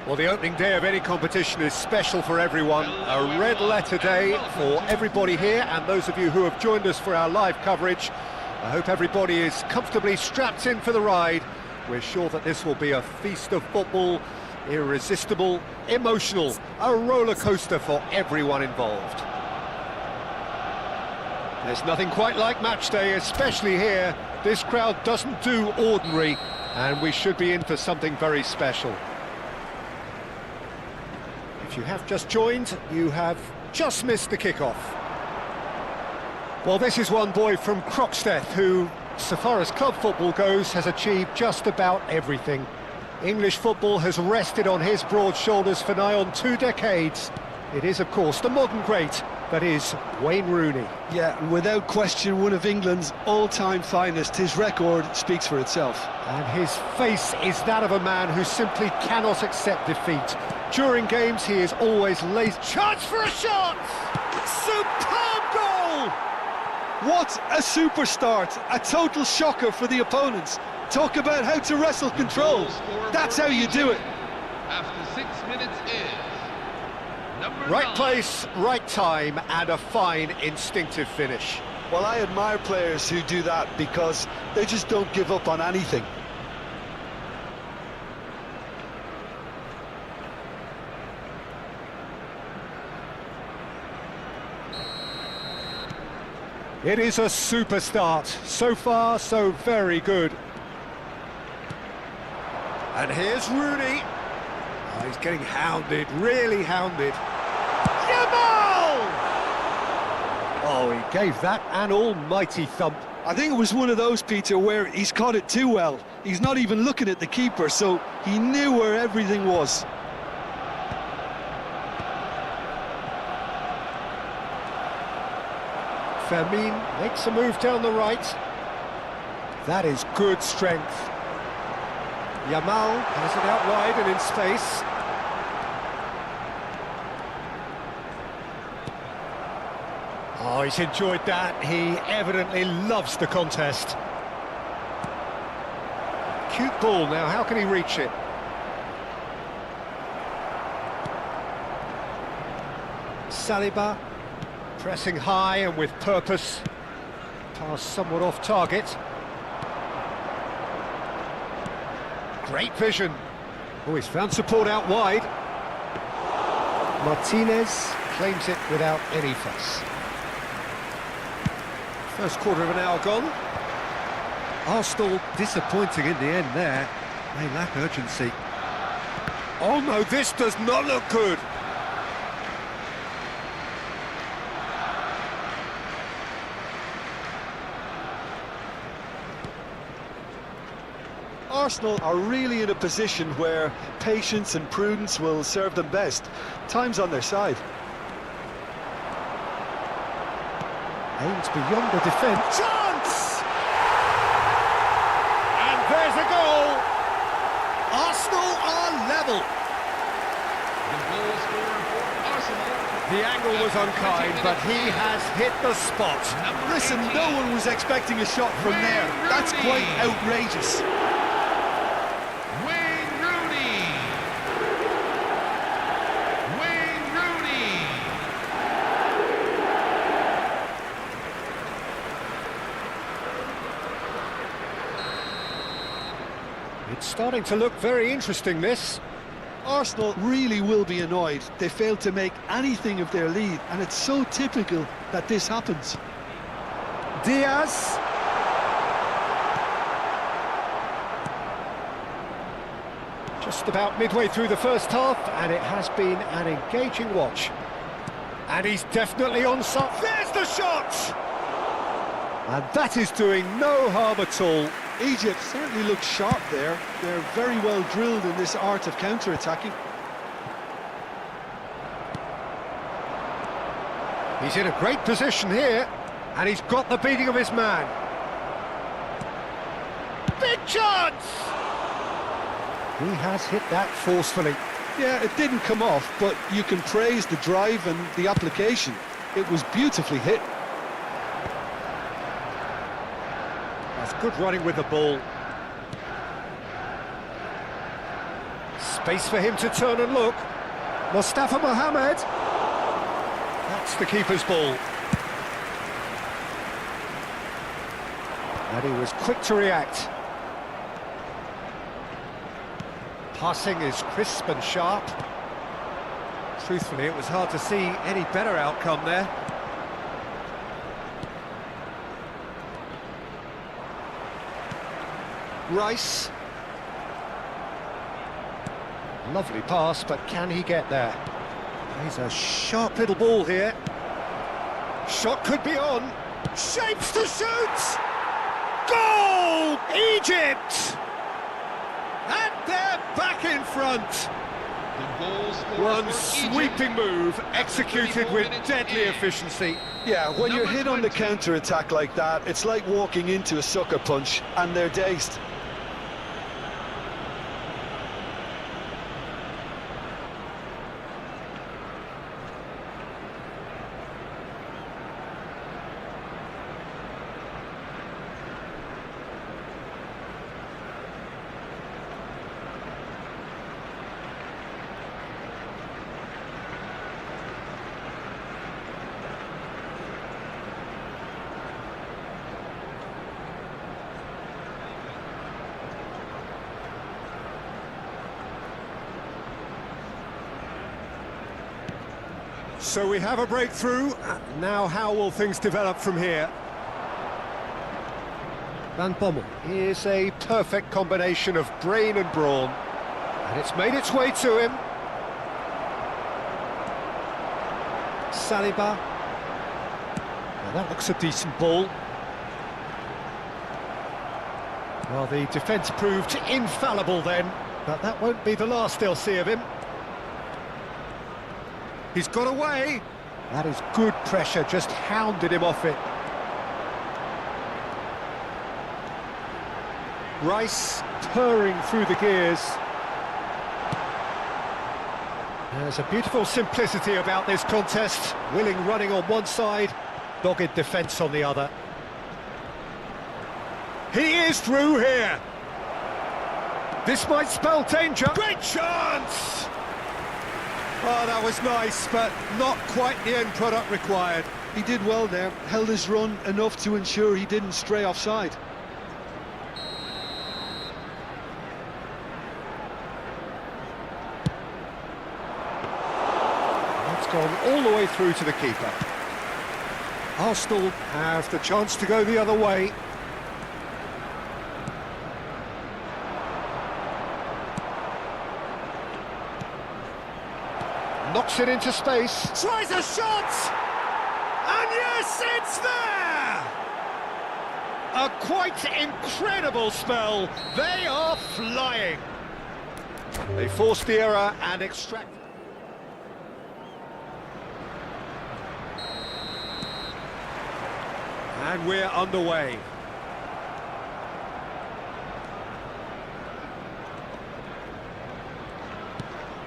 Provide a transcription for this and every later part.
Well, the opening day of any competition is special for everyone. A red letter day for everybody here, and those of you who have joined us for our live coverage. I hope everybody is comfortably strapped in for the ride. We're sure that this will be a feast of football, irresistible, emotional, a roller coaster for everyone involved. There's nothing quite like match day, especially here. This crowd doesn't do ordinary, and we should be in for something very special. If you have just joined, you have just missed the kickoff. Well, this is one boy from Croxteth who, so far as club football goes, has achieved just about everything. English football has rested on his broad shoulders for nigh on 2 decades. It is, of course, the modern great that is Wayne Rooney. Yeah, and without question, one of England's all-time finest. His record speaks for itself. And his face is that of a man who simply cannot accept defeat. During games, he is always laced. Chance for a shot! Superb goal! What a super start! A total shocker for the opponents. Talk about how to wrestle control. That's how you do it. After 6 minutes is number Right 9. place, right time, and a fine instinctive finish. Well, I admire players who do that because they just don't give up on anything. It is a super start. So far, so very good. And here's Rooney. Oh, he's getting hounded, really hounded. Jamal! Oh, he gave that an almighty thump. I think it was one of those, Peter, where he's caught it too well. He's not even looking at the keeper, so he knew where everything was. Fermin makes a move down the right. That is good strength. Yamal has it out wide and in space. Oh, he's enjoyed that. He evidently loves the contest. Cute ball now, how can he reach it? Saliba. Pressing high and with purpose. Pass somewhat off target. Great vision. Oh, he's found support out wide. Martinez claims it without any fuss. First quarter of an hour gone. Arsenal disappointing in the end there. They lack urgency. Oh no, this does not look good. Arsenal are really in a position where patience and prudence will serve them best. Time's on their side. Aims beyond the defence. Chance! And there's a goal! Arsenal are level. The goal scorer for Arsenal. The angle was unkind, but he has hit the spot. Listen, no one was expecting a shot from there. That's quite outrageous. Wayne Rooney. Wayne Rooney. It's starting to look very interesting, this. Arsenal really will be annoyed. They failed to make anything of their lead, and it's so typical that this happens. Diaz. Just about midway through the first half, and it has been an engaging watch. And he's definitely on side. There's the shot! And that is doing no harm at all. Egypt certainly looks sharp there. They're very well drilled in this art of counter-attacking. He's in a great position here, and he's got the beating of his man. Big chance! He has hit that forcefully. Yeah, it didn't come off, but you can praise the drive and the application. It was beautifully hit. That's good running with the ball. Space for him to turn and look. Mustafa Mohamed. That's the keeper's ball. And he was quick to react. Passing is crisp and sharp. Truthfully, it was hard to see any better outcome there. Rice. Lovely pass, but can he get there? He's a sharp little ball here. Shot could be on. Shapes to shoot! Goal! Egypt! And they're back in front. The goal scorer One for Egypt sweeping move, executed with deadly efficiency. Yeah, when you're Number hit on the 20. counter-attack like that, it's like walking into a sucker punch, and they're dazed. So we have a breakthrough. Now how will things develop from here? Van Bommel is a perfect combination of brain and brawn. And it's made its way to him. Saliba. Now that looks a decent ball. Well, the defence proved infallible then, but that won't be the last they'll see of him. He's got away. That is good pressure, just hounded him off it. Rice purring through the gears. There's a beautiful simplicity about this contest. Willing running on one side, dogged defence on the other. He is through here. This might spell danger. Great chance! Oh, that was nice, but not quite the end product required. He did well there, held his run enough to ensure he didn't stray offside. It's gone all the way through to the keeper. Arsenal have the chance to go the other way. Knocks it into space. Tries a shot! And yes, it's there! A quite incredible spell. They are flying. They forced the error and extract. And we're underway.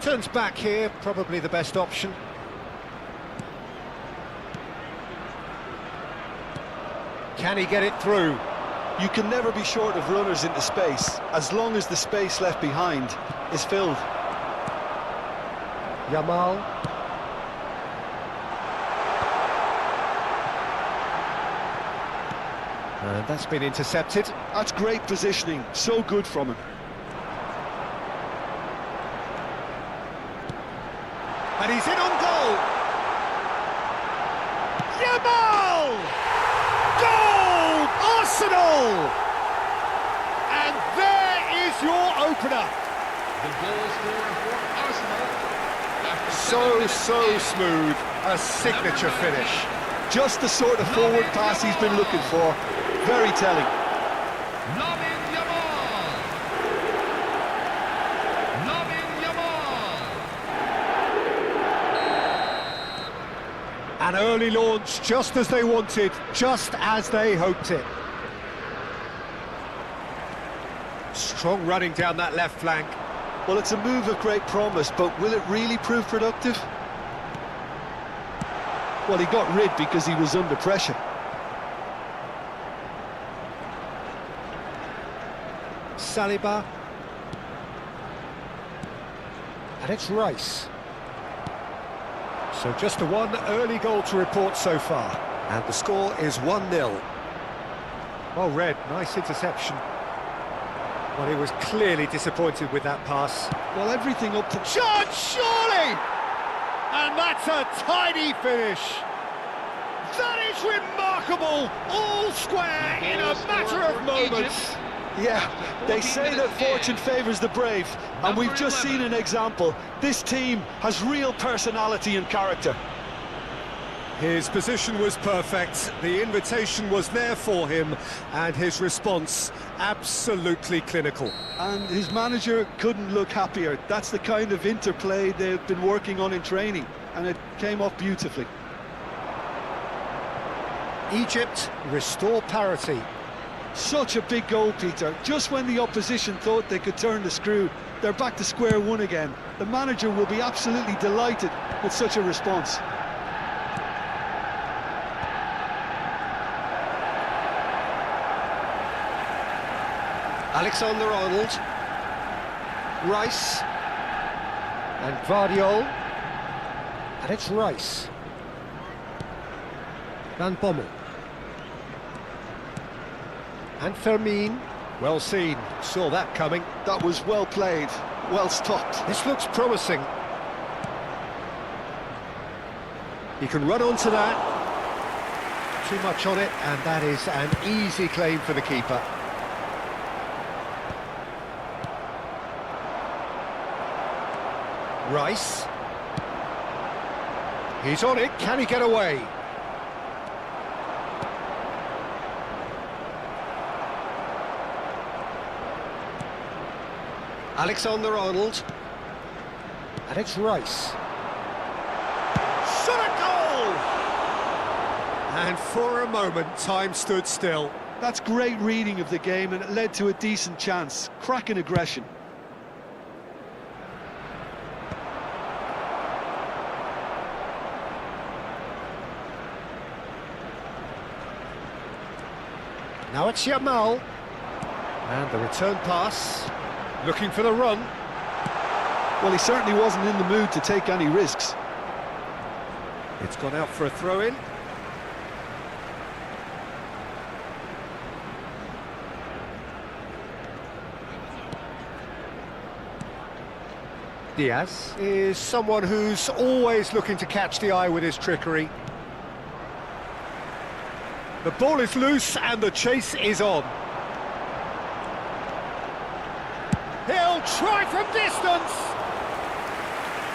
Turns back here, probably the best option. Can he get it through? You can never be short of runners into space, as long as the space left behind is filled. Yamal. And that's been intercepted. That's great positioning, so good from him. And he's in on goal! Yamal! Goal! Arsenal! And there is your opener. The goal scorer for Arsenal. After So 7 minutes in. smooth. A signature finish. Just the sort of forward pass he's been looking for. Very telling. Lamine Yamal. Lamine Yamal. An early launch, just as they wanted, just as they hoped it. Strong running down that left flank. Well, it's a move of great promise, but will it really prove productive? Well, he got rid because he was under pressure. Saliba. And it's Rice. So just the one early goal to report so far. And the score is 1-0. Well read, nice interception. Well, he was clearly disappointed with that pass. Well, everything up to... Shot, surely! And that's a tidy finish. That is remarkable! All square in a matter of moments. Yeah, they say that fortune favours the brave, and we've just seen an example. This team has real personality and character. His position was perfect, the invitation was there for him, and his response absolutely clinical. And his manager couldn't look happier. That's the kind of interplay they've been working on in training, and it came off beautifully. Egypt restore parity. Such a big goal, Peter. Just when the opposition thought they could turn the screw, they're back to square one again. The manager will be absolutely delighted with such a response. Alexander-Arnold, Rice, and Guardiola, and it's Rice. Van Bommel. And Fermin, well seen, saw that coming. That was well played, well stopped. This looks promising. He can run onto that. Too much on it, and that is an easy claim for the keeper. Rice. He's on it, can he get away? Alexander-Arnold. And it's Rice. Shot a goal! And for a moment, time stood still. That's great reading of the game, and it led to a decent chance. Cracking aggression. Now it's Yamal. And the return pass. Looking for the run. Well, he certainly wasn't in the mood to take any risks. It's gone out for a throw-in. Diaz is someone who's always looking to catch the eye with his trickery. The ball is loose and the chase is on. He'll try from distance!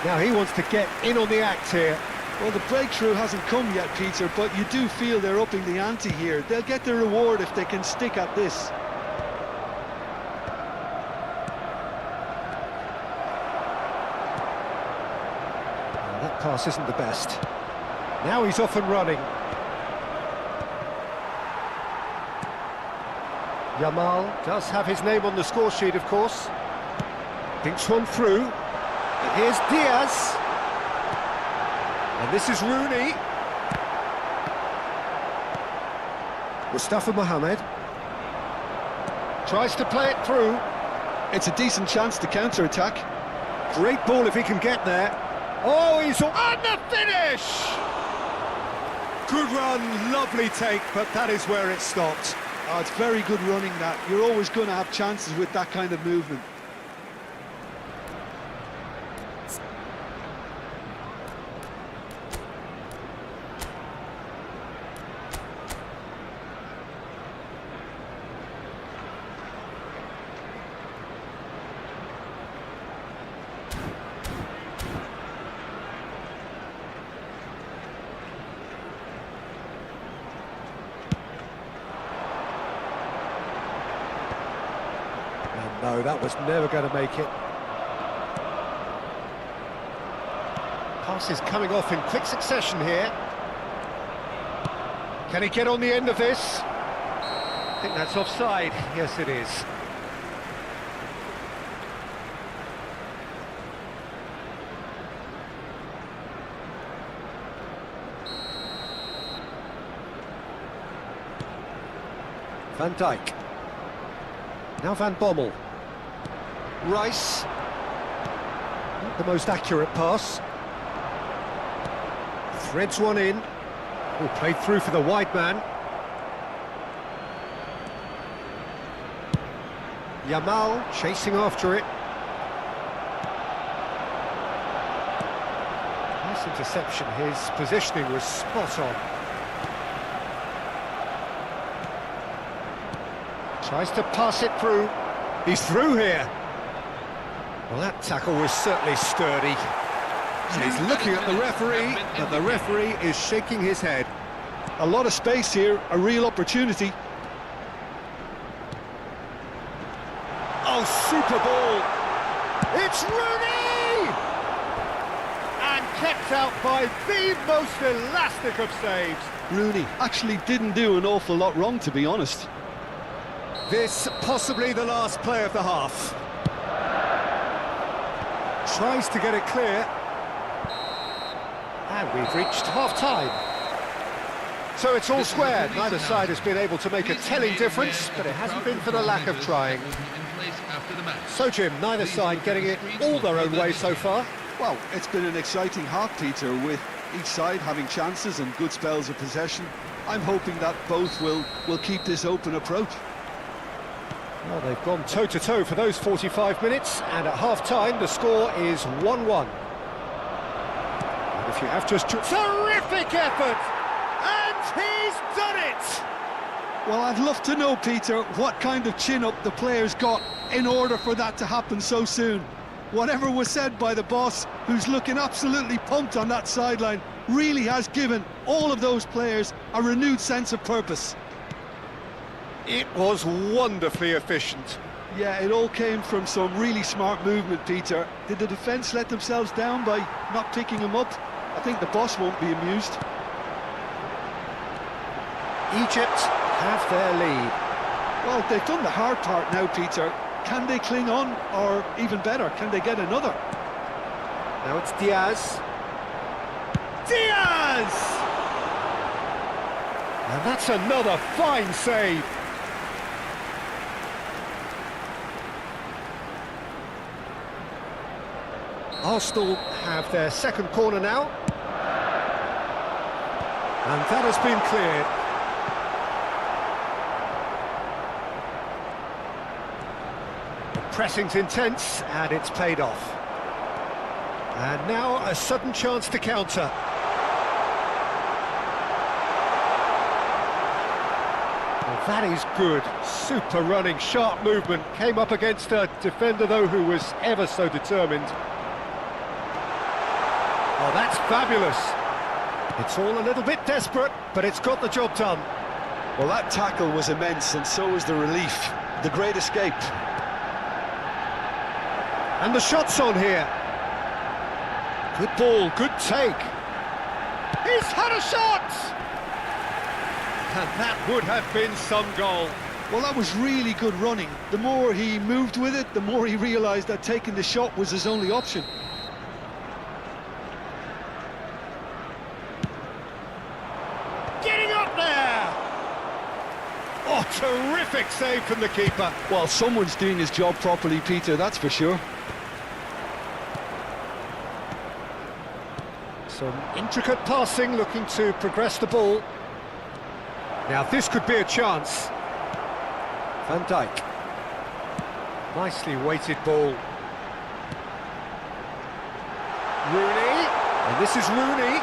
Now he wants to get in on the act here. Well, the breakthrough hasn't come yet, Peter, but you do feel they're upping the ante here. They'll get their reward if they can stick at this. Well, that pass isn't the best. Now he's off and running. Yamal does have his name on the score sheet, of course. Thinks one through. And here's Diaz. And this is Rooney. Mustafa Mohamed. Tries to play it through. It's a decent chance to counter-attack. Great ball if he can get there. Oh, he's on the finish! Good run, lovely take, but that is where it stopped. Oh, it's very good running, that. You're always going to have chances with that kind of movement. No, that was never going to make it. Pass is coming off in quick succession here. Can he get on the end of this? I think that's offside. Yes, it is. Van Dijk. Now Van Bommel. Rice. Not the most accurate pass. Threads one in. Oh, played through for the wide man. Yamal chasing after it. Nice interception. His positioning was spot on. Tries to pass it through. He's through here. Well, that tackle was certainly sturdy. He's looking at the referee, but the referee is shaking his head. A lot of space here, a real opportunity. Oh, super ball! It's Rooney! And kept out by the most elastic of saves. Rooney actually didn't do an awful lot wrong, to be honest. This possibly the last play of the half. Tries to get it clear. And we've reached half-time. So it's all square. Neither side has been able to make a telling difference, but it hasn't been for the lack of trying. So, Jim, neither side getting it all their own way so far. Well, it's been an exciting half, Peter, with each side having chances and good spells of possession. I'm hoping that both will keep this open approach. Well, they've gone toe-to-toe for those 45 minutes, and at half-time the score is 1-1. And if you have just... Terrific effort! And he's done it! Well, I'd love to know, Peter, what kind of chin-up the players got in order for that to happen so soon. Whatever was said by the boss, who's looking absolutely pumped on that sideline, really has given all of those players a renewed sense of purpose. It was wonderfully efficient. Yeah, it all came from some really smart movement, Peter. Did the defence let themselves down by not picking him up? I think the boss won't be amused. Egypt have their lead. Well, they've done the hard part now, Peter. Can they cling on, or even better, can they get another? Now it's Diaz. Diaz! And that's another fine save. Arsenal have their second corner now. And that has been cleared. The pressing's intense, and it's paid off. And now a sudden chance to counter. Well, that is good. Super running, sharp movement. Came up against a defender, though, who was ever so determined. Oh, that's fabulous. It's all a little bit desperate, but it's got the job done. Well, that tackle was immense, and so was the relief. The great escape. And the shot's on here. Good ball, good take. He's had a shot! And that would have been some goal. Well, that was really good running. The more he moved with it, the more he realised that taking the shot was his only option. Getting up there! Oh, terrific save from the keeper. Well, someone's doing his job properly, Peter, that's for sure. Some intricate passing, looking to progress the ball. Now this could be a chance. Van Dijk. Nicely weighted ball. Rooney. And this is Rooney.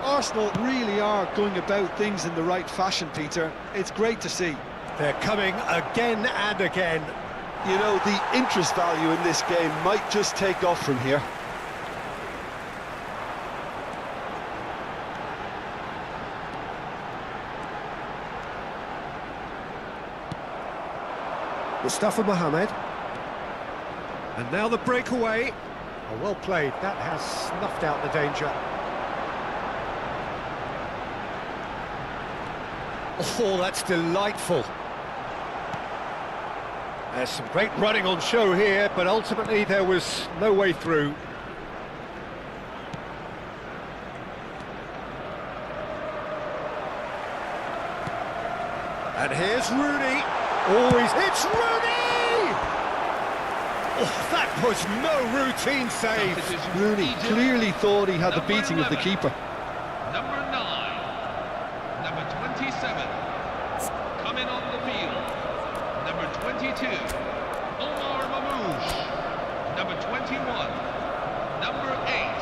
Arsenal really are going about things in the right fashion, Peter. It's great to see. They're coming again and again. You know, the interest value in this game might just take off from here. Mustafa Mohamed. And now the breakaway. Oh, well played. That has snuffed out the danger. Oh, that's delightful. There's some great running on show here, but ultimately there was no way through. And here's Rooney. Always, it's Rooney! Oh, that was no routine save. Rooney clearly thought he had the beating of the keeper. Number 9, number 27, coming on the field. Number 22, Omar Mamouche. Number 21, number 8.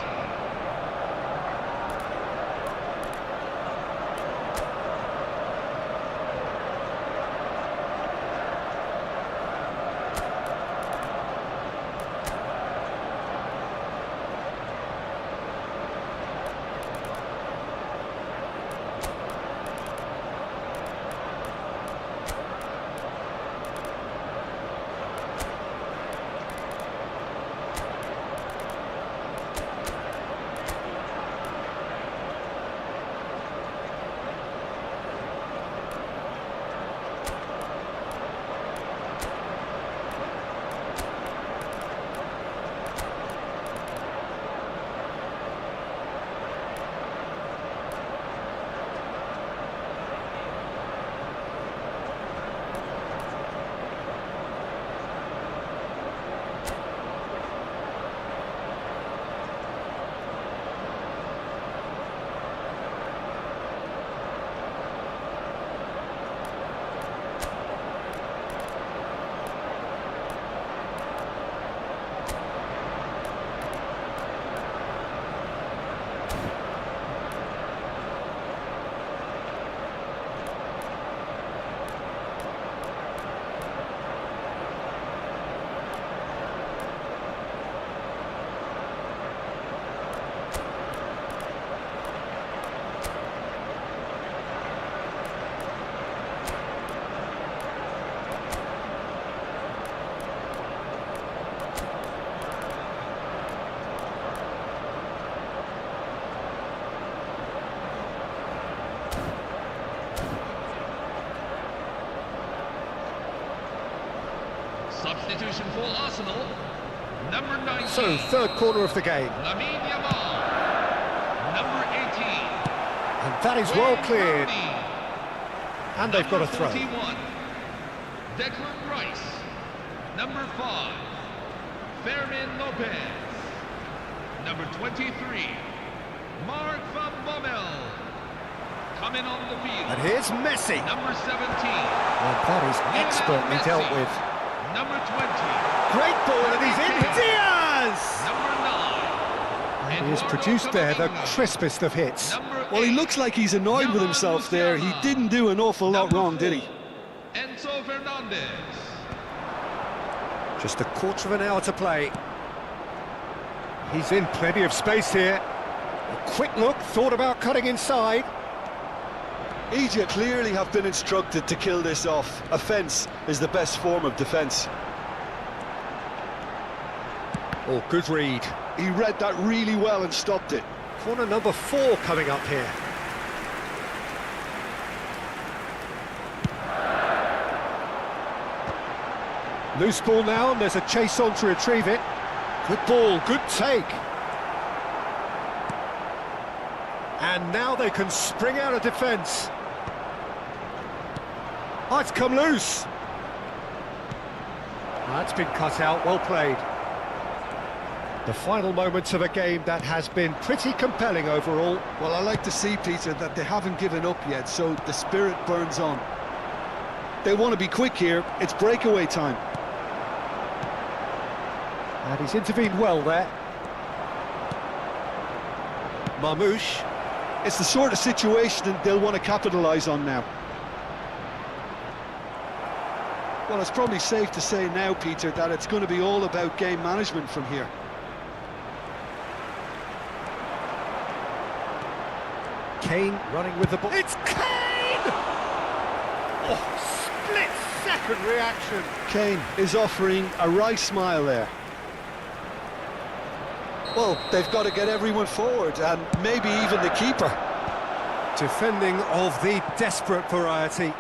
Substitution for Arsenal, number 19. So, third corner of the game. Lamine Yamal, number 18. And that is well cleared. Rooney, And they've got a throw. 41. Declan Rice, number 5. Fermin Lopez, number 23. Mark van Bommel, coming on the field. And here's Messi. Number 17. And that is expertly dealt with. Number 20. Great ball, and he's in. Diaz! Number 9. And he has produced there the crispest of hits. Number Well, he 8. looks like he's annoyed with himself there. He didn't do an awful lot Number wrong, did he? 4. Enzo Fernandez. Just a quarter of an hour to play. He's in plenty of space here. A quick look, thought about cutting inside. Egypt clearly have been instructed to kill this off. Offence is the best form of defence. Oh, good read. He read that really well and stopped it. Corner number 4 coming up here. Loose ball now, and there's a chase on to retrieve it. Good ball, good take. And now they can spring out of defence. Oh, it's come loose. That's been cut out, well played. The final moments of a game that has been pretty compelling overall. Well, I like to see, Peter, that they haven't given up yet, so the spirit burns on. They want to be quick here. It's breakaway time. And he's intervened well there. Mamouche. It's the sort of situation that they'll want to capitalise on now. Well, it's probably safe to say now, Peter, that it's going to be all about game management from here. Kane running with the ball. It's Kane! Oh, split-second reaction. Kane is offering a wry smile there. Well, they've got to get everyone forward, and maybe even the keeper. Defending of the desperate variety.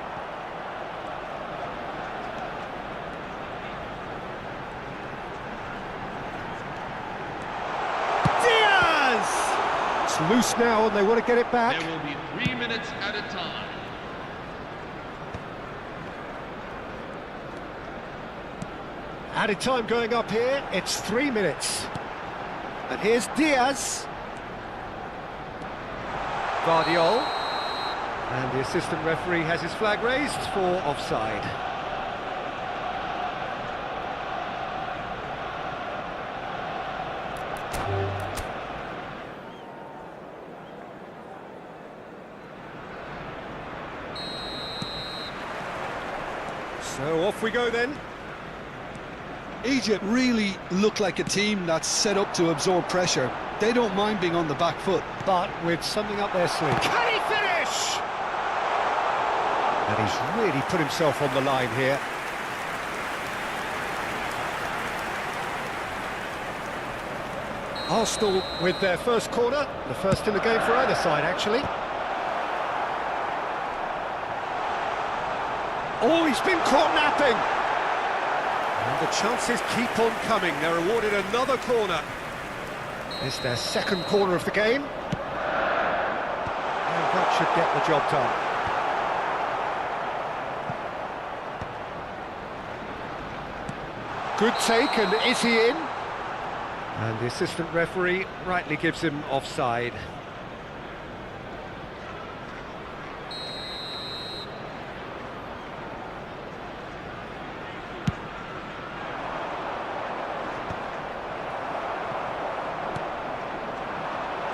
Diaz! It's loose now, and they want to get it back. There will be 3 minutes at a time. Added time going up here, it's 3 minutes. And here's Diaz. Guardiol. And the assistant referee has his flag raised for offside. So off we go then. Egypt really look like a team that's set up to absorb pressure. They don't mind being on the back foot. But with something up their sleeve. Can he finish? And he's really put himself on the line here. Arsenal with their first corner, the first in the game for either side, actually. Oh, he's been caught napping! And the chances keep on coming. They're awarded another corner. It's their second corner of the game. And that should get the job done. Good take, and is he in? And the assistant referee rightly gives him offside.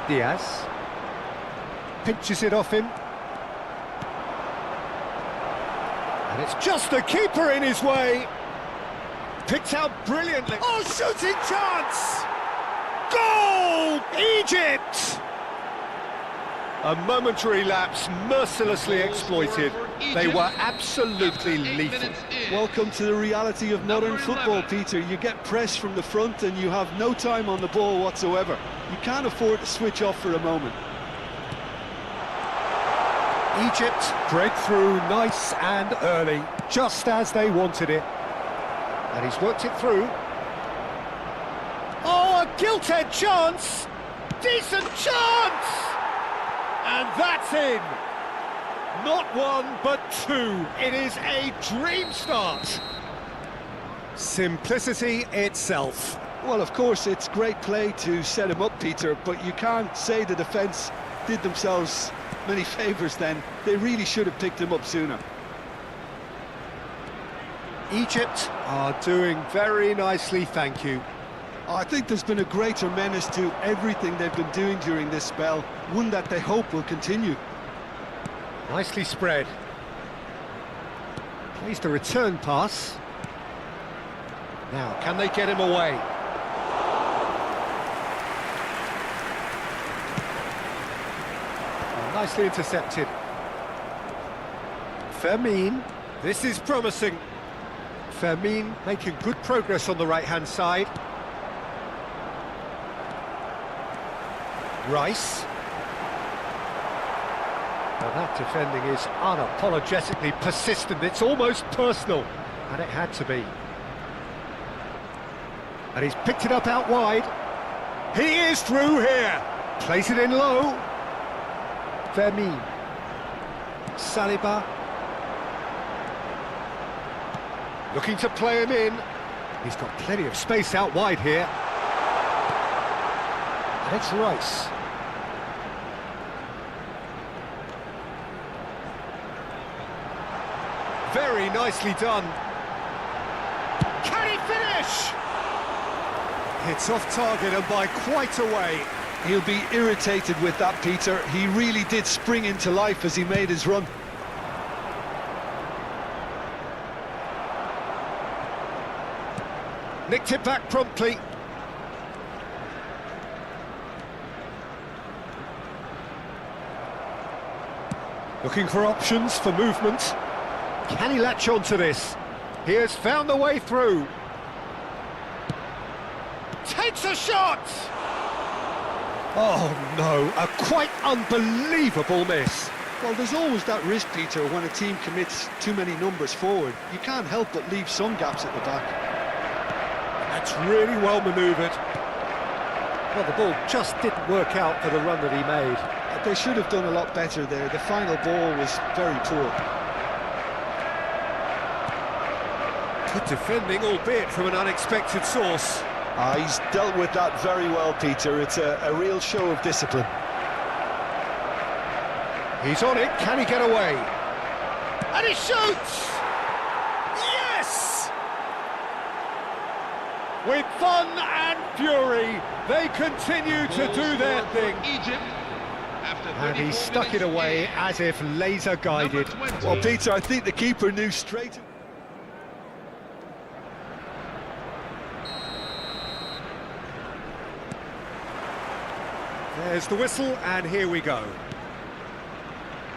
Diaz pinches it off him, and it's just the keeper in his way. Picked out brilliantly. Oh, shooting chance! Goal! Egypt! A momentary lapse mercilessly exploited. They were absolutely lethal. Welcome to the reality of modern football, Peter. You get press from the front and you have no time on the ball whatsoever. You can't afford to switch off for a moment. Egypt break through nice and early, just as they wanted it. And he's worked it through. Oh, a gilt-edged chance! Decent chance! And that's in! Not one, but two. It is a dream start. Simplicity itself. Well, of course, it's great play to set him up, Peter, but you can't say the defence did themselves many favours then. They really should have picked him up sooner. Egypt are doing very nicely, thank you. I think there's been a greater menace to everything they've been doing during this spell, one that they hope will continue. Nicely spread. Plays the return pass. Now, can they get him away? Oh, nicely intercepted. Fermin. This is promising. Fermin making good progress on the right-hand side. Rice. Now that defending is unapologetically persistent. It's almost personal, and it had to be. And he's picked it up out wide. He is through here. Plays it in low. Fermin. Saliba. Looking to play him in. He's got plenty of space out wide here. And it's Rice. Very nicely done. Can he finish? It's off target and by quite a way. He'll be irritated with that, Peter. He really did spring into life as he made his run. Nicked it back promptly. Looking for options for movement. Can he latch on to this? He has found the way through. Takes a shot! Oh no, a quite unbelievable miss. Well, there's always that risk, Peter, when a team commits too many numbers forward. You can't help but leave some gaps at the back. That's really well manoeuvred. Well, the ball just didn't work out for the run that he made. They should have done a lot better there. The final ball was very poor. Good defending, albeit from an unexpected source. He's dealt with that very well, Peter. It's a real show of discipline. He's on it, can he get away? And he shoots! Yes! With fun and fury, they continue to do their thing. Egypt. After And he stuck it away as if laser guided. Well, Peter, I think the keeper knew straight. There's the whistle, and here we go.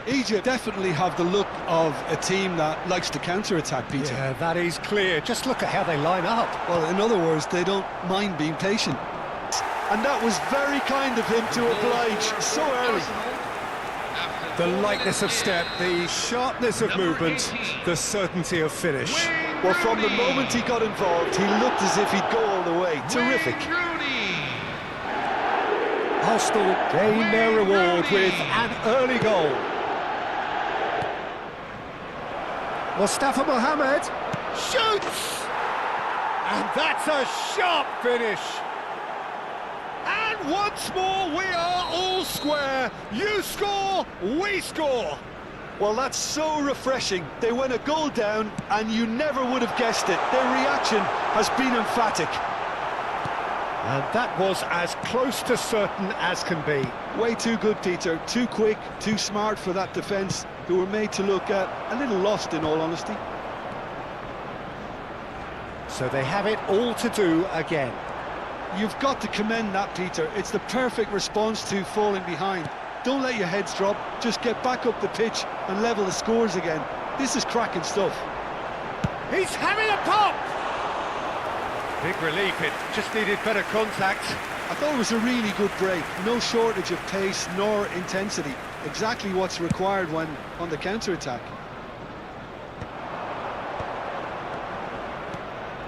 Egypt definitely have the look of a team that likes to counter-attack, Peter. Yeah, that is clear. Just look at how they line up. Well, in other words, they don't mind being patient. And that was very kind of him to oblige so early. The lightness of step, the sharpness of movement, the certainty of finish. Well, from the moment he got involved, he looked as if he'd go all the way. Terrific. Arsenal gain their reward with an early goal. Mustafa Mohamed shoots! And that's a sharp finish. And once more we are all square. You score, we score. Well, that's so refreshing. They went a goal down and you never would have guessed it. Their reaction has been emphatic. And that was as close to certain as can be. Way too good, Peter. Too quick, too smart for that defence, who were made to look a little lost, in all honesty. So they have it all to do again. You've got to commend that, Peter. It's the perfect response to falling behind. Don't let your heads drop. Just get back up the pitch and level the scores again. This is cracking stuff. He's having a pop! Big relief, it just needed better contact. I thought it was a really good break. No shortage of pace nor intensity. Exactly what's required when on the counter-attack.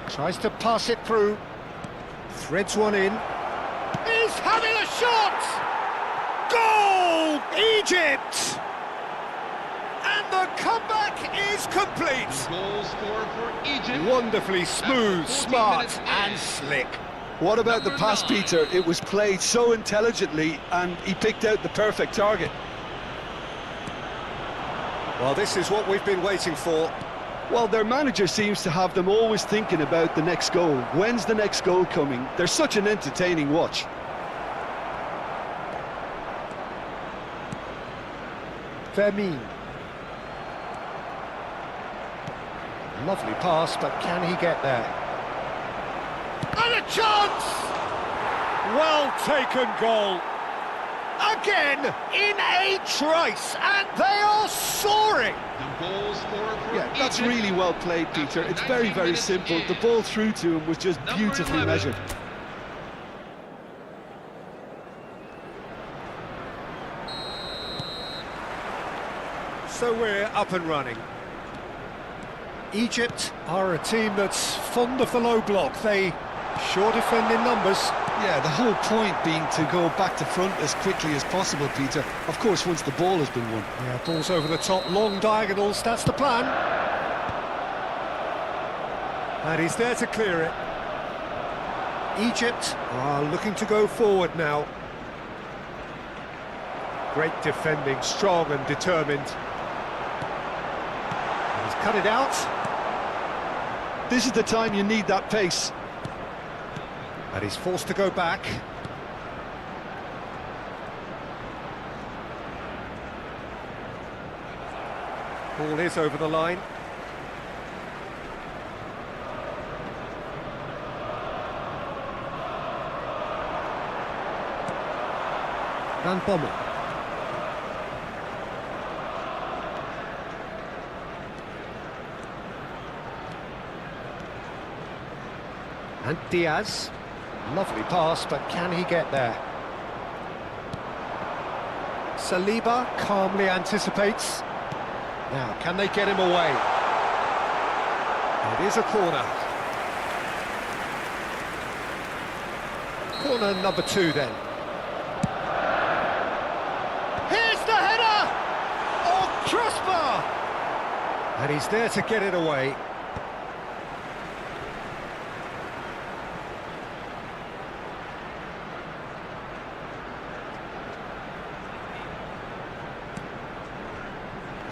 Tries to pass it through. Threads one in. He's having a shot! Goal! Egypt! And the comeback is complete. Goal scored for Egypt. Wonderfully smooth, After 14 smart minutes and slick. What about the Number pass, 9. Peter? It was played so intelligently and he picked out the perfect target. Well, this is what we've been waiting for. Well, their manager seems to have them always thinking about the next goal. When's the next goal coming? They're such an entertaining watch. Vermin. Lovely pass, but can he get there? And a chance! Well taken goal. Again, in a trice, and they are soaring. The goal scored for Yeah, that's Egypt. really well played, Peter. It's very, very simple. The ball through to him was just Number beautifully 11. measured. So we're up and running. Egypt are a team that's fond of the low block. They sure defend in numbers. Yeah, the whole point being to go back to front as quickly as possible, Peter. Of course, once the ball has been won. Yeah, balls over the top, long diagonals, that's the plan. And he's there to clear it. Egypt are looking to go forward now. Great defending, strong and determined. And he's cut it out. This is the time you need that pace. And he's forced to go back. Ball is over the line. Van Bommel. And Diaz. Lovely pass, but can he get there? Saliba calmly anticipates. Now, can they get him away? It is a corner. Corner number 2 then. Here's the header! Oh, crossbar! And he's there to get it away.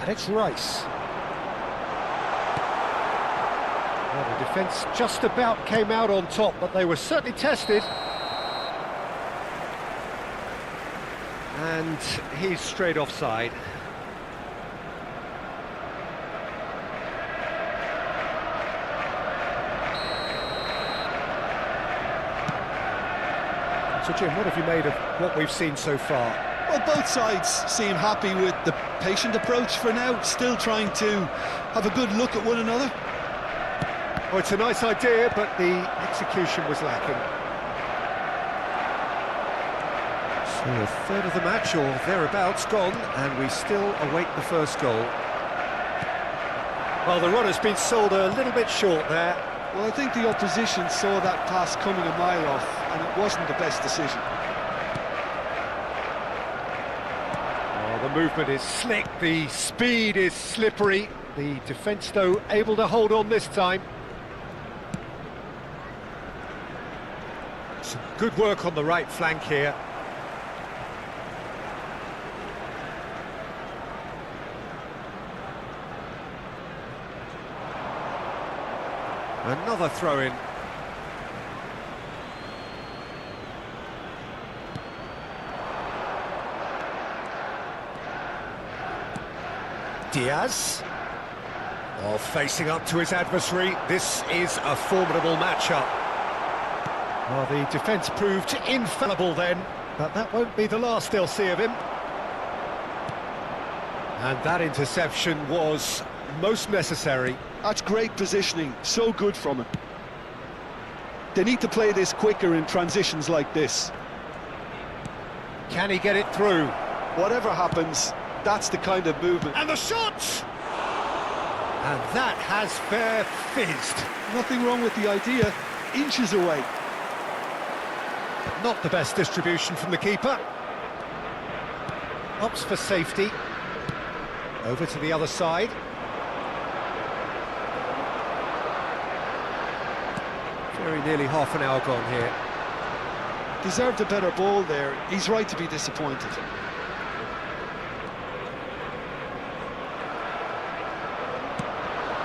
And it's Rice. Well, the defence just about came out on top, but they were certainly tested. And he's straight offside. So Jim, what have you made of what we've seen so far? Well, both sides seem happy with the patient approach for now, still trying to have a good look at one another. Oh, it's a nice idea, but the execution was lacking. So a third of the match, or thereabouts, gone, and we still await the first goal. Well, the runner's been sold a little bit short there. Well, I think the opposition saw that pass coming a mile off, and it wasn't the best decision. Oh, the movement is slick, the speed is slippery. The defence, though, able to hold on this time. Some good work on the right flank here. Another throw-in. Diaz. Oh, facing up to his adversary. This is a formidable matchup. Well, the defence proved infallible then, but that won't be the last they'll see of him. And that interception was most necessary. That's great positioning, so good from him. They need to play this quicker in transitions like this. Can he get it through? Whatever happens, that's the kind of movement. And the shot! And that has fair fizzed. Nothing wrong with the idea, inches away. Not the best distribution from the keeper. Opts for safety. Over to the other side. Very nearly half an hour gone here. Deserved a better ball there. He's right to be disappointed.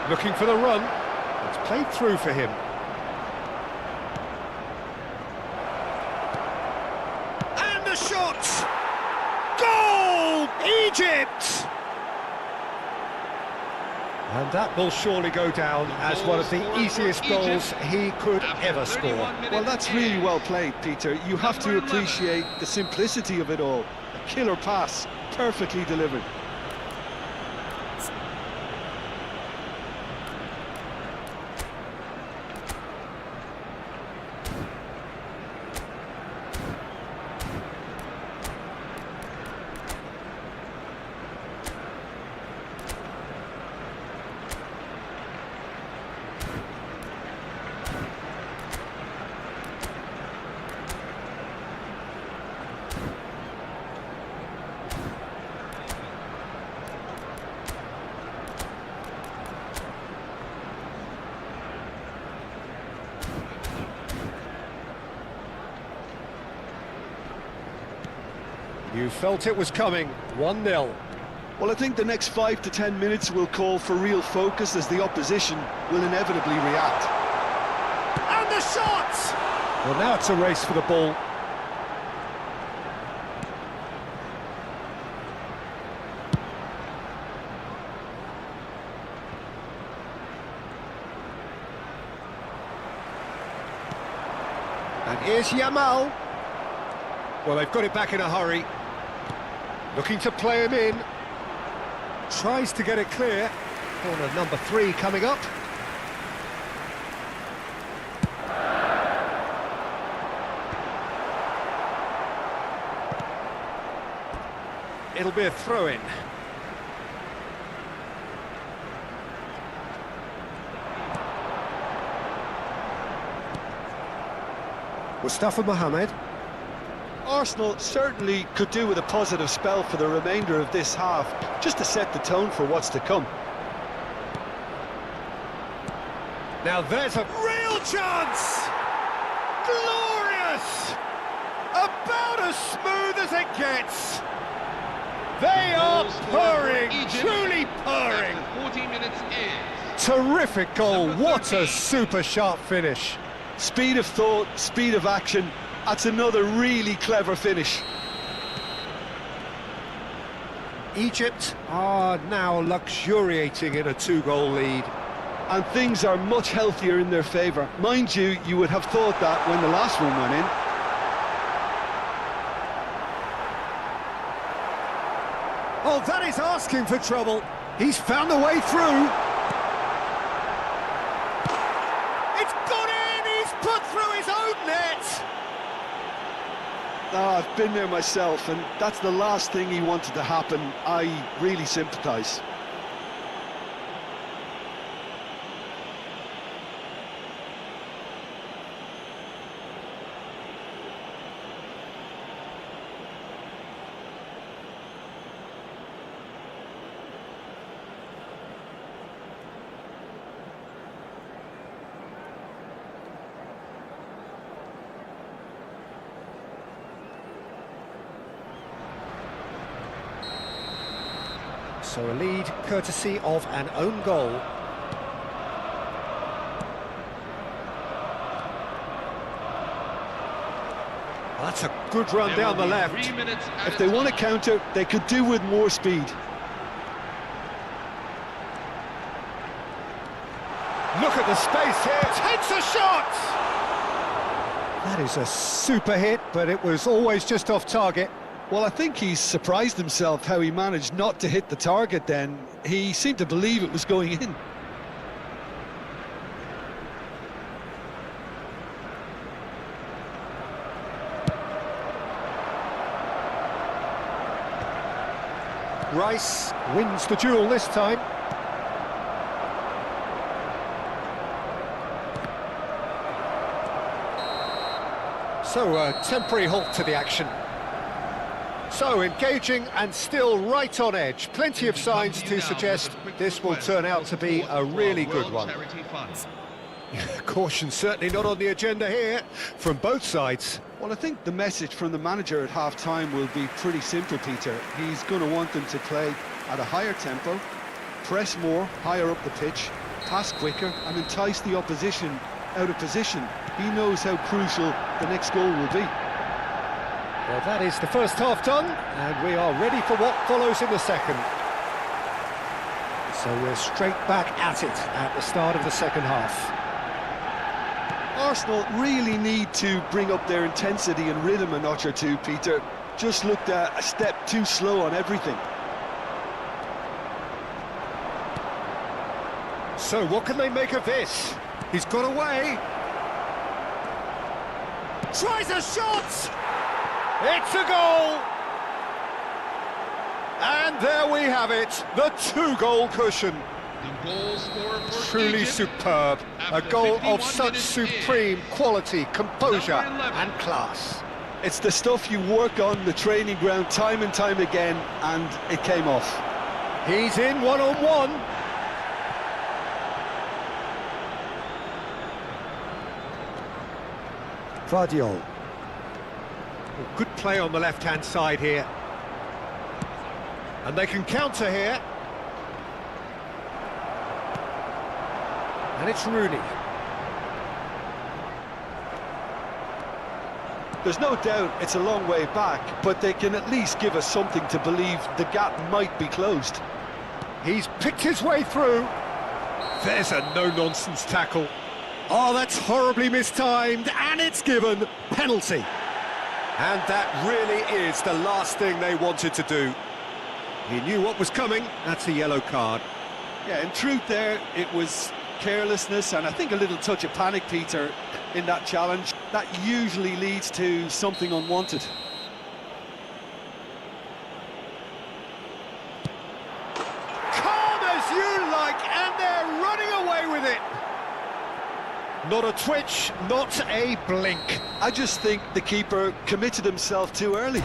Looking for the run. It's played through for him. And the shot! Goal! Egypt! And that will surely go down as one of the easiest goals he could ever score. Well, that's really well played, Peter. You have to appreciate the simplicity of it all. A killer pass, perfectly delivered. You felt it was coming, 1-0. Well, I think the next 5 to 10 minutes will call for real focus as the opposition will inevitably react. And the shot! Well, now it's a race for the ball. And here's Yamal. Well, they've got it back in a hurry. Looking to play him in. Tries to get it clear. Corner number 3 coming up. It'll be a throw-in. Mustafa Mohamed. Arsenal certainly could do with a positive spell for the remainder of this half, just to set the tone for what's to come. Now there's a real chance! Glorious! About as smooth as it gets! They are Goal scorer for purring, Egypt truly purring. after 40 minutes is Terrific goal, Number what a 13. super sharp finish. Speed of thought, speed of action. That's another really clever finish. Egypt are now luxuriating in a 2-goal lead. And things are much healthier in their favour. Mind you, you would have thought that when the last one went in. Oh, that is asking for trouble. He's found a way through. It's gone in! He's put through his own net! I've been there myself, and that's the last thing he wanted to happen. I really sympathise. So a lead courtesy of an own goal. That's a good run There down will the be left. 3 minutes If added they want to time. counter, they could do with more speed. Look at the space here, takes a shot! That is a super hit, but it was always just off target. Well, I think he's surprised himself how he managed not to hit the target then. He seemed to believe it was going in. Rice wins the duel this time. So a temporary halt to the action. So engaging and still right on edge. Plenty of signs to suggest this will turn out to be a really good one. Caution certainly not on the agenda here from both sides. Well, I think the message from the manager at half-time will be pretty simple, Peter. He's going to want them to play at a higher tempo, press more, higher up the pitch, pass quicker and entice the opposition out of position. He knows how crucial the next goal will be. Well, that is the first half done, and we are ready for what follows in the second. So we're straight back at it at the start of the second half. Arsenal really need to bring up their intensity and rhythm a notch or two, Peter. Just looked a step too slow on everything. So what can they make of this? He's got away. Tries a shot! It's a goal! And there we have it, the 2-goal cushion. The goal scorer for Truly Egypt superb. A after goal 51 of such minutes supreme quality, composure Number 11. and class. It's the stuff you work on the training ground time and time again, and it came off. He's in one-on-one. Vardiol. Good play on the left-hand side here. And they can counter here. And it's Rooney. There's no doubt it's a long way back, but they can at least give us something to believe the gap might be closed. He's picked his way through. There's a no-nonsense tackle. Oh, that's horribly mistimed, and it's given. Penalty. And that really is the last thing they wanted to do. He knew what was coming. That's a yellow card. Yeah, in truth there, it was carelessness and I think a little touch of panic, Peter, in that challenge. That usually leads to something unwanted. Calm as you like, and they're running away with it. Not a twitch, not a blink. I just think the keeper committed himself too early.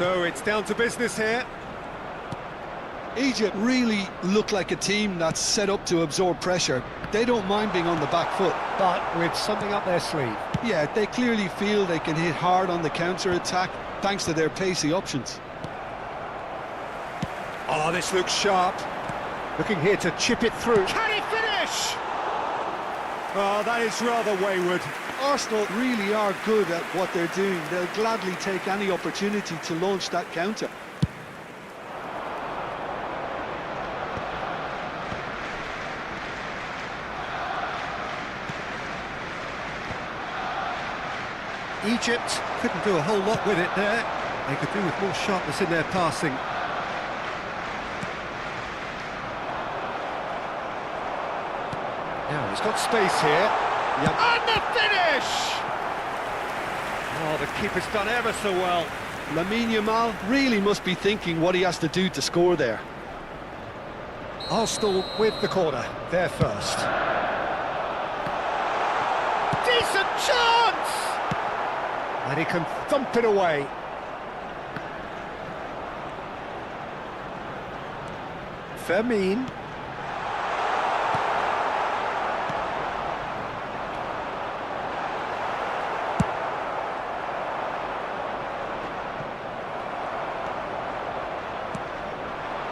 So it's down to business here. Egypt really look like a team that's set up to absorb pressure. They don't mind being on the back foot. But with something up their sleeve. Yeah, they clearly feel they can hit hard on the counter-attack thanks to their pacey options. Oh, this looks sharp. Looking here to chip it through. Can he finish? Oh, that is rather wayward. Arsenal really are good at what they're doing. They'll gladly take any opportunity to launch that counter. Egypt couldn't do a whole lot with it there. They could do with more sharpness in their passing. Now he's got space here. Yep. And the finish! Oh, the keeper's done ever so well. Lamine Yamal really must be thinking what he has to do to score there. Arsenal with the corner, they're first. Decent chance! And he can thump it away. Firmino.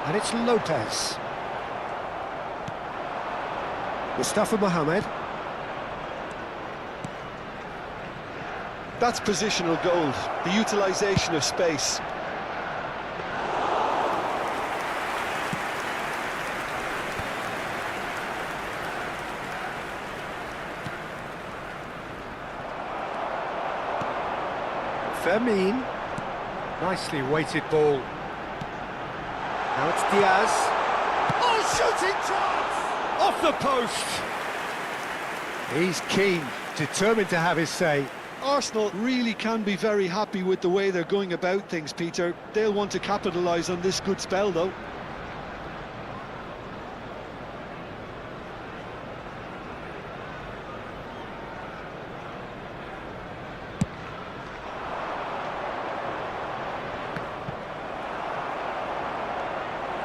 And it's Lopez. Mustafa Mohamed. That's positional gold, the utilisation of space. Firmino. Nicely weighted ball. Now it's Diaz. Oh, shooting chance! Off the post! He's keen, determined to have his say. Arsenal really can be very happy with the way they're going about things, Peter. They'll want to capitalise on this good spell, though.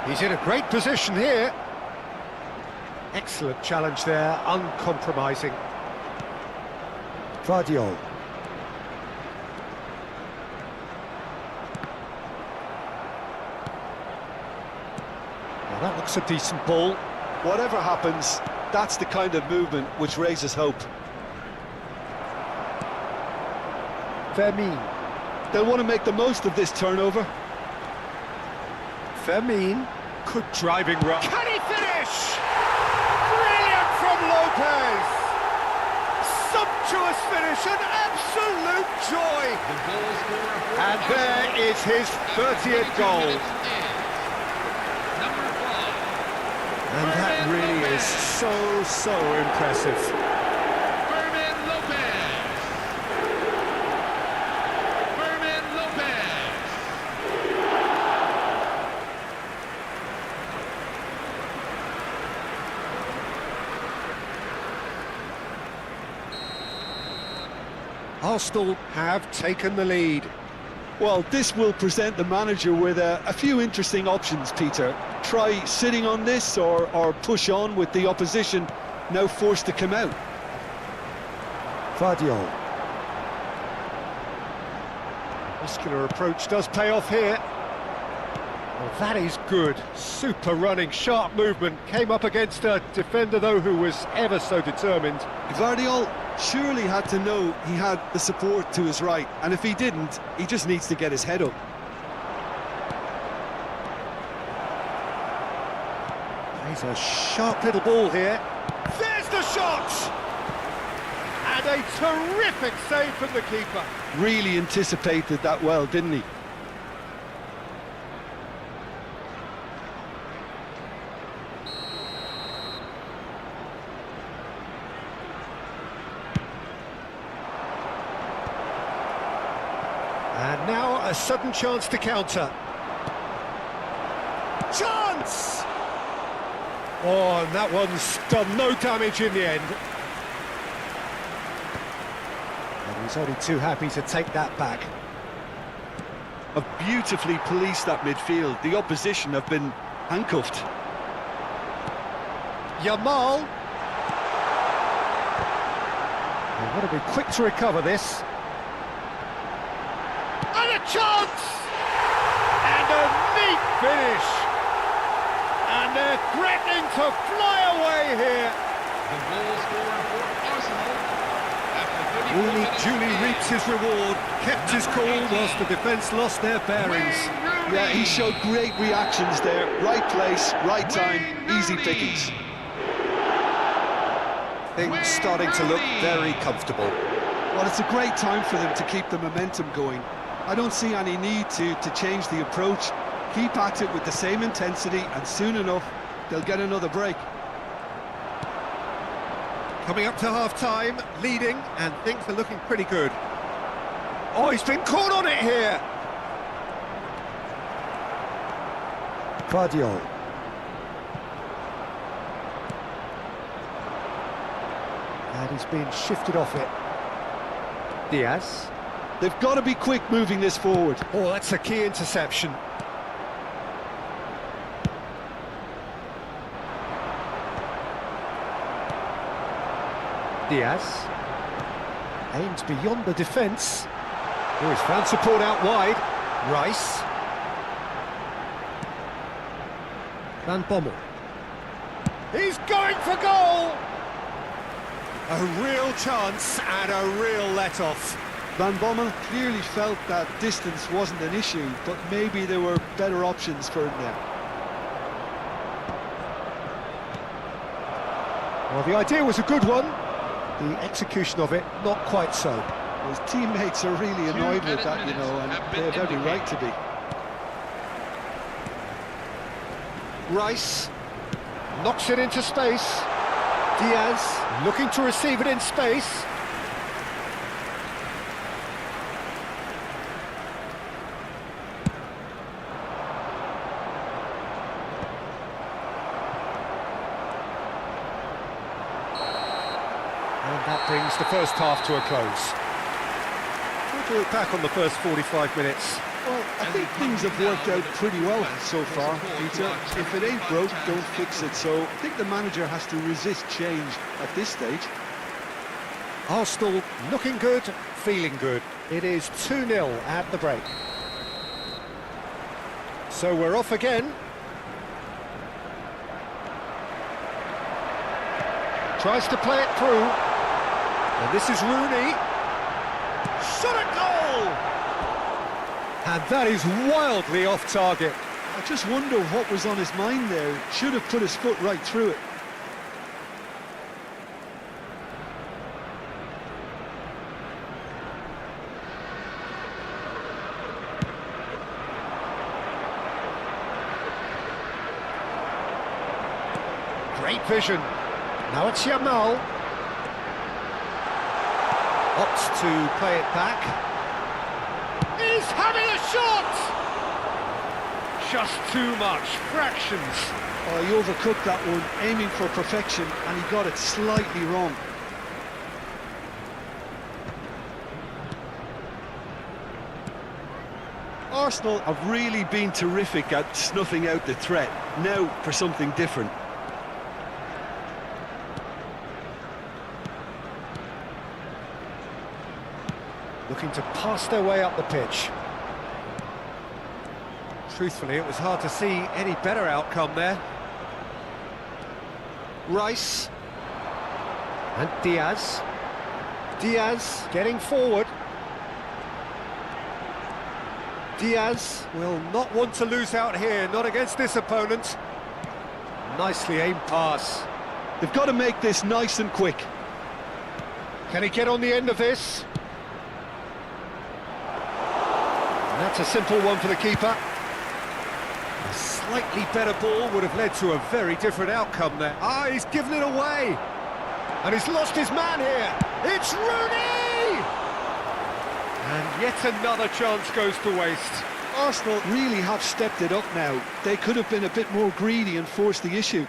He's in a great position here. Excellent challenge there, uncompromising. Vardiol. Well, that looks a decent ball. Whatever happens, that's the kind of movement which raises hope. Firmino. They'll want to make the most of this turnover. Firmino. Good driving run. Can he finish? Brilliant from Lopez. Sumptuous finish, an absolute joy. And there is his 30th goal. And that really is so impressive. Arsenal have taken the lead. Well, this will present the manager with a few interesting options, Peter. Try sitting on this or push on with the opposition now forced to come out. Vardiol. Muscular approach does pay off here. Well, that is good. Super running, sharp movement. Came up against a defender, though, who was ever so determined. Vardiol surely had to know he had the support to his right, and if he didn't, he just needs to get his head up. He's a sharp little ball here. There's the shot! And a terrific save from the keeper. Really anticipated that well, didn't he? And now a sudden chance to counter. Chance! Oh, and that one's done no damage in the end. And he's only too happy to take that back. have beautifully policed that midfield. The opposition have been handcuffed. Yamal. They want to be quick to recover this. And a chance! And a neat finish! And they're threatening to fly away here. The goal scorer for Arsenal. After 34 Rooney minutes duly of reaps his reward, kept his cool whilst the defence lost their bearings. Yeah, he showed great reactions there. Right place, right time, easy pickings. Things starting to look very comfortable. Well, it's a great time for them to keep the momentum going. I don't see any need to change the approach. Keep at it with the same intensity, and soon enough, they'll get another break. Coming up to half-time, leading, and things are looking pretty good. Oh, he's been caught on it here! Guardiola. And he's been shifted off it. Diaz. They've got to be quick moving this forward. Oh, that's a key interception. Diaz. Aims beyond the defence. Oh, he's found support out wide. Rice. Van Bommel. He's going for goal! A real chance and a real let-off. Van Bommel clearly felt that distance wasn't an issue, but maybe there were better options for him there. Well, the idea was a good one. The execution of it, not quite so. His teammates are really annoyed with that, you know, and they have every right to be. Rice knocks it into space. Diaz looking to receive it in space. And that brings the first half to a close. We'll do it back on the first 45 minutes. Well, I think things have worked out pretty well so far, Peter. If it ain't broke, don't fix it. So I think the manager has to resist change at this stage. Arsenal looking good, feeling good. It is 2-0 at the break. So we're off again. Tries to play it through. And this is Rooney. Shot at goal! And that is wildly off target. I just wonder what was on his mind there. Should have put his foot right through it. Great vision. Now it's Yamal. Opts to play it back. He's having a shot! Just too much, fractions. Oh, he overcooked that one, aiming for perfection, and he got it slightly wrong. Arsenal have really been terrific at snuffing out the threat. Now for something different. Looking to pass their way up the pitch. Truthfully, it was hard to see any better outcome there. Rice. And Diaz. Diaz getting forward. Diaz will not want to lose out here, not against this opponent. Nicely aimed pass. They've got to make this nice and quick. Can he get on the end of this? And that's a simple one for the keeper. A slightly better ball would have led to a very different outcome there. Ah, he's given it away. And he's lost his man here. It's Rooney! And yet another chance goes to waste. Arsenal really have stepped it up now. They could have been a bit more greedy and forced the issue.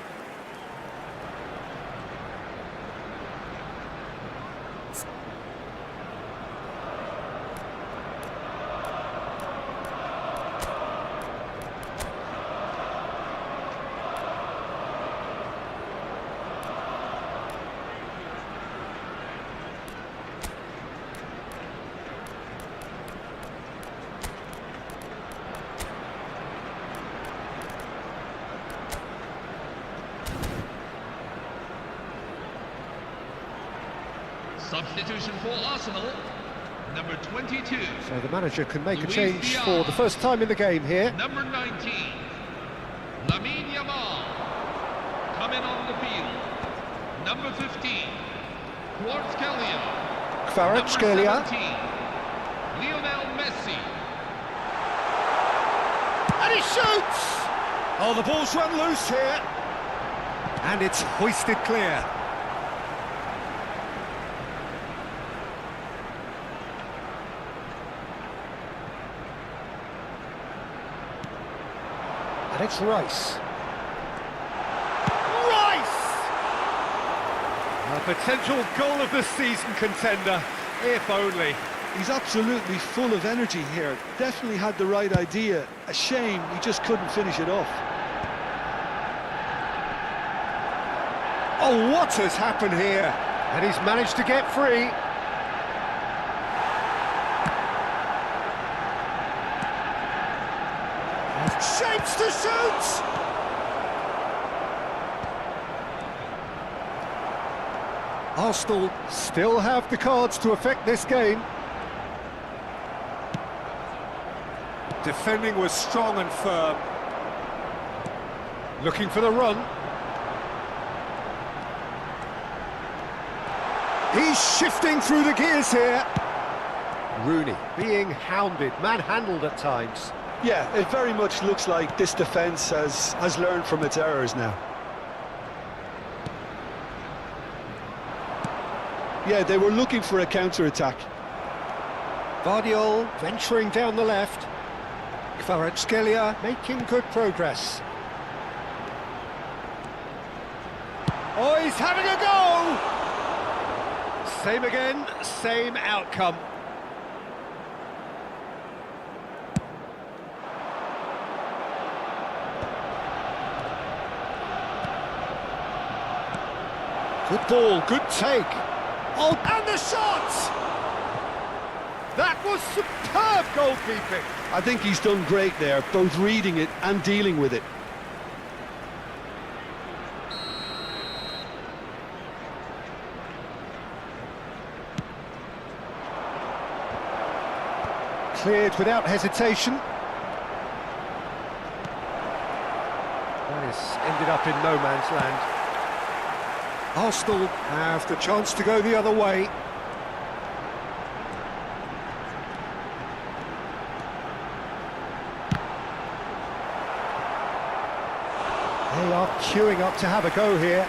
Substitution for Arsenal, number 22. So the manager can make a Luis change Diaz. for the first time in the game here. Number 19, Lamine Yamal. Coming on the field, number 15, Kvaratskhelia. Kvaratskhelia. Number 17, Lionel Messi. And he shoots! Oh, the ball's run loose here. And it's hoisted clear. And it's Rice. A potential goal of the season contender, if only. He's absolutely full of energy here. Definitely had the right idea. A shame he just couldn't finish it off. Oh, what has happened here? And he's managed to get free. Shapes to shoot! Arsenal still have the cards to affect this game. Defending was strong and firm. Looking for the run. He's shifting through the gears here. Rooney being hounded, manhandled at times. Yeah, it very much looks like this defence has learned from its errors now. Yeah, they were looking for a counter-attack. Vardiol venturing down the left. Kvaratskhelia making good progress. Oh, he's having a go! Same again, same outcome. Good ball, good take. Oh, and the shot! That was superb goalkeeping. I think he's done great there, both reading it and dealing with it. Cleared without hesitation. That has ended up in no man's land. Arsenal have the chance to go the other way. They are queuing up to have a go here.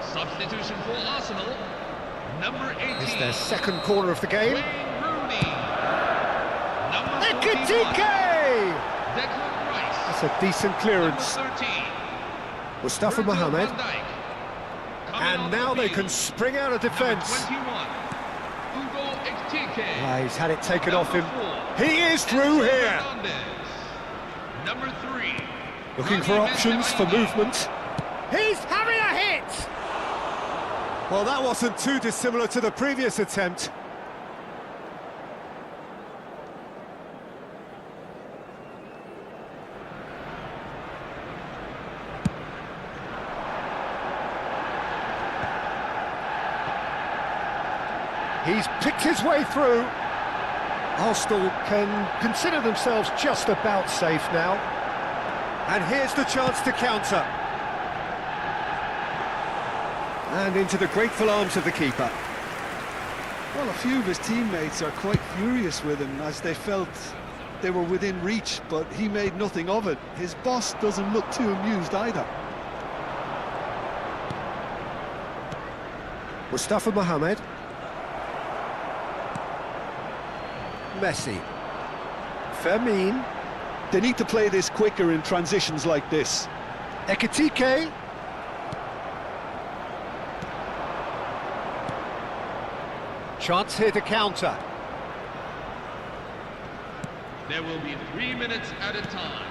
Substitution for Arsenal, number 18. It's their second corner of the game. Wayne Rooney. Number 41, Ekitike! Declan Rice. That's a decent clearance. Number 13, Mustafa Virgil Mohamed. van Dijk. Coming And on now the they field, can spring out of defence. Number 21, Hugo Ekitike. Ah, he's had it taken Number off him. 4, He is through Enzo here. Fernandez. Number 3, Looking for Rami options for Benzebaini. movement. He's having a hit! Well, that wasn't too dissimilar to the previous attempt. He's picked his way through. Arsenal can consider themselves just about safe now. And here's the chance to counter. And into the grateful arms of the keeper. Well, a few of his teammates are quite furious with him as they felt they were within reach, but he made nothing of it. His boss doesn't look too amused either. Mustafa Mohamed. Messi. Fermin. They need to play this quicker in transitions like this. Ekitike. Chance here to counter. There will be 3 minutes at a time.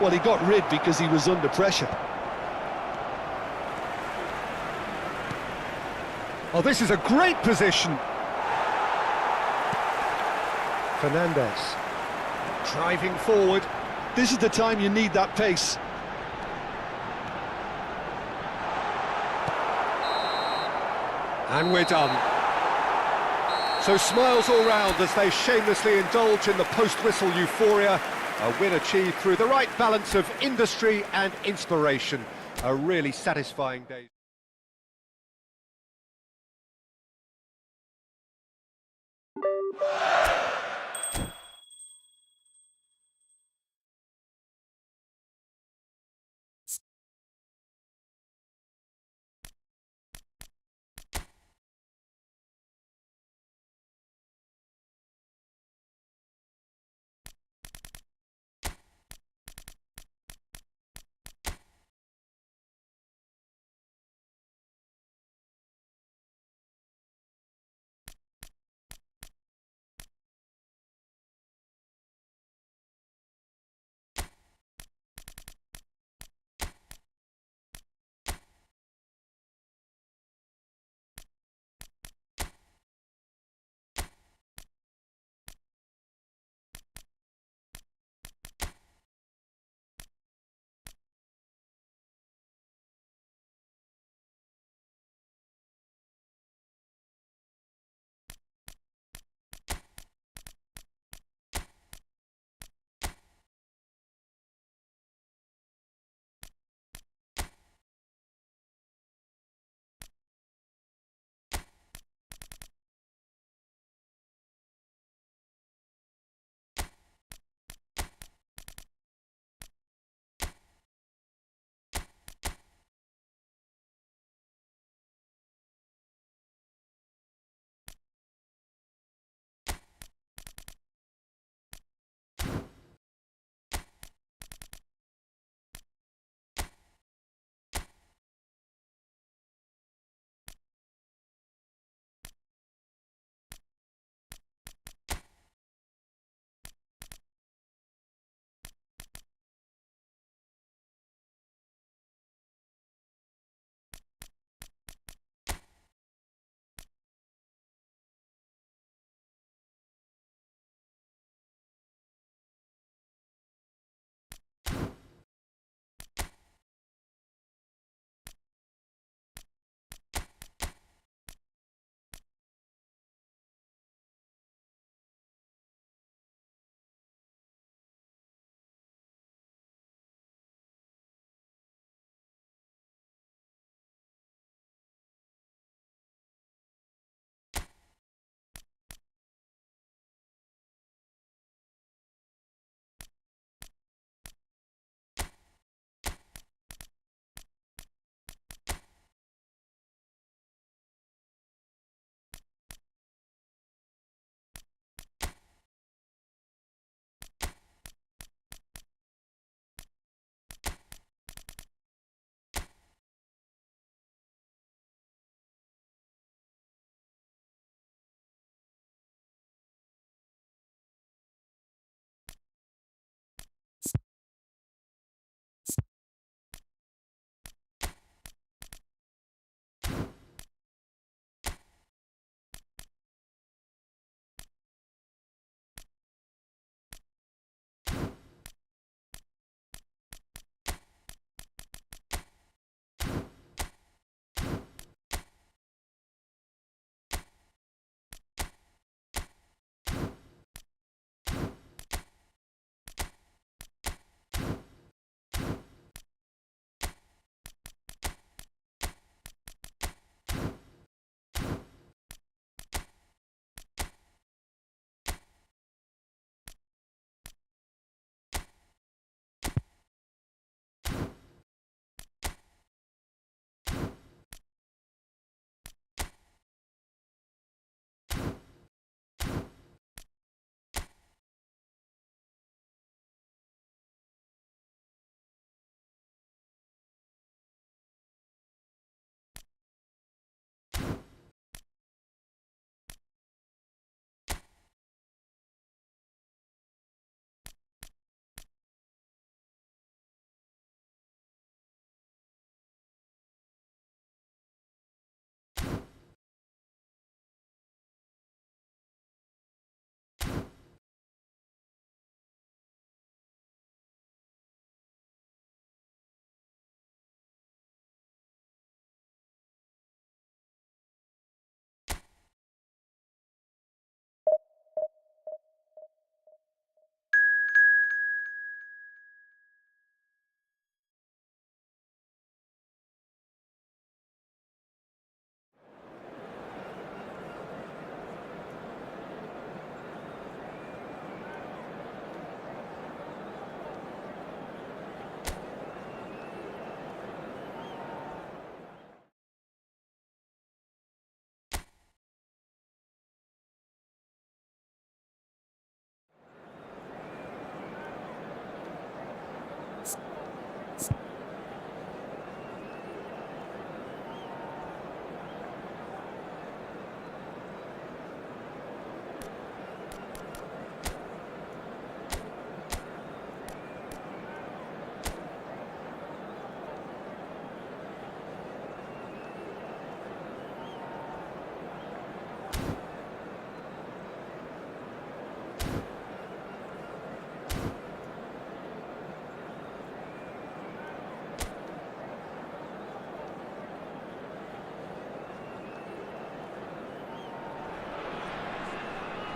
Well, he got rid because he was under pressure. Oh, this is a great position. Fernandez. Driving forward. This is the time you need that pace. And we're done. So smiles all round as they shamelessly indulge in the post-whistle euphoria. A win achieved through the right balance of industry and inspiration. A really satisfying day.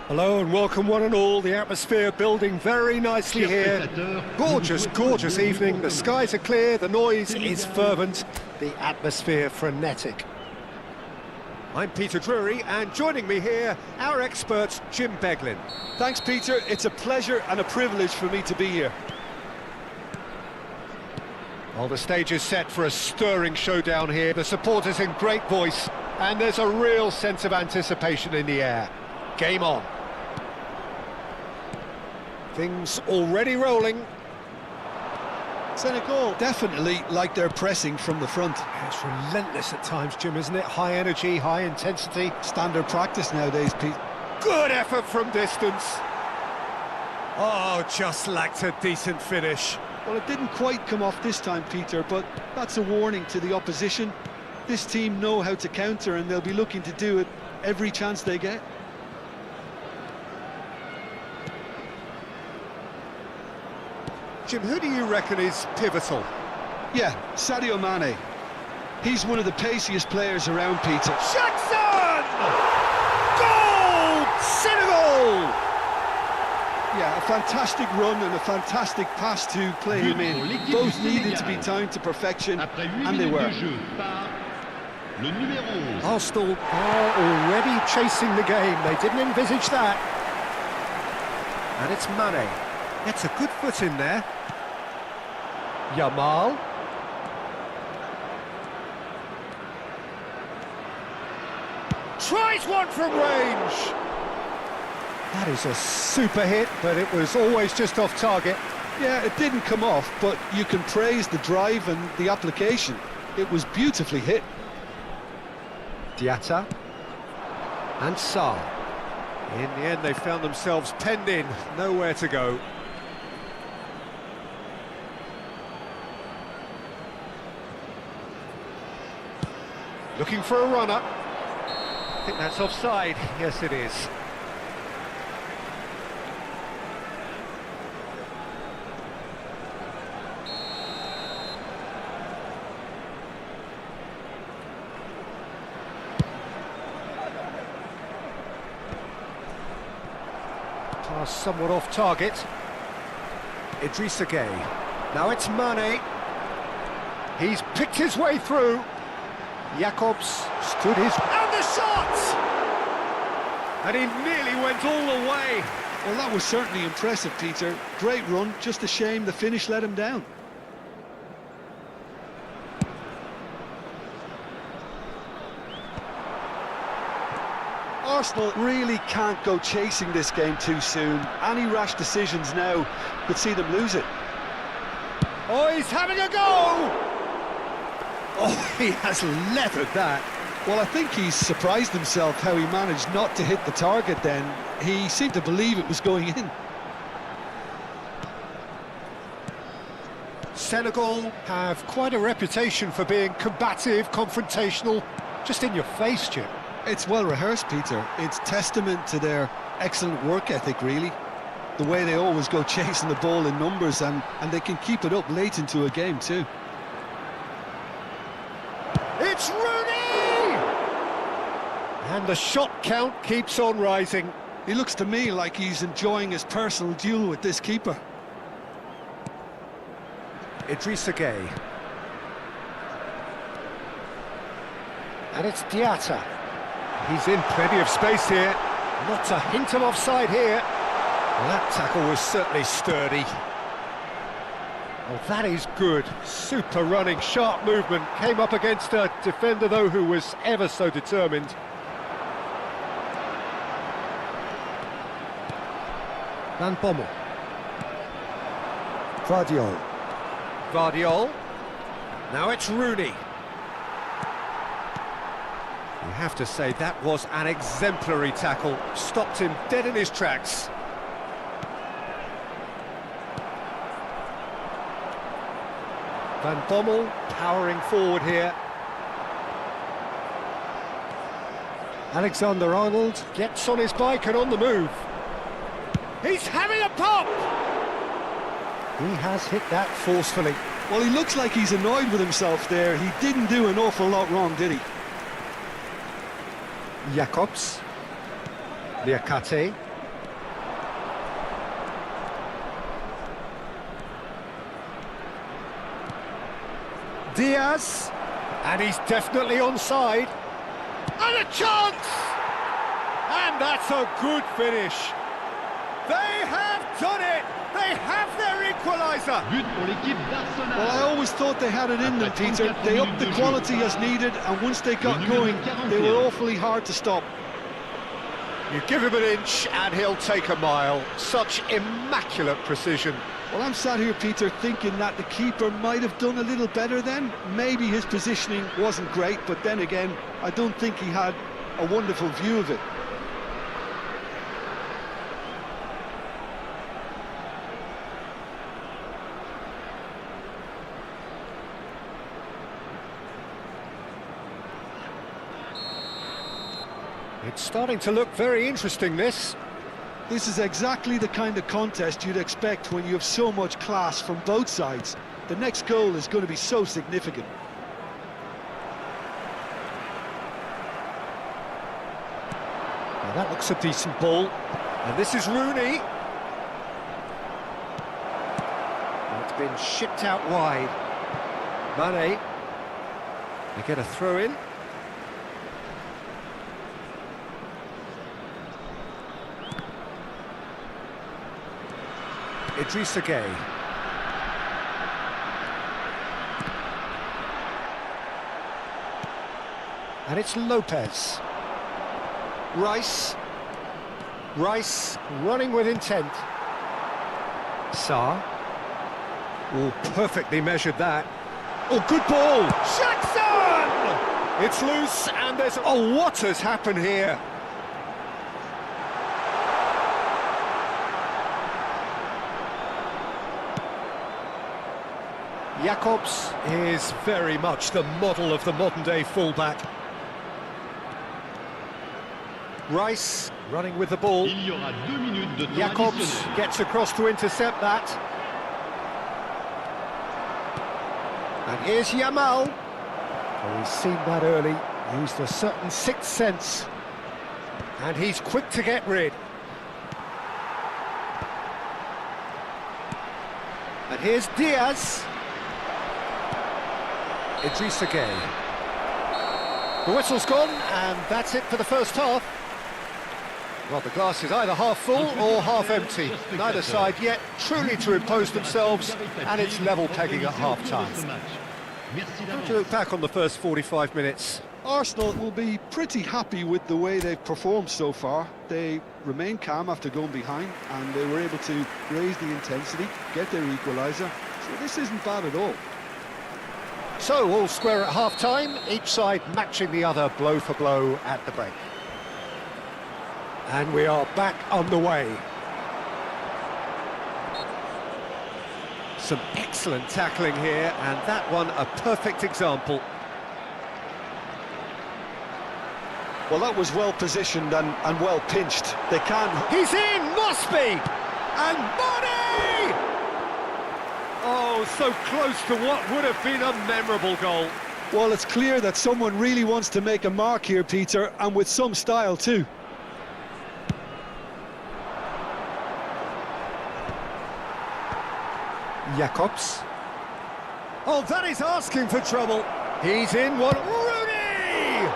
Hello and welcome one and all. The atmosphere building very nicely here. Gorgeous, gorgeous evening. The skies are clear, the noise is fervent, the atmosphere frenetic. I'm Peter Drury, and joining me here, our expert Jim Beglin. Thanks, Peter. It's a pleasure and a privilege for me to be here. Well, the stage is set for a stirring showdown here. The supporters in great voice, and there's a real sense of anticipation in the air. Game on. Things already rolling. Senegal definitely like they're pressing from the front. It's relentless at times, Jim, isn't it? High energy, high intensity. Standard practice nowadays, Pete. Good effort from distance. Oh, just lacked a decent finish. Well, it didn't quite come off this time, Peter, but that's a warning to the opposition. This team know how to counter, and they'll be looking to do it every chance they get. Jim, who do you reckon is pivotal? Yeah, Sadio Mane. He's one of the paciest players around, Peter. Jackson! Goal! Senegal! Yeah, a fantastic run and a fantastic pass to play him in. Both needed to be timed to perfection, and they were. Arsenal are already chasing the game. They didn't envisage that. And it's Mane. Gets a good foot in there. Yamal. Tries one from range. That is a super hit, but it was always just off target. Yeah, it didn't come off, but you can praise the drive and the application. It was beautifully hit. Diatta. And Sarr. In the end, they found themselves penned in, nowhere to go. Looking for a runner. I think that's offside. Yes, it is. Pass somewhat off target. Idrissa Gueye. Now it's Mane. He's picked his way through. Jacobs stood his... And the shot! And he nearly went all the way. Well, that was certainly impressive, Peter. Great run, just a shame the finish let him down. Arsenal really can't go chasing this game too soon. Any rash decisions now could see them lose it. Oh, he's having a go! Oh, he has leathered that. Well, I think he's surprised himself how he managed not to hit the target then. He seemed to believe it was going in. Senegal have quite a reputation for being combative, confrontational, just in your face, Jim. It's well rehearsed, Peter. It's testament to their excellent work ethic, really. The way they always go chasing the ball in numbers, and they can keep it up late into a game too. It's Rooney! And the shot count keeps on rising. He looks to me like he's enjoying his personal duel with this keeper. Idrissa Gueye. And it's Diatta. He's in plenty of space here. Not a hint of offside here. Well, that tackle was certainly sturdy. Oh, that is good. Super running, sharp movement. Came up against a defender, though, who was ever so determined. Van Bommel. Vardiol. Now it's Rooney. You have to say that was an exemplary tackle. Stopped him dead in his tracks. Van Bommel powering forward here. Alexander-Arnold gets on his bike and on the move. He's having a pop! He has hit that forcefully. Well, he looks like he's annoyed with himself there. He didn't do an awful lot wrong, did he? Jacobs. Liakate. Diaz, and he's definitely onside. And a chance! And that's a good finish. They have done it! They have their equaliser! But pour l'équipe d'Arsenal. Well, I always thought they had it in them, Peter. They upped the quality as needed, and once they got going, they were awfully hard to stop. You give him an inch and he'll take a mile. Such immaculate precision. Well, I'm sat here, Peter, thinking that the keeper might have done a little better then. Maybe his positioning wasn't great, but then again, I don't think he had a wonderful view of it. It's starting to look very interesting, this. This is exactly the kind of contest you'd expect when you have so much class from both sides. The next goal is going to be so significant. Now that looks a decent ball. And this is Rooney. It's been shipped out wide. Mane. They get a throw in. Idrissa Gueye. And it's Lopez. Rice running with intent. Sarr. Oh, perfectly measured that. Oh, good ball! Jackson! It's loose and there's... Oh, what has happened here? Jacobs is very much the model of the modern-day fullback. Rice running with the ball. Il y aura 2 minutes de temps Jacobs additionnel. gets across to intercept that. And here's Yamal. Oh, he's seen that early, used a certain sixth sense. And he's quick to get rid. And here's Diaz. Idrissa Gueye. The whistle's gone, and that's it for the first half. Well, the glass is either half full or half empty. Neither side yet truly to impose themselves, and it's level pegging at half-time. How do you look back on the first 45 minutes? Arsenal will be pretty happy with the way they've performed so far. They remain calm after going behind, and they were able to raise the intensity, get their equaliser. So this isn't bad at all. So, all square at half-time, each side matching the other blow for blow at the break. And we are back on the way. Some excellent tackling here, and that one a perfect example. Well, that was well positioned and well pinched. They can... He's in, must be! And Mane! Oh, so close to what would have been a memorable goal. Well, it's clear that someone really wants to make a mark here, Peter, and with some style too. Jacobs. Oh, that is asking for trouble. He's in one. Rooney!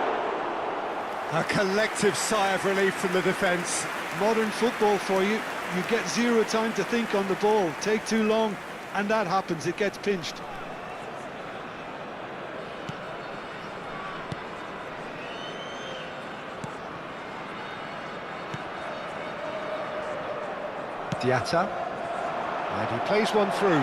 A collective sigh of relief from the defence. Modern football for you. You get zero time to think on the ball. Take too long, and that happens. It gets pinched. Diatta. And he plays one through.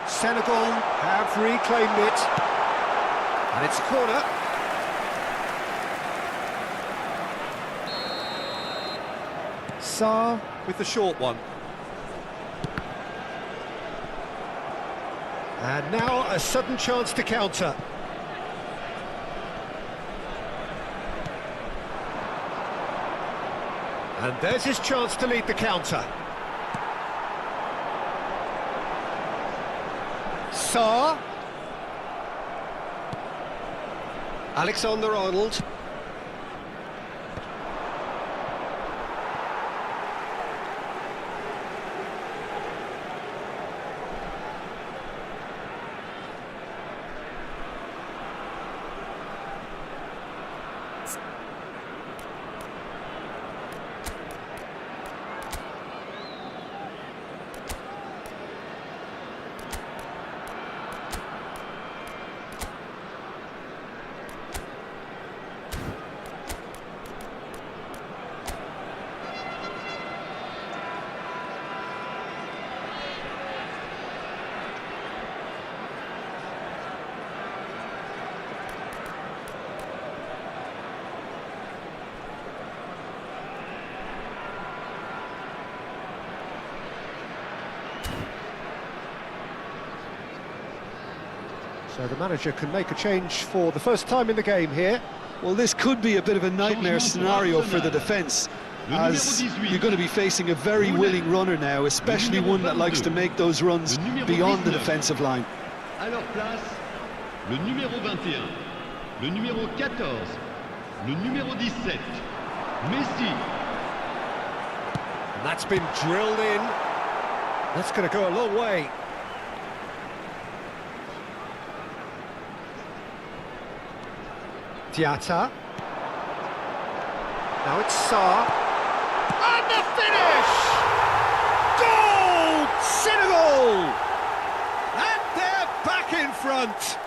Senegal have reclaimed it. And it's a corner. Sarr with the short one. And now a sudden chance to counter. And there's his chance to lead the counter. Sarr. Alexander-Arnold. So the manager can make a change for the first time in the game here. Well, this could be a bit of a nightmare scenario for the defence, as you're going to be facing a very willing runner now, especially one that likes to make those runs beyond the defensive line. À leur place, le numéro 21, le numéro 14, le numéro 17, Messi. And that's been drilled in. That's going to go a long way. Diatta. Now it's Sarr. And the finish! Goal! Senegal! And they're back in front.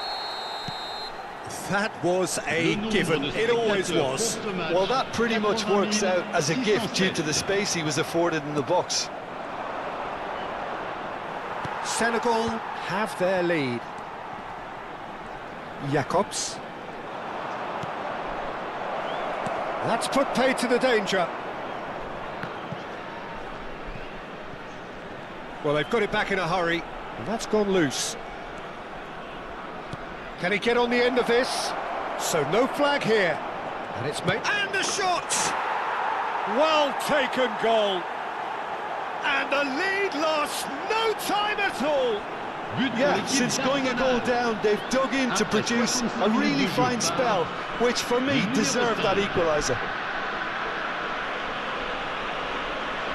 That was a given. It always was. Well, that pretty much works out as a gift due to the space he was afforded in the box. Senegal have their lead. Jacobs. That's put paid to the danger. Well, they've got it back in a hurry, and that's gone loose. Can he get on the end of this? So no flag here. And it's made... And the shot! Well taken goal. And the lead lost no time at all. Yeah, since going a goal down, they've dug in to produce a really fine spell, which for me deserved that equaliser.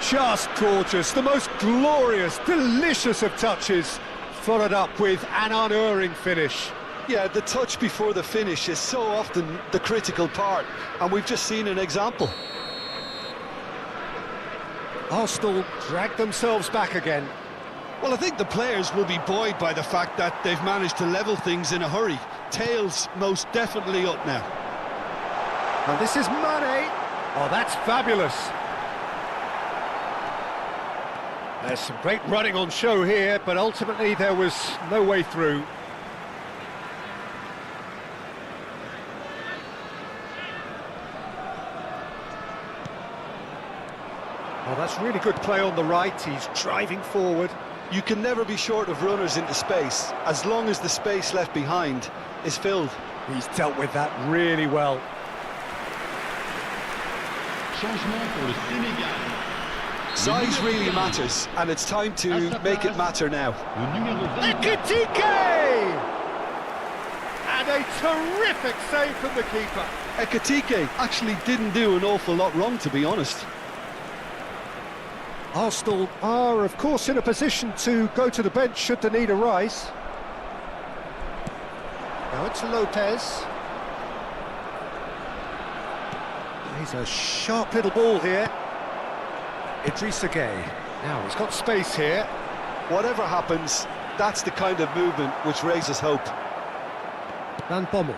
Just gorgeous, the most glorious, delicious of touches, followed up with an unerring finish. Yeah, the touch before the finish is so often the critical part, and we've just seen an example. Arsenal dragged themselves back again. Well, I think the players will be buoyed by the fact that they've managed to level things in a hurry. Tails most definitely up now. And this is Mane. Oh, that's fabulous. There's some great running on show here, but ultimately there was no way through. Well, that's really good play on the right. He's driving forward. You can never be short of runners into space, as long as the space left behind is filled. He's dealt with that really well. Changement pour le Sénégal. Size really matters, and it's time to make it matter now. Le numéro 24. Ekitike! And a terrific save from the keeper. Ekitike actually didn't do an awful lot wrong, to be honest. Arsenal are, of course, in a position to go to the bench should the need arise. Now it's Lopez. He's a sharp little ball here. Idrissa Gueye. Now he's got space here. Whatever happens, that's the kind of movement which raises hope. Van Bommel.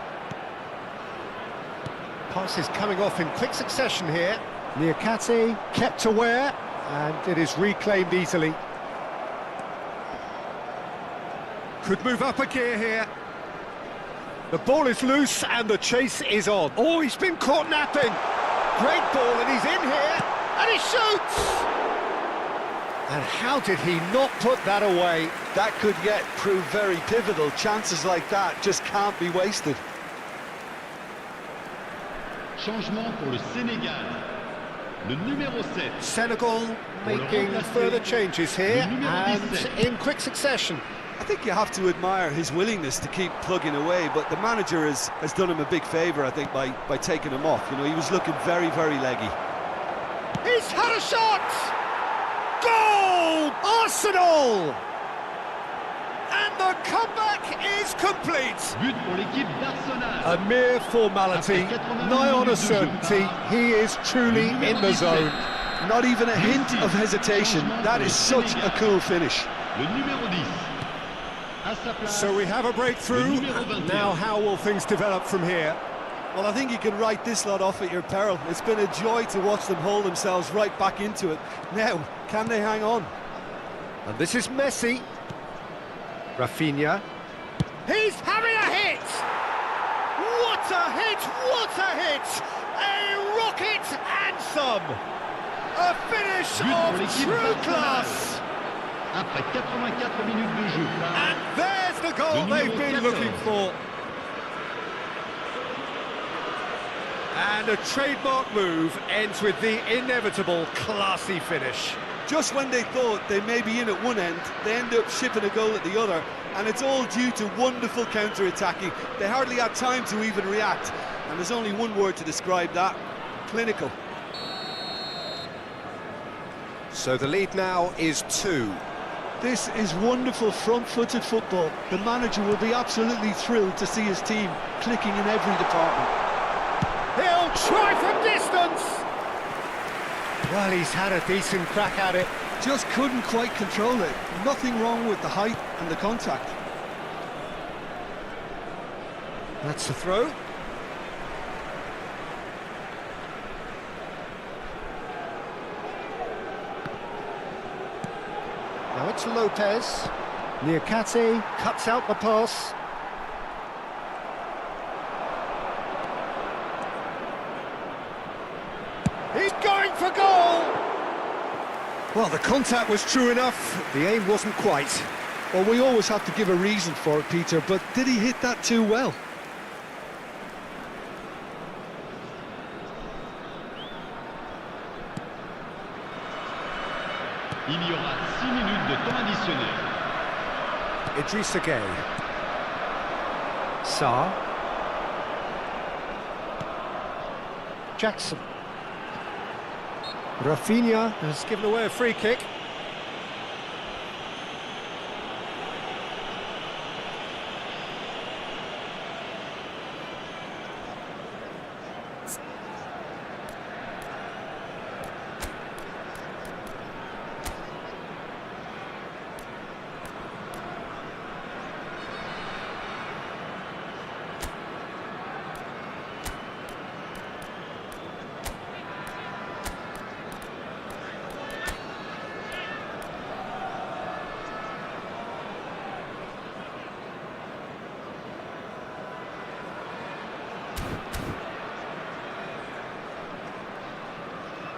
Passes coming off in quick succession here. Niakate kept aware, and it is reclaimed easily. Could move up a gear here. The ball is loose and the chase is on. Oh, he's been caught napping. Great ball, and he's in here, and he shoots! And how did he not put that away? That could yet prove very pivotal. Chances like that just can't be wasted. Changement pour le Sénégal. Le numéro 7. Senegal making further changes here, and in quick succession. I think you have to admire his willingness to keep plugging away, but the manager has done him a big favour, I think, by taking him off. You know, he was looking very, very leggy. He's had a shot! Goal! Arsenal! And the comeback is complete. But pour l'équipe d'Arsenal. A mere formality, nigh on a certainty. He is truly in the zone. Not even a hint of hesitation. That is such a cool finish. Le numéro 10. À sa place. So we have a breakthrough. Now how will things develop from here? Well, I think you can write this lot off at your peril. It's been a joy to watch them hold themselves right back into it. Now, can they hang on? And this is Messi. Rafinha. He's having a hit! What a hit! What a hit! A rocket anthem! A finish But pour of l'équipe true d'Arsenal. class! Après 84 minutes de jeu. And there's the goal Le they've numéro been 14. looking for. And a trademark move ends with the inevitable classy finish. Just when they thought they may be in at one end, they end up shipping a goal at the other, and it's all due to wonderful counter-attacking. They hardly had time to even react, and there's only one word to describe that: clinical. So the lead now is 2. This is wonderful front-footed football. The manager will be absolutely thrilled to see his team clicking in every department. He'll try from distance! Well, he's had a decent crack at it. Just couldn't quite control it. Nothing wrong with the height and the contact. That's the throw. Now it's Lopez. Niakate cuts out the pass. He's going for goal! Well, the contact was true enough. The aim wasn't quite. Well, we always have to give a reason for it, Peter, but did he hit that too well? Il y aura 6 minutes de temps additionnel. Idrissa Gueye. Sarr. Jackson. Rafinha has given away a free kick.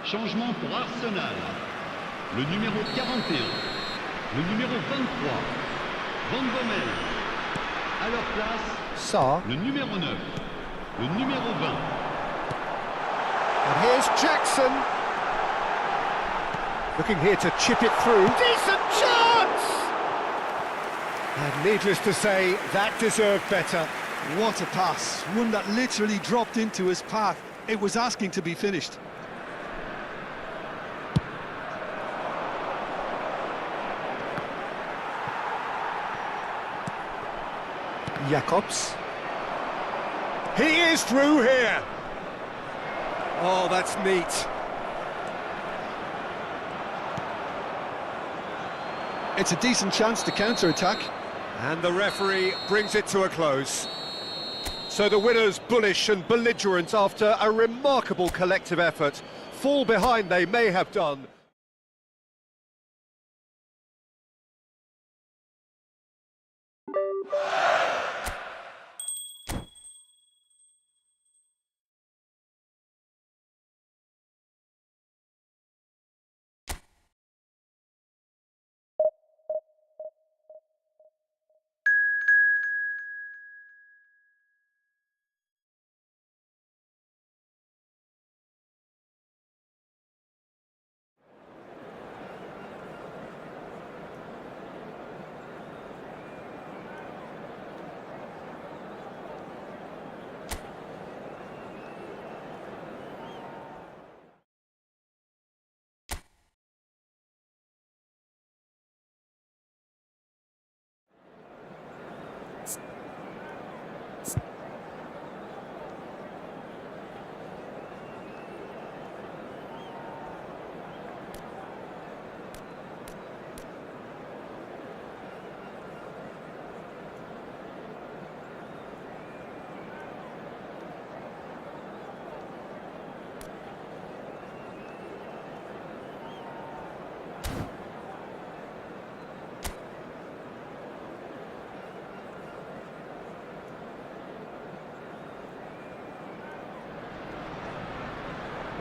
Changement pour Arsenal. Le numéro 41. Le numéro 23. Van Bommel. À leur place, Sarr. le numéro 9. Le numéro 20. And here's Jackson. Looking here to chip it through. Decent chance! And needless to say, that deserved better. What a pass. One that literally dropped into his path. It was asking to be finished. Jacobs. He is through here. Oh, that's neat. It's a decent chance to counter-attack. And the referee brings it to a close. So the winners, bullish and belligerent after a remarkable collective effort. Fall behind they may have done.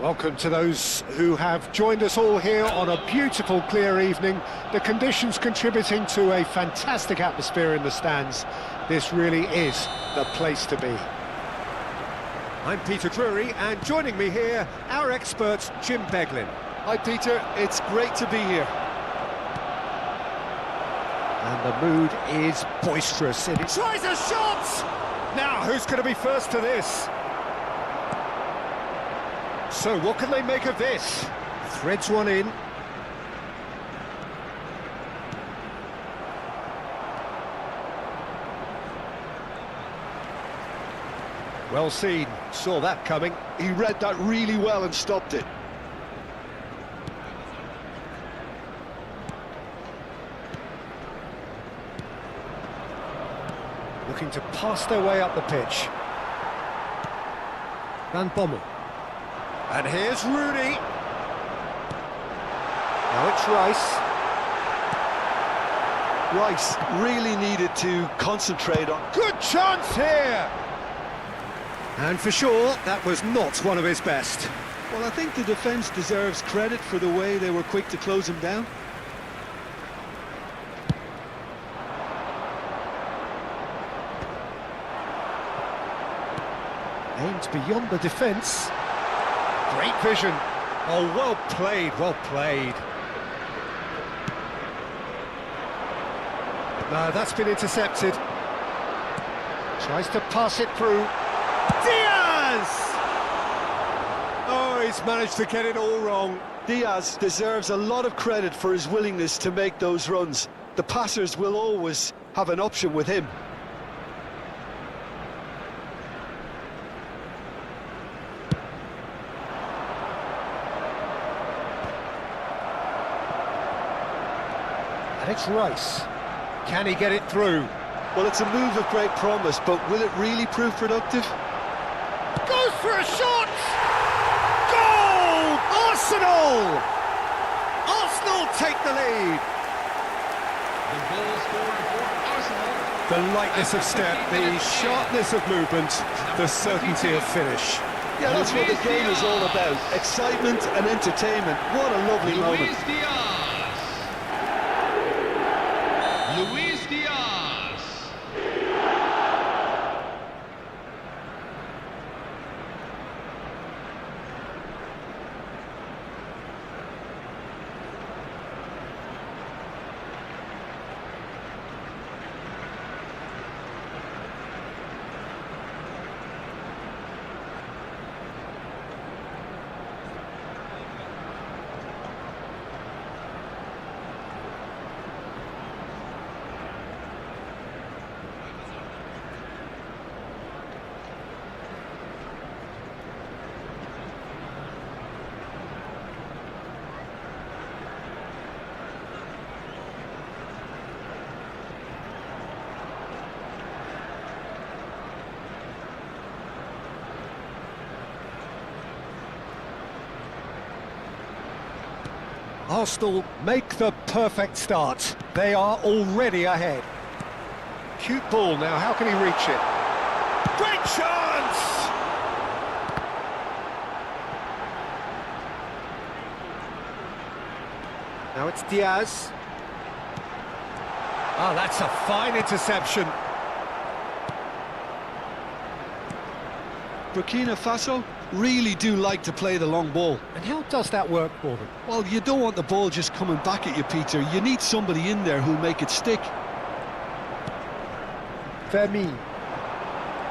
Welcome to those who have joined us all here on a beautiful, clear evening. The conditions contributing to a fantastic atmosphere in the stands. This really is the place to be. I'm Peter Drury, and joining me here, our expert, Jim Beglin. Hi Peter, it's great to be here. And the mood is boisterous. It tries a shot! Now, who's going to be first to this? So, what can they make of this? Threads one in. Well seen, saw that coming. He read that really well and stopped it. Looking to pass their way up the pitch. Van Bommel. And here's Rooney. Now it's Rice. Rice really needed to concentrate on... Good chance here! And for sure, that was not one of his best. Well, I think the defence deserves credit for the way they were quick to close him down. Aimed beyond the defence. Great vision. Oh, well played, well played. No, that's been intercepted. Tries to pass it through. Diaz! Oh, he's managed to get it all wrong. Diaz deserves a lot of credit for his willingness to make those runs. The passers will always have an option with him. And it's Rice. Can he get it through? Well, it's a move of great promise, but will it really prove productive? Goes for a shot! Goal! Arsenal! Arsenal take the lead. The goal scored for Arsenal. The lightness of step, the sharpness of movement, the certainty of finish. Yeah, that's what the game is all about. Excitement and entertainment. What a lovely moment. Luis Diaz. Luis Diaz. Arsenal make the perfect start. They are already ahead. Cute ball now, how can he reach it? Great chance! Now it's Diaz. Ah, that's a fine interception. Burkina Faso really do like to play the long ball. And how does that work for them? Well, you don't want the ball just coming back at you, Peter. You need somebody in there who'll make it stick. Vermeer.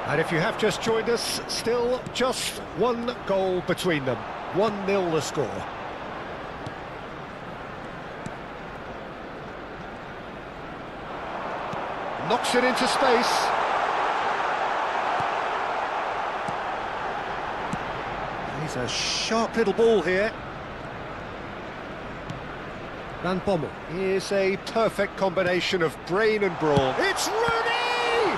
And if you have just joined us, still just one goal between them. 1-0 the score. Knocks it into space. He's a sharp little ball here. Van Bommel. Here's a perfect combination of brain and brawn. It's Rooney!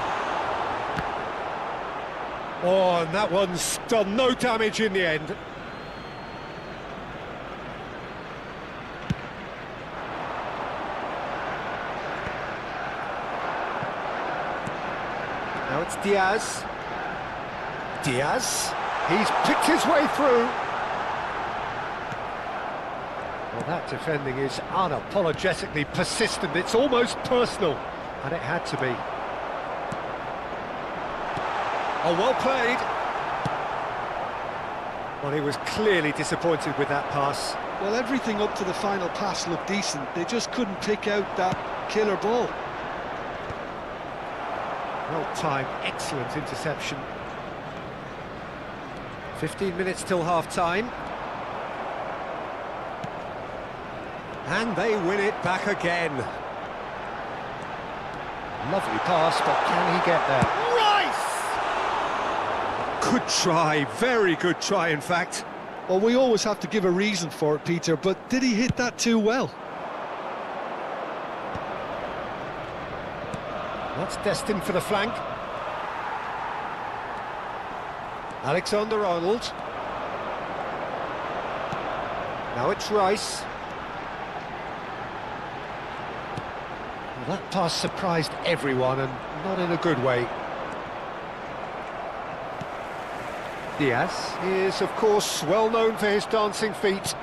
Oh, and that one's done no damage in the end. Now it's Diaz. Diaz. He's picked his way through. Well, that defending is unapologetically persistent. It's almost personal, and it had to be. Oh, well played. Well, he was clearly disappointed with that pass. Well, everything up to the final pass looked decent. They just couldn't pick out that killer ball. Well timed, excellent interception. 15 minutes till half-time. And they win it back again. Lovely pass, but can he get there? Rice! Good try, very good try, in fact. Well, we always have to give a reason for it, Peter, but did he hit that too well? That's destined for the flank. Alexander-Arnold. Now it's Rice. Well, that pass surprised everyone, and not in a good way. Diaz is, of course, well known for his dancing feet.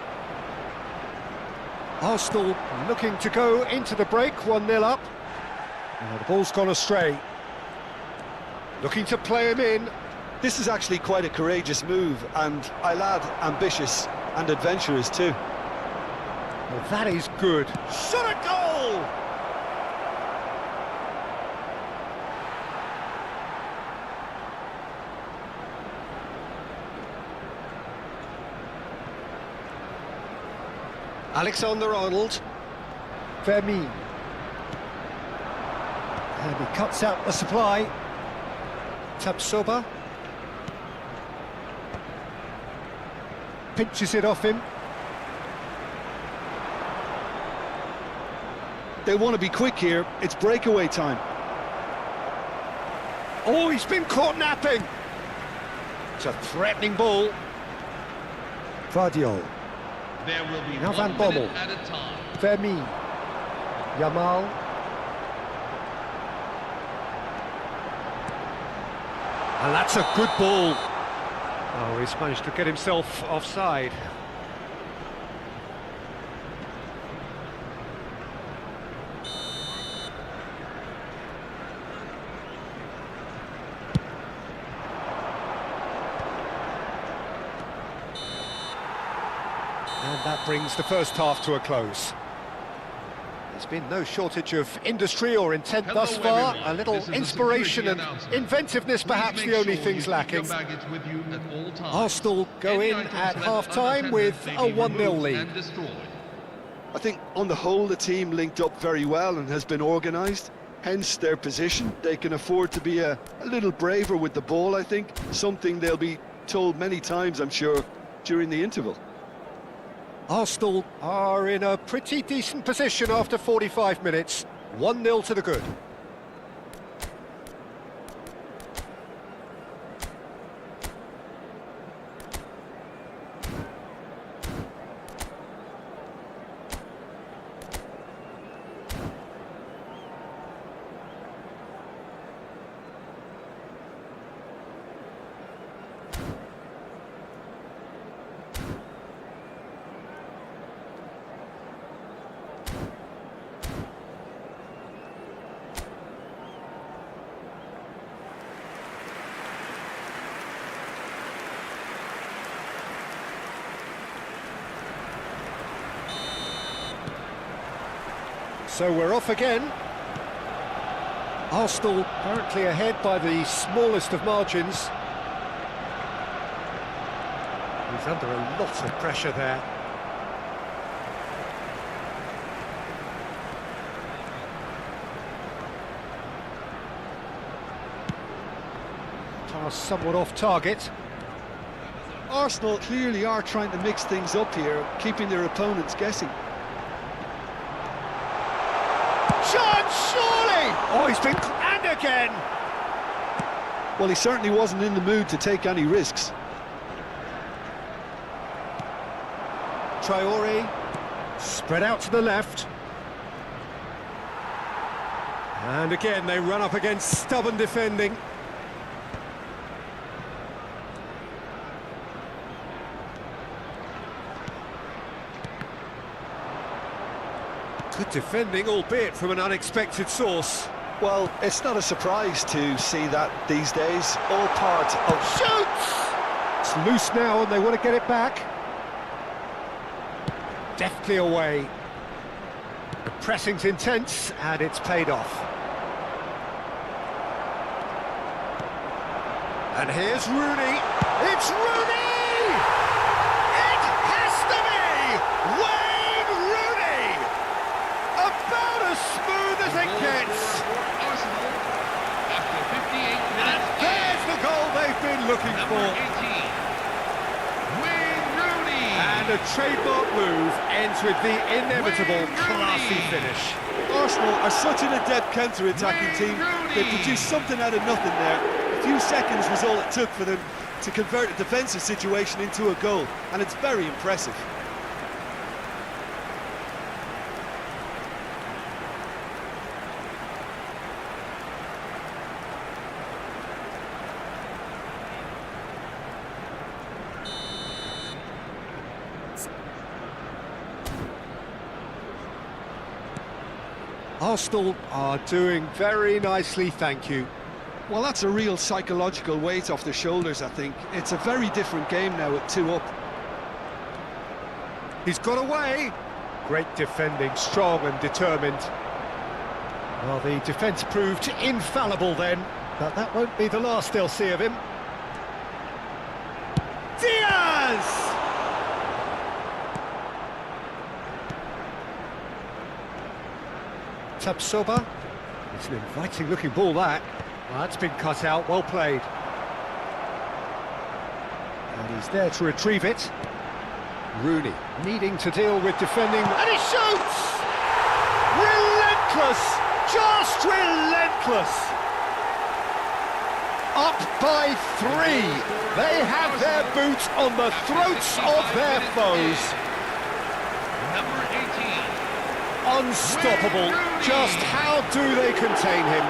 Arsenal looking to go into the break, 1-0 up. Oh, the ball's gone astray. Looking to play him in. This is actually quite a courageous move, and I'll add ambitious and adventurous too. Well, that is good. Shot a goal! Alexander-Arnold. Vermeer. And he cuts out the supply. Tapsoba. Pinches it off him. They want to be quick here. It's breakaway time. Oh, he's been caught napping. It's a threatening ball. Vardiol. There will be Now Van 1 Bommel. minute at a time. Vermeer. Yamal. And that's a good ball. Oh, he's managed to get himself offside. And that brings the first half to a close. There's been no shortage of industry or intent Hello, thus far. everyone. A little This is the inspiration security and announcement. inventiveness, Please perhaps make the only sure things you keep your lacking. baggage with you at all times. Arsenal go Any in items at left half-time unattended with may a be 1-0 removed lead. and destroyed. I think on the whole the team linked up very well and has been organised, hence their position. They can afford to be a little braver with the ball, I think, something they'll be told many times, I'm sure, during the interval. Arsenal are in a pretty decent position after 45 minutes. 1-0 to the good. So we're off again. Arsenal currently ahead by the smallest of margins. He's under a lot of pressure there. Pass somewhat off target. Arsenal clearly are trying to mix things up here, keeping their opponents guessing. Chance, surely! Oh, he's been... and again! Well, he certainly wasn't in the mood to take any risks. Traore, spread out to the left. And again, they run up against stubborn defending. Good defending, albeit from an unexpected source. Well, it's not a surprise to see that these days. All part of... Shoots! It's loose now and they want to get it back. Deftly away. The pressing's intense and it's paid off. And here's Rooney. It's Rooney! It has to be Wayne Rooney! About as smooth as it gets. Arsenal, after 58 minutes. There's the goal they've been looking Number for. 18, Wayne Rooney. And a trademark move ends with the inevitable Wayne classy Rooney. finish. Arsenal are such an adept counter-attacking team. They produced something out of nothing there. A few seconds was all it took for them to convert a defensive situation into a goal, and it's very impressive. Arsenal are doing very nicely, thank you. Well, that's a real psychological weight off their shoulders, I think. It's a very different game now with 2 up. He's got away. Great defending, strong and determined. Well, the defence proved infallible then, but that won't be the last they'll see of him. Diaz! Tapsoba. It's an inviting looking ball, that. Well, that's been cut out, well played. And he's there to retrieve it. Rooney needing to deal with defending, and he shoots! Relentless! Just relentless! Up by 3. They have their boots on the throats of their foes. Number 18. Unstoppable. Just how do they contain him?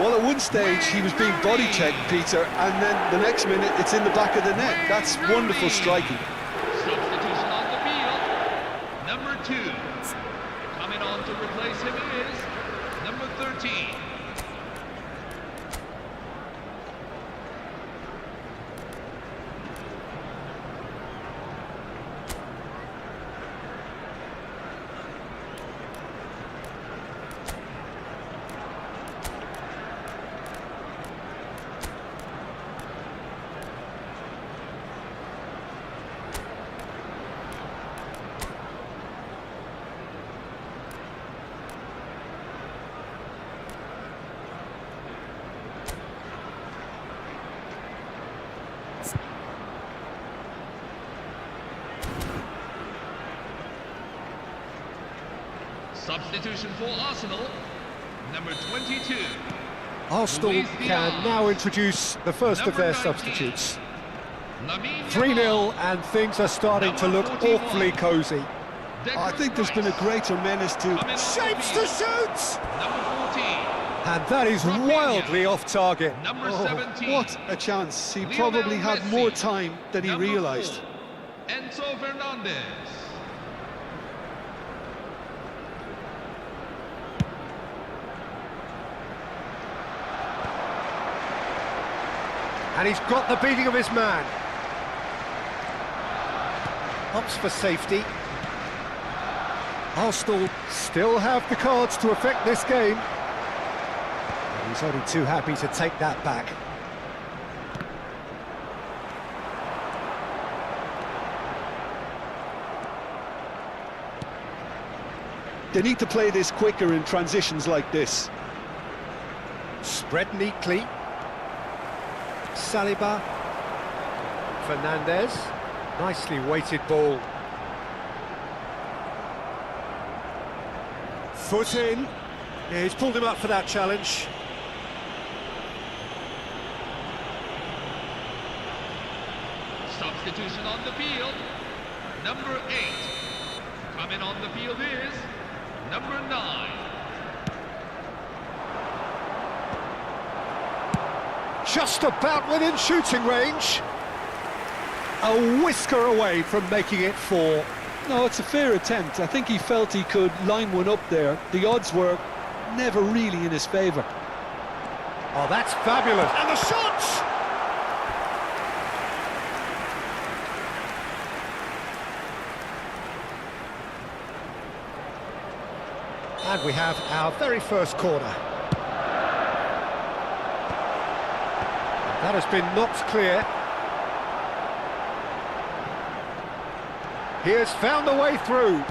Well, at one stage he was being body checked, Peter, and then the next minute it's in the back of the net. That's wonderful striking. Substitution on the field. Number 2. Coming on to replace him is number 13. Substitution for Arsenal, number 22. Arsenal can now introduce the first of their substitutes. 3-0 and things are starting to look awfully cosy. I think there's been a greater menace to... Shapes to shoot! Number 14. And that is wildly off target. Number Oh, 17. what a chance. He Lionel probably had Messi. more time than he Number realised. 4, Enzo Fernandez. And he's got the beating of his man. Ups for safety. Arsenal still have the cards to affect this game. And he's only too happy to take that back. They need to play this quicker in transitions like this. Spread neatly. Saliba. Fernandez. Nicely weighted ball. Foot in. Yeah, he's pulled him up for that challenge. Substitution on the field, number 8. Coming on the field is number 9. Just about within shooting range. A whisker away from making it 4. No, it's a fair attempt. I think he felt he could line one up there. The odds were never really in his favour. Oh, that's fabulous. And the shot! And we have our very first corner. That has been knocked clear. He has found the way through.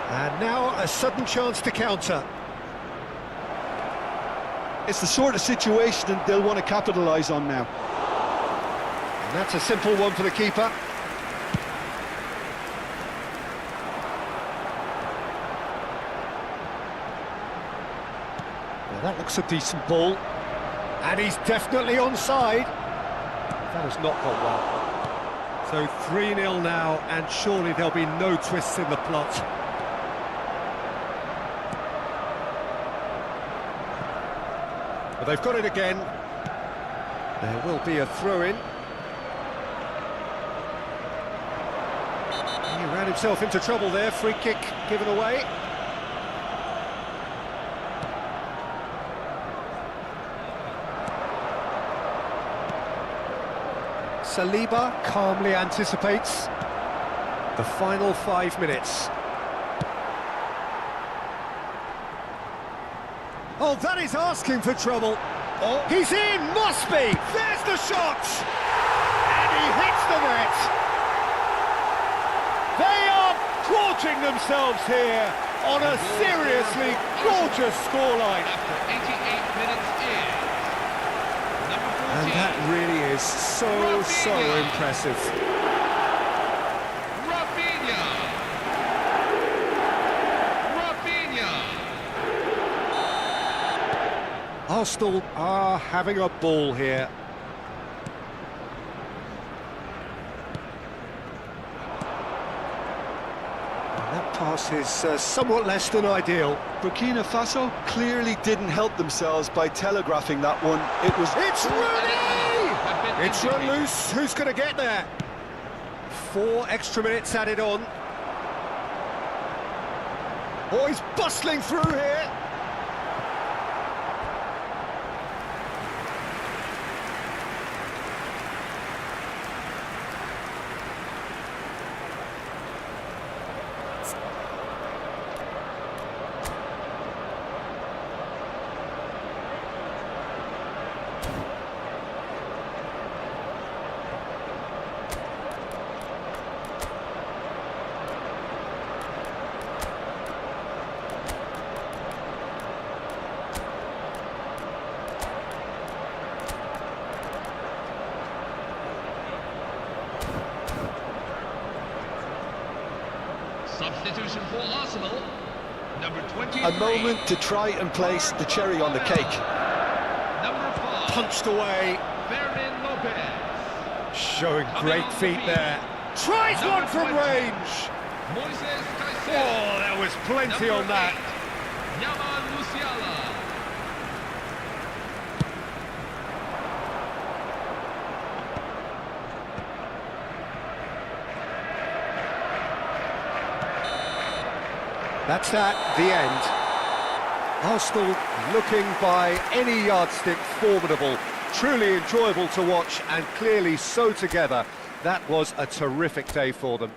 And now a sudden chance to counter. It's the sort of situation that they'll want to capitalise on now. And that's a simple one for the keeper. Well, that looks a decent ball. And he's definitely onside. That has not gone well. So 3-0 now, and surely there'll be no twists in the plot. But they've got it again. There will be a throw-in. He ran himself into trouble there, free kick given away. Saliba calmly anticipates the final 5 minutes. Oh, that is asking for trouble. Oh, he's in, must be. There's the shot. And he hits the net. They are gorging themselves here on a seriously gorgeous scoreline. After 88 minutes is number 14. And that really is so impressive. Rafinha. Arsenal are having a ball here. And that pass is somewhat less than ideal. Burkina Faso clearly didn't help themselves by telegraphing that one. It's Rooney! It's run loose. Who's going to get there? 4 extra minutes added on. Oh, he's bustling through here. Substitution for Arsenal, number 23. A moment to try and place the cherry on the cake. Number 5. Punched away. Fermin Lopez. Showing great feet there. Tries one from range. Moises Caicedo. Oh, there was plenty on that. Yamal Musiala. That's that, the end. Arsenal looking by any yardstick formidable, truly enjoyable to watch and clearly so together. That was a terrific day for them.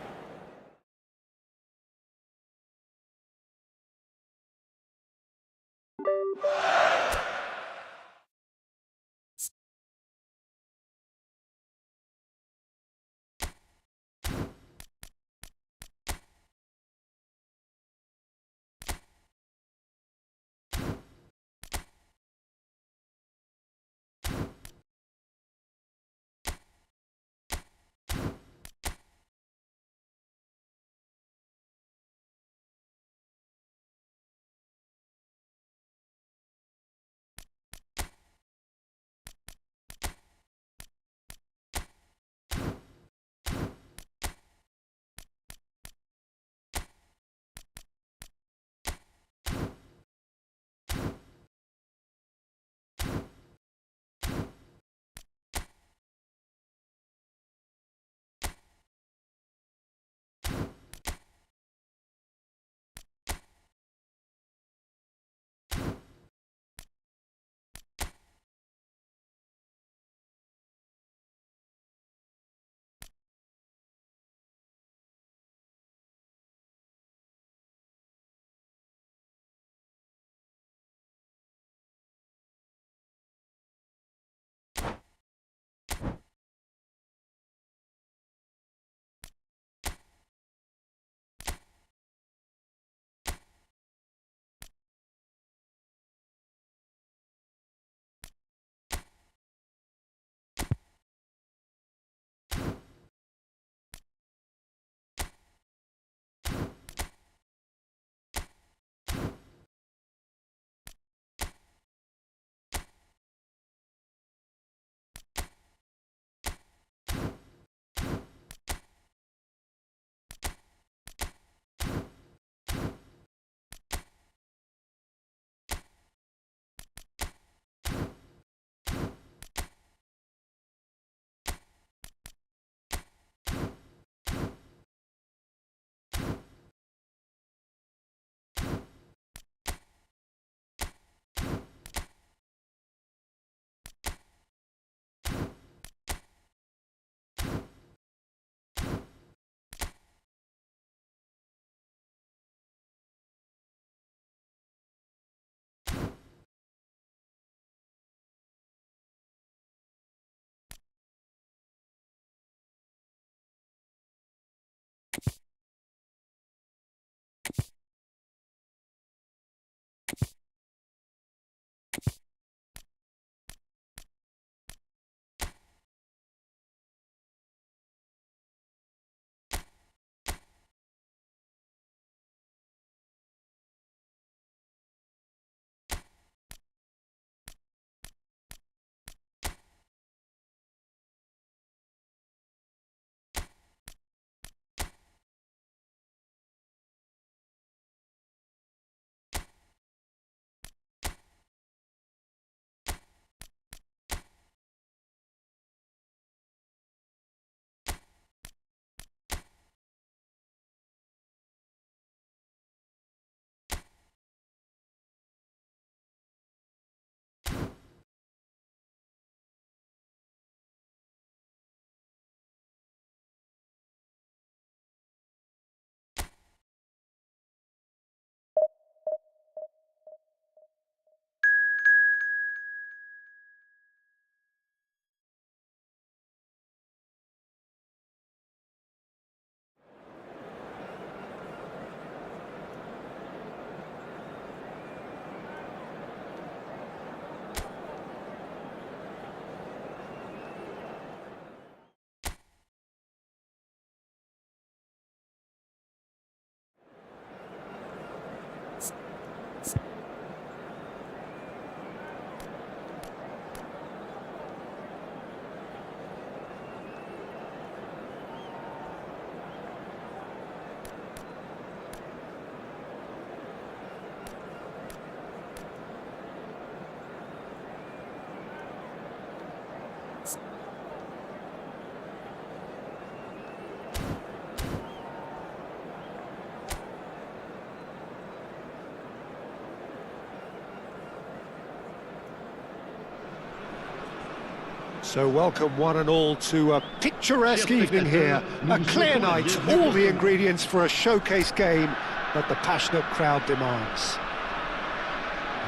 So welcome one and all to a picturesque evening here. A clear night, all the ingredients for a showcase game that the passionate crowd demands.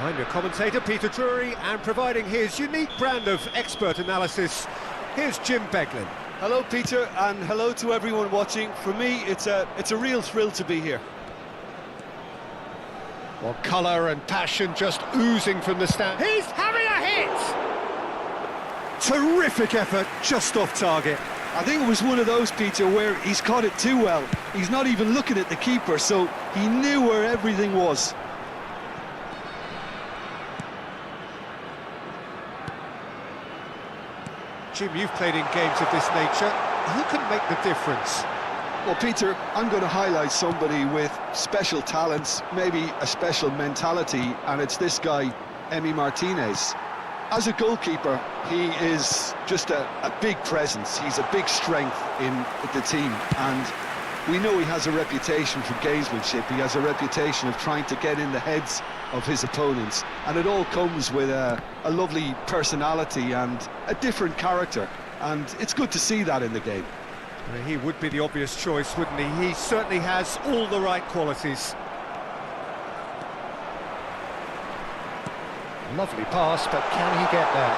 I'm your commentator, Peter Drury, and providing his unique brand of expert analysis, here's Jim Beglin. Hello, Peter, and hello to everyone watching. For me, it's a real thrill to be here. Well, colour and passion just oozing from the stand. He's having a hit! Terrific effort, just off target. I think it was one of those, Peter, where he's caught it too well. He's not even looking at the keeper, so he knew where everything was. Jim, you've played in games of this nature. Who can make the difference? Well, Peter, I'm going to highlight somebody with special talents, maybe a special mentality, and it's this guy, Emi Martinez. As a goalkeeper, he is just a big presence. He's a big strength in the team, and we know he has a reputation for gamesmanship. He has a reputation of trying to get in the heads of his opponents, and it all comes with a lovely personality and a different character, and it's good to see that in the game. He would be the obvious choice, wouldn't he? He certainly has all the right qualities. Lovely pass, but can he get there?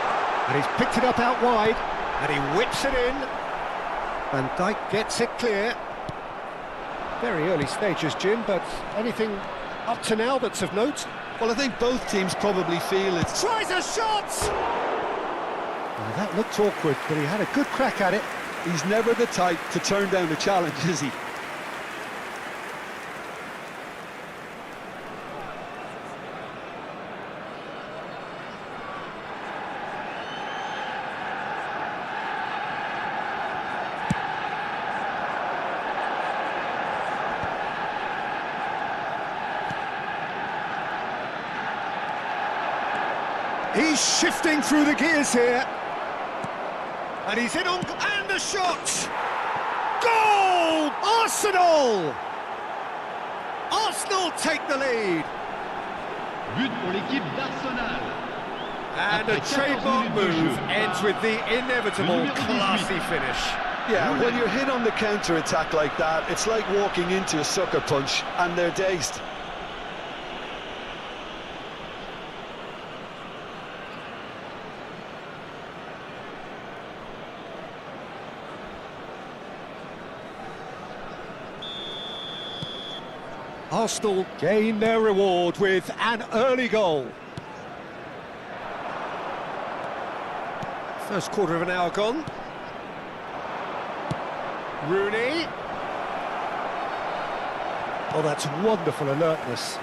And he's picked it up out wide, and he whips it in. Van Dijk gets it clear. Very early stages, Jim, but anything up to now that's of note? Well, I think both teams probably feel it's... Tries a shot! Well, that looked awkward, but he had a good crack at it. He's never the type to turn down a challenge, is he? He's shifting through the gears here. And he's in on... and the shot! Goal! Arsenal! Arsenal take the lead. But pour l'équipe d'Arsenal. And a trademark move ends with the inevitable classy finish. Yeah, when you're hit on the counter-attack like that, it's like walking into a sucker punch, and they're dazed. Arsenal gain their reward with an early goal. First quarter of an hour gone. Rooney. Oh, that's wonderful alertness.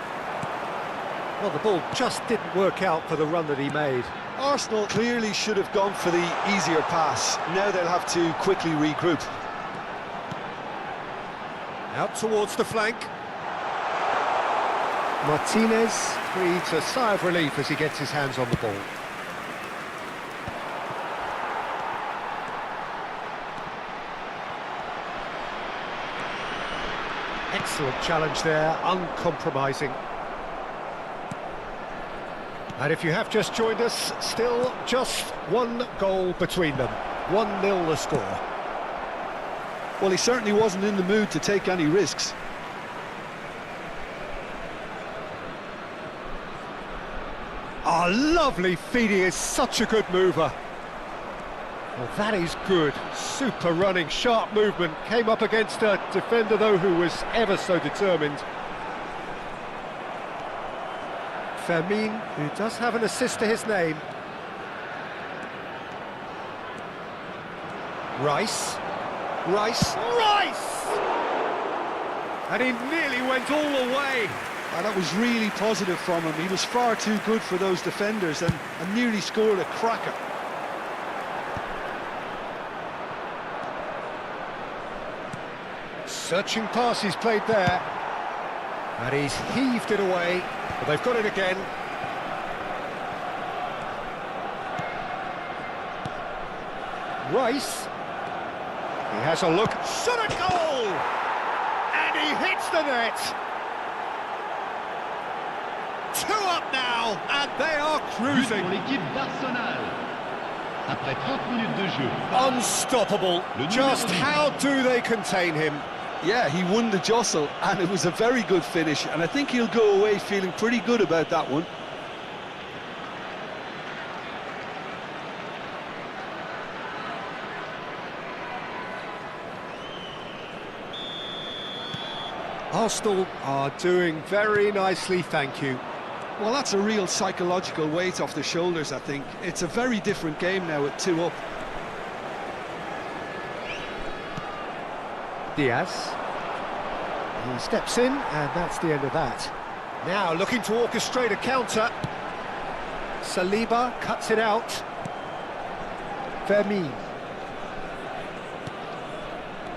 Well, the ball just didn't work out for the run that he made. Arsenal clearly should have gone for the easier pass. Now they'll have to quickly regroup. Out towards the flank. Martinez breathes a sigh of relief as he gets his hands on the ball. Excellent challenge there, uncompromising. And if you have just joined us, still just one goal between them. 1-0 the score. Well, he certainly wasn't in the mood to take any risks. Oh, lovely feed, he is such a good mover. Well, that is good. Super running, sharp movement. Came up against a defender, though, who was ever so determined. Fermin, who does have an assist to his name. Rice. And he nearly went all the way. And that was really positive from him. He was far too good for those defenders and nearly scored a cracker. Searching pass he's played there. And he's heaved it away. But they've got it again. Rice. He has a look. Shot a goal! And he hits the net. 2 up now, and they are But cruising. pour l'équipe d'Arsenal. Après 30 minutes de jeu. Unstoppable. Just how do they contain him? Yeah, he won the jostle, and it was a very good finish, and I think he'll go away feeling pretty good about that one. Arsenal are doing very nicely, thank you. Well, that's a real psychological weight off the shoulders, I think. It's a very different game now at 2 up. Diaz. He steps in, and that's the end of that. Now looking to orchestrate a counter. Saliba cuts it out. Vermeer.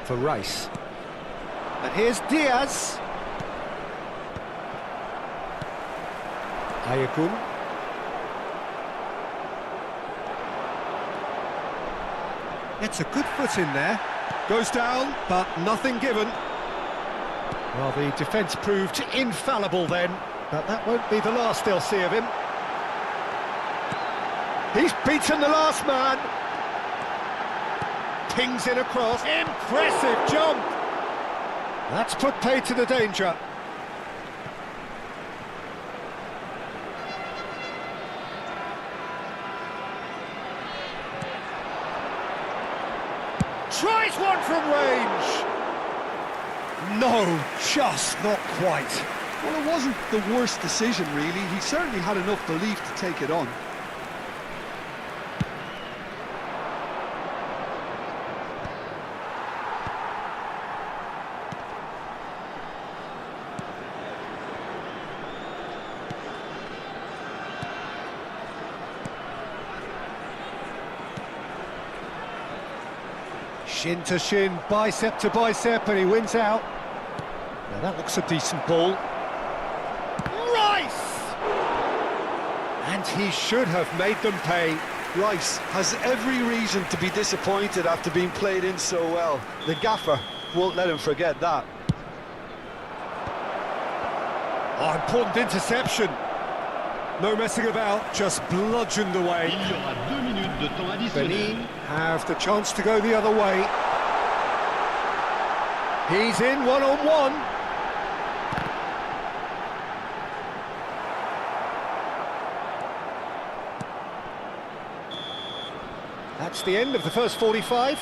For Rice. And here's Diaz. Ayagun. It's a good foot in there. Goes down, but nothing given. Well, the defence proved infallible then, but that won't be the last they'll see of him. He's beaten the last man. Pings in across. Impressive jump. That's put pay to the danger. Tries one from range. No, just not quite. Well, it wasn't the worst decision, really. He certainly had enough belief to take it on. Shin to shin, bicep to bicep, and he wins out. Now that looks a decent ball. Rice! And he should have made them pay. Rice has every reason to be disappointed after being played in so well. The gaffer won't let him forget that. Oh, important interception. No messing about, just bludgeoned away. Il y aura 2 minutes de temps additionnel. Benin have the chance to go the other way. He's in one-on-one. That's the end of the first 45.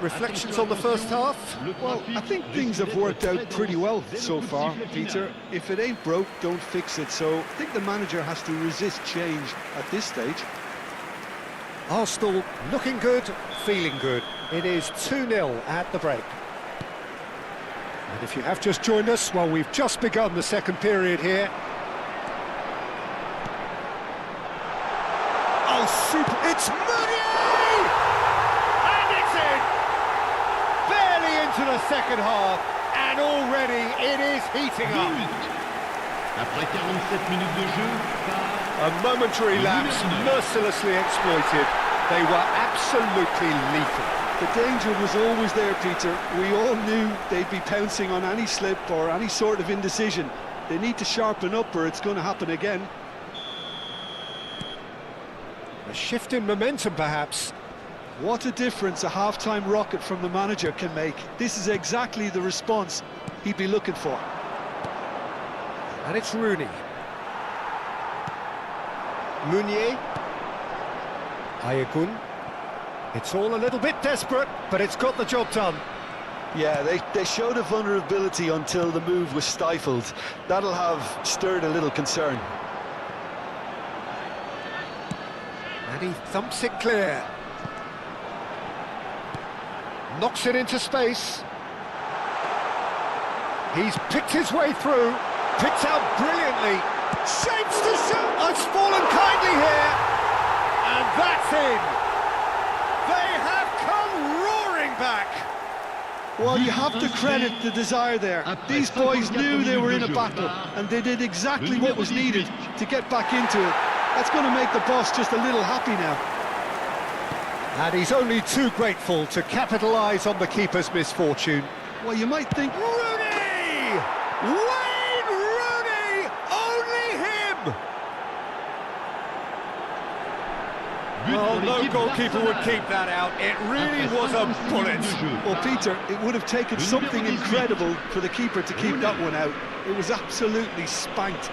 Reflections on the first half? Well, I think things have worked out pretty well so far, Peter. If it ain't broke, don't fix it. So I think the manager has to resist change at this stage. Arsenal looking good, feeling good. It is 2-0 at the break. And if you have just joined us, well, we've just begun the second period here. Oh, super! It's Mounier! And it's in! Barely into the second half, and already it is heating up. Après 47 minutes de jeu, A momentary lapse, mercilessly exploited. They were absolutely lethal. The danger was always there, Peter. We all knew they'd be pouncing on any slip or any sort of indecision. They need to sharpen up or it's going to happen again. A shift in momentum, perhaps. What a difference a half-time rocket from the manager can make. This is exactly the response he'd be looking for. And it's Rooney. Mounier. Ayagun. It's all a little bit desperate, but it's got the job done. Yeah, they showed a vulnerability until the move was stifled. That'll have stirred a little concern. And he thumps it clear. Knocks it into space. He's picked his way through. Picks out brilliantly. Shapes to shoot. It's fallen kindly here. And that's in. They have come roaring back. Well, you have to credit the desire there. These boys knew they were in a battle, and they did exactly what was needed to get back into it. That's going to make the boss just a little happy now. And he's only too grateful to capitalise on the keeper's misfortune. Well, you might think... Rooney! Wayne Rooney! Only him! Well, no goalkeeper would keep that out. It really was a bullet. Well, Peter, it would have taken something incredible for the keeper to keep that one out. It was absolutely spanked.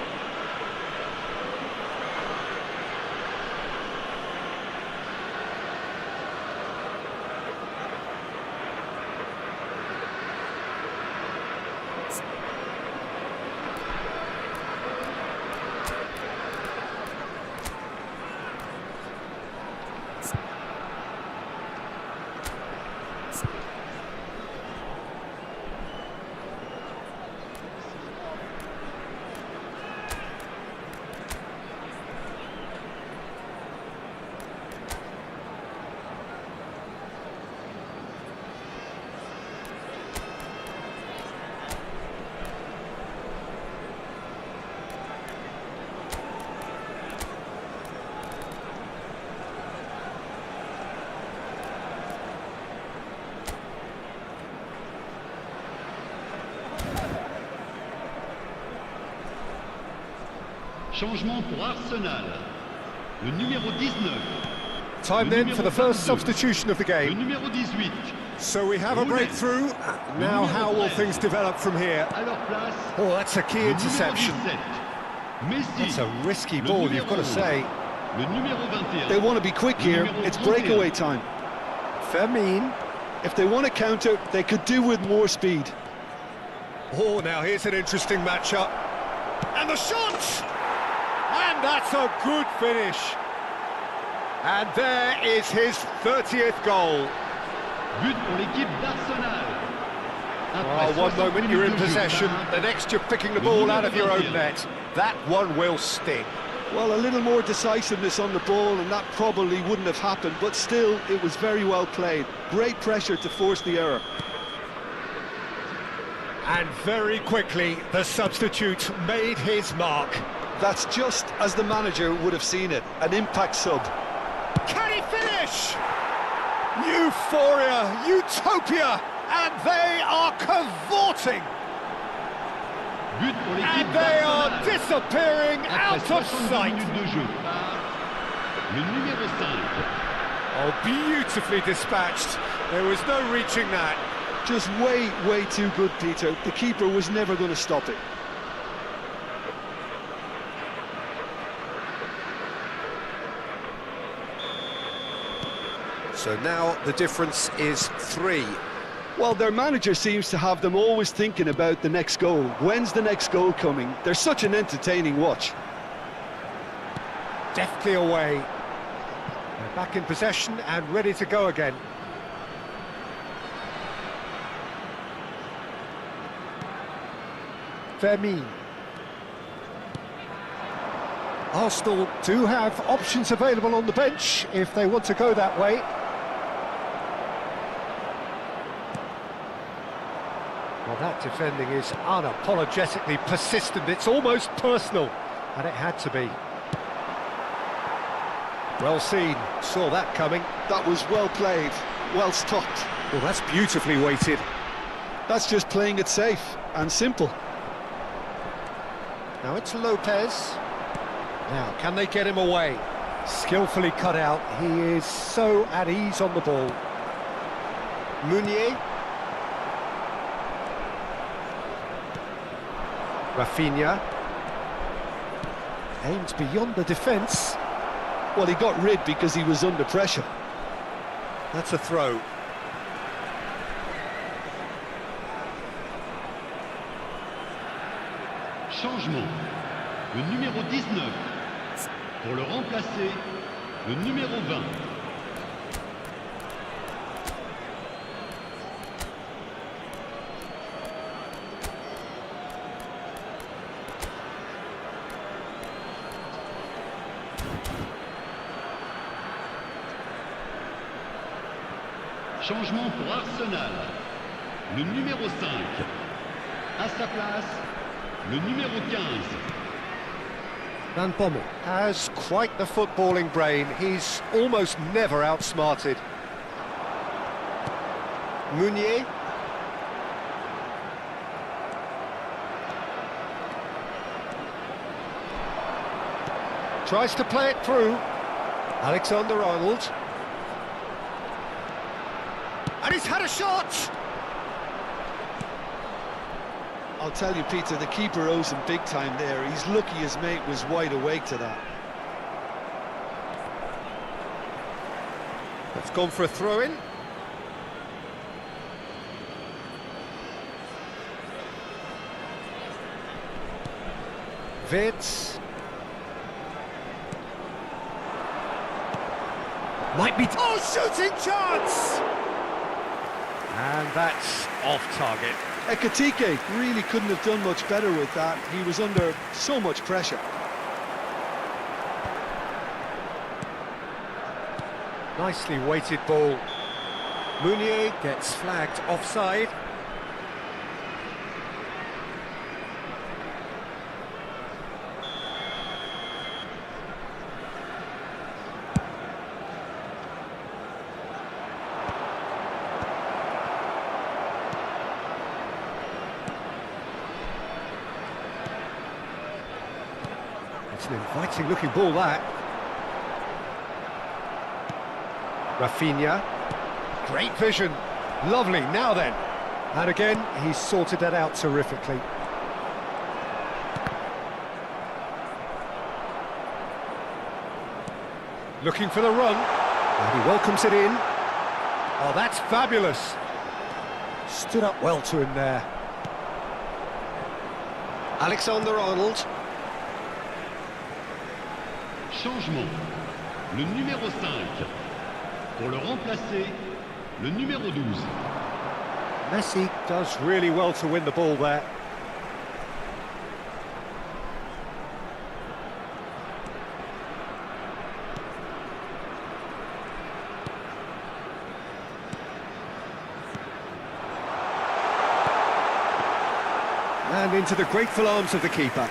Changement pour Arsenal. Le numéro 19. Time then for the first substitution of the Le game. numéro 18. So we have a breakthrough. Now how will things develop from here? À leur place. Oh, that's a key Le interception. numéro 17. Messi. That's a risky ball, you've got to say. Le numéro 21. They want to be quick here. It's breakaway time. Fermin. If they want to counter, they could do with more speed. Oh, now here's an interesting matchup. And the shot! And that's a good finish. And there is his 30th goal. But pour l'équipe d'Arsenal. Oh, one moment you're in possession, the next you're picking the ball out of your own net. That one will sting. Well, a little more decisiveness on the ball and that probably wouldn't have happened, but still, it was very well played. Great pressure to force the error. And very quickly, the substitute made his mark. That's just as the manager would have seen it, an impact sub. Can he finish? Euphoria, utopia, and they are cavorting. But pour l'équipe And they are d'Arsenal. disappearing out Après of 62 sight. minutes de jeu. Le numéro 5. Oh, beautifully dispatched. There was no reaching that. Just way too good, Peter. The keeper was never going to stop it. So now the difference is 3. Well, their manager seems to have them always thinking about the next goal. When's the next goal coming? They're such an entertaining watch. Deftly away. They're back in possession and ready to go again. Fermin. Arsenal do have options available on the bench if they want to go that way. Well, that defending is unapologetically persistent. It's almost personal, and it had to be. Well seen, saw that coming. That was well played, well stopped. Well, that's beautifully weighted. That's just playing it safe and simple. Now it's Lopez. Now, can they get him away? Skillfully cut out. He is so at ease on the ball. Meunier. Rafinha. Aimed beyond the defence. Well, he got rid because he was under pressure. That's a throw. Changement. Le numéro 19. Pour le remplacer, le numéro 20. Changement pour Arsenal. Le numéro 5. À sa place, le numéro 15. Van Bommel has quite the footballing brain. He's almost never outsmarted. Meunier. Tries to play it through. Alexander-Arnold. And he's had a shot! I'll tell you, Peter, the keeper owes him big time there. He's lucky his mate was wide awake to that. That's gone for a throw-in. Wirtz. Might be... Oh, shooting chance! And that's off target. Ekitike really couldn't have done much better with that. He was under so much pressure. Nicely weighted ball. Meunier gets flagged offside. It's an inviting looking ball, that. Rafinha. Great vision. Lovely, now then. And again, he's sorted that out terrifically. Looking for the run. And he welcomes it in. Oh, that's fabulous. Stood up well to him there. Alexander-Arnold. Changement. Le numéro 5. Pour le remplacer, le numéro 12. Messi does really well to win the ball there. And into the grateful arms of the keeper.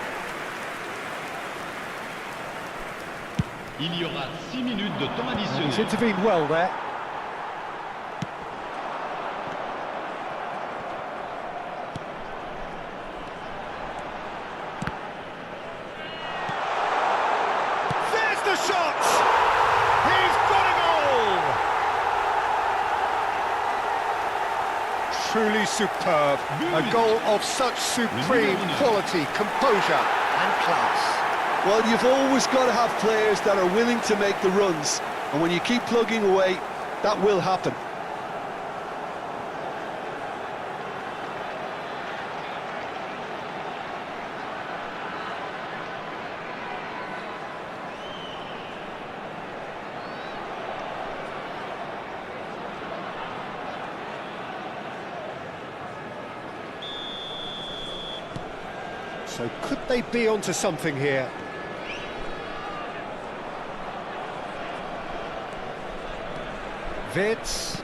Il y aura 6 minutes de temps And additionnel. he's intervened well there. There's the shot! He's got a goal! Truly superb. A goal of such supreme quality, composure and class. Well, you've always got to have players that are willing to make the runs. And when you keep plugging away, that will happen. So could they be onto something here? Wirtz.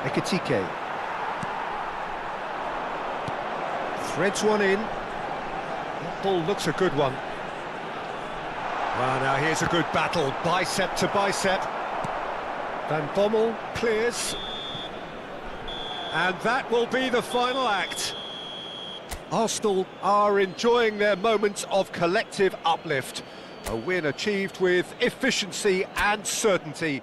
Ekitike. Threads one in. That ball looks a good one. Well, now here's a good battle, bicep to bicep. Van Bommel clears. And that will be the final act. Arsenal are enjoying their moments of collective uplift. A win achieved with efficiency and certainty.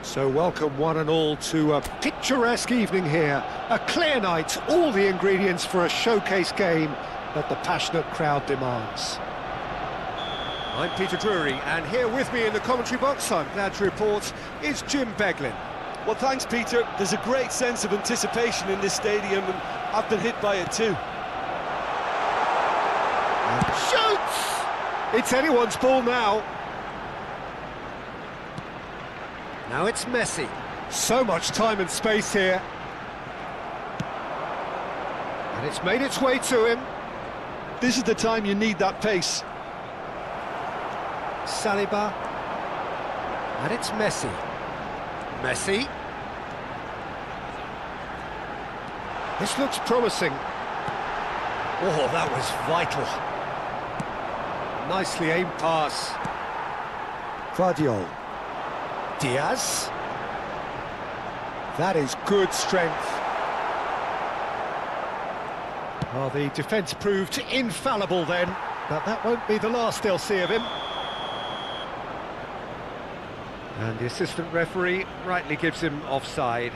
So welcome one and all to a picturesque evening here. A clear night, all the ingredients for a showcase game that the passionate crowd demands. I'm Peter Drury, and here with me in the commentary box, I'm glad to report, is Jim Beglin. Well, thanks, Peter. There's a great sense of anticipation in this stadium, and I've been hit by it too. And shoots! It's anyone's ball now. Now it's Messi. So much time and space here. And it's made its way to him. This is the time you need that pace. Saliba. And it's Messi. Messi. This looks promising. Oh, that was vital. Nicely aimed pass. Guardiola. Diaz. That is good strength. Well, the defence proved infallible then, but that won't be the last they'll see of him. And the assistant referee rightly gives him offside.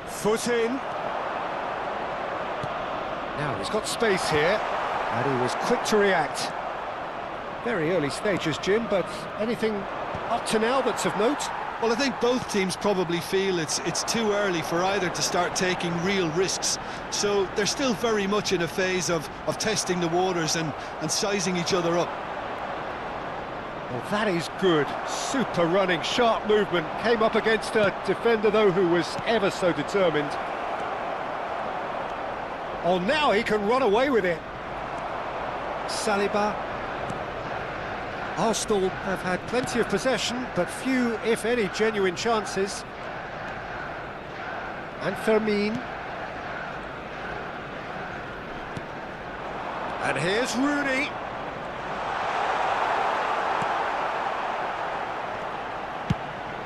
Foot in. Now he's got space here, and he was quick to react. Very early stages, Jim, but anything up to now that's of note? Well, I think both teams probably feel it's too early for either to start taking real risks. So they're still very much in a phase of testing the waters and sizing each other up. Well, that is good. Super running, sharp movement. Came up against a defender, though, who was ever so determined. Oh, now he can run away with it. Saliba. Arsenal have had plenty of possession, but few, if any, genuine chances. And Fermin. And here's Rooney.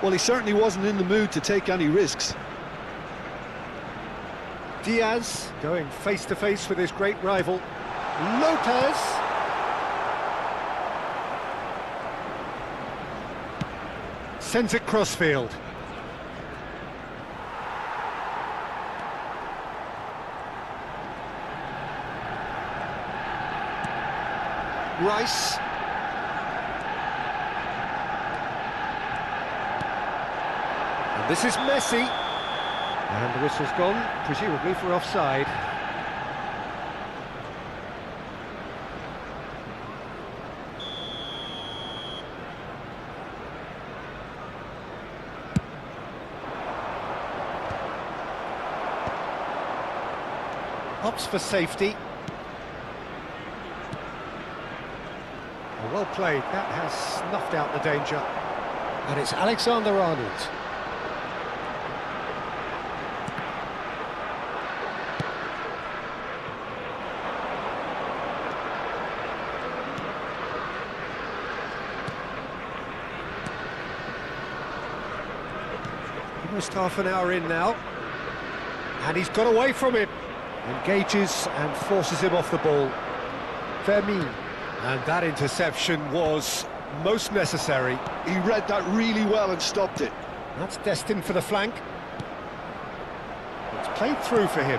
Well, he certainly wasn't in the mood to take any risks. Diaz going face-to-face with his great rival. Lopez. Sends it crossfield. Rice. And this is Messi. And the whistle's gone, presumably for offside. Opts for safety. Well played, that has snuffed out the danger. And it's Alexander-Arnold. Almost half an hour in now. And he's got away from it. Engages and forces him off the ball. Fermin. And that interception was most necessary. He read that really well and stopped it. That's destined for the flank. It's played through for him.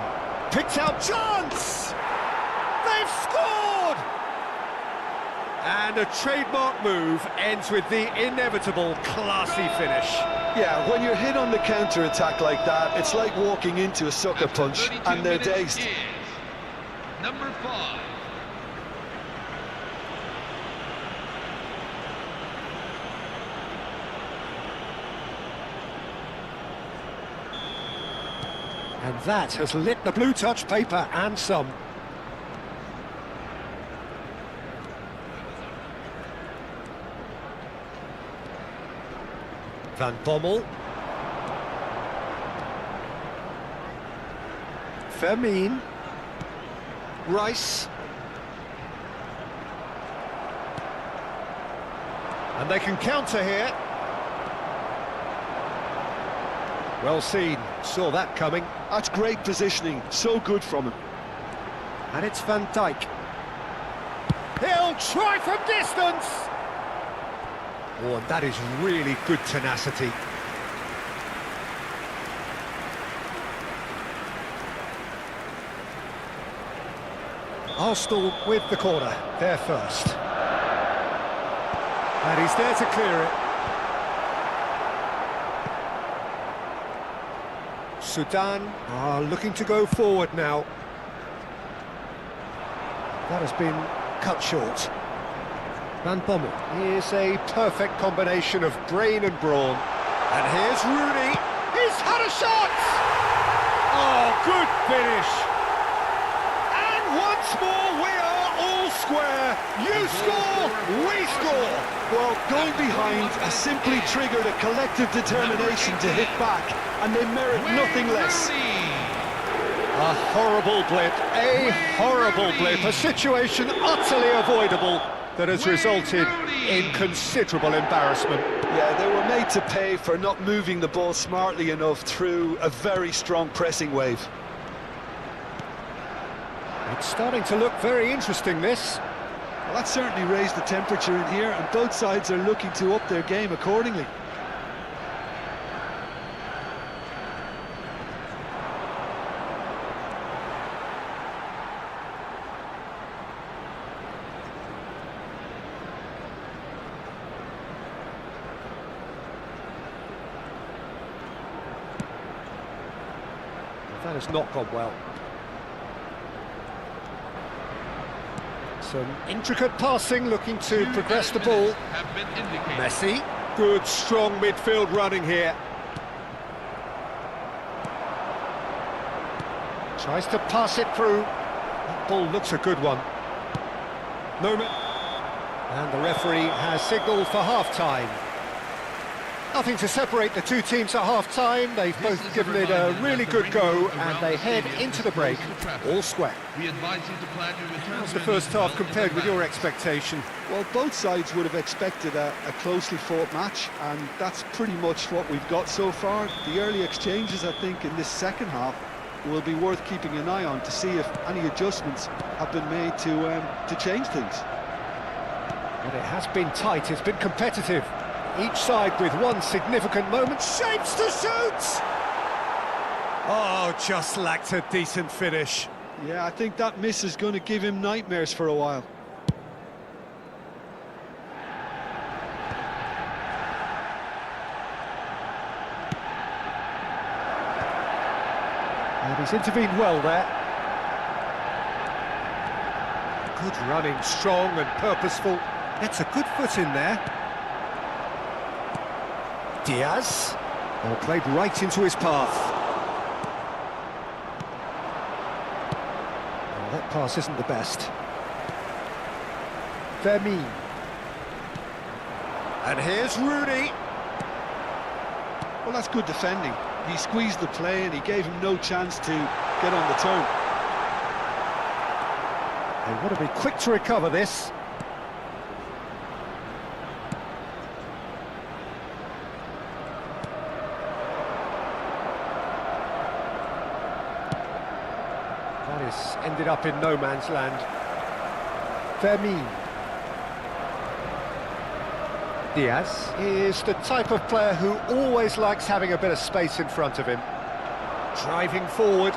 Picked out chance! They've scored! And a trademark move ends with the inevitable classy finish. Yeah, when you're hit on the counter-attack like that, it's like walking into a sucker punch, and they're dazed. Number 5. And that has lit the blue touch paper and some. Van Bommel. Fermin. Rice. And they can counter here. Well seen, saw that coming. That's great positioning, so good from him. And it's Van Dijk. He'll try from distance! Oh, and that is really good tenacity. Arsenal with the corner, there first. And he's there to clear it. Sudan are looking to go forward now. That has been cut short. Van Bommel is a perfect combination of brain and brawn. And here's Rooney. He's had a shot! Oh, good finish! Once more, we are all square. You score, we score. Well, going behind has simply triggered a collective determination to hit back, and they merit nothing less. A horrible blip, a situation utterly avoidable that has resulted in considerable embarrassment. Yeah, they were made to pay for not moving the ball smartly enough through a very strong pressing wave. It's starting to look very interesting, this. Well, that certainly raised the temperature in here, and both sides are looking to up their game accordingly. That has not gone well. Some intricate passing, looking to progress the ball. Messi, good strong midfield running here. Tries to pass it through. That ball looks a good one. And the referee has signalled for half-time. Nothing to separate the two teams at half-time. They've both given it a really good go, and they head into the break all square. How's the first half compared with your expectation? Well, both sides would have expected a closely fought match, and that's pretty much what we've got so far. The early exchanges, I think, in this second half will be worth keeping an eye on to see if any adjustments have been made to change things. But it has been tight, it's been competitive. Each side with one significant moment, shapes to shoot! Oh, just lacked a decent finish. Yeah, I think that miss is going to give him nightmares for a while. And he's intervened well there. Good running, strong and purposeful. Gets a good foot in there. Diaz, played right into his path. Oh, that pass isn't the best. Vermeer. And here's Rooney. Well, that's good defending. He squeezed the play and he gave him no chance to get on the turn. They want to be quick to recover this. That is ended up in no man's land. Vermeer. Diaz is the type of player who always likes having a bit of space in front of him. Driving forward,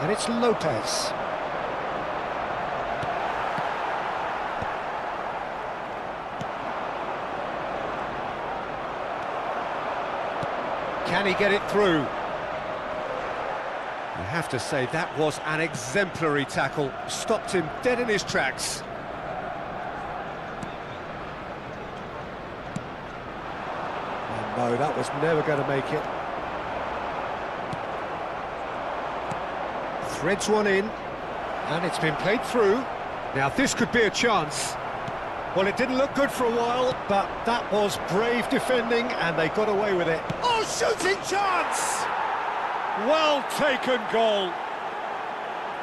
and it's Lopez. Can he get it through? I have to say, that was an exemplary tackle. Stopped him dead in his tracks. No, that was never going to make it. Threads one in, and it's been played through. Now this could be a chance. Well, it didn't look good for a while, but that was brave defending, and they got away with it. Oh, shooting chance! Well taken goal.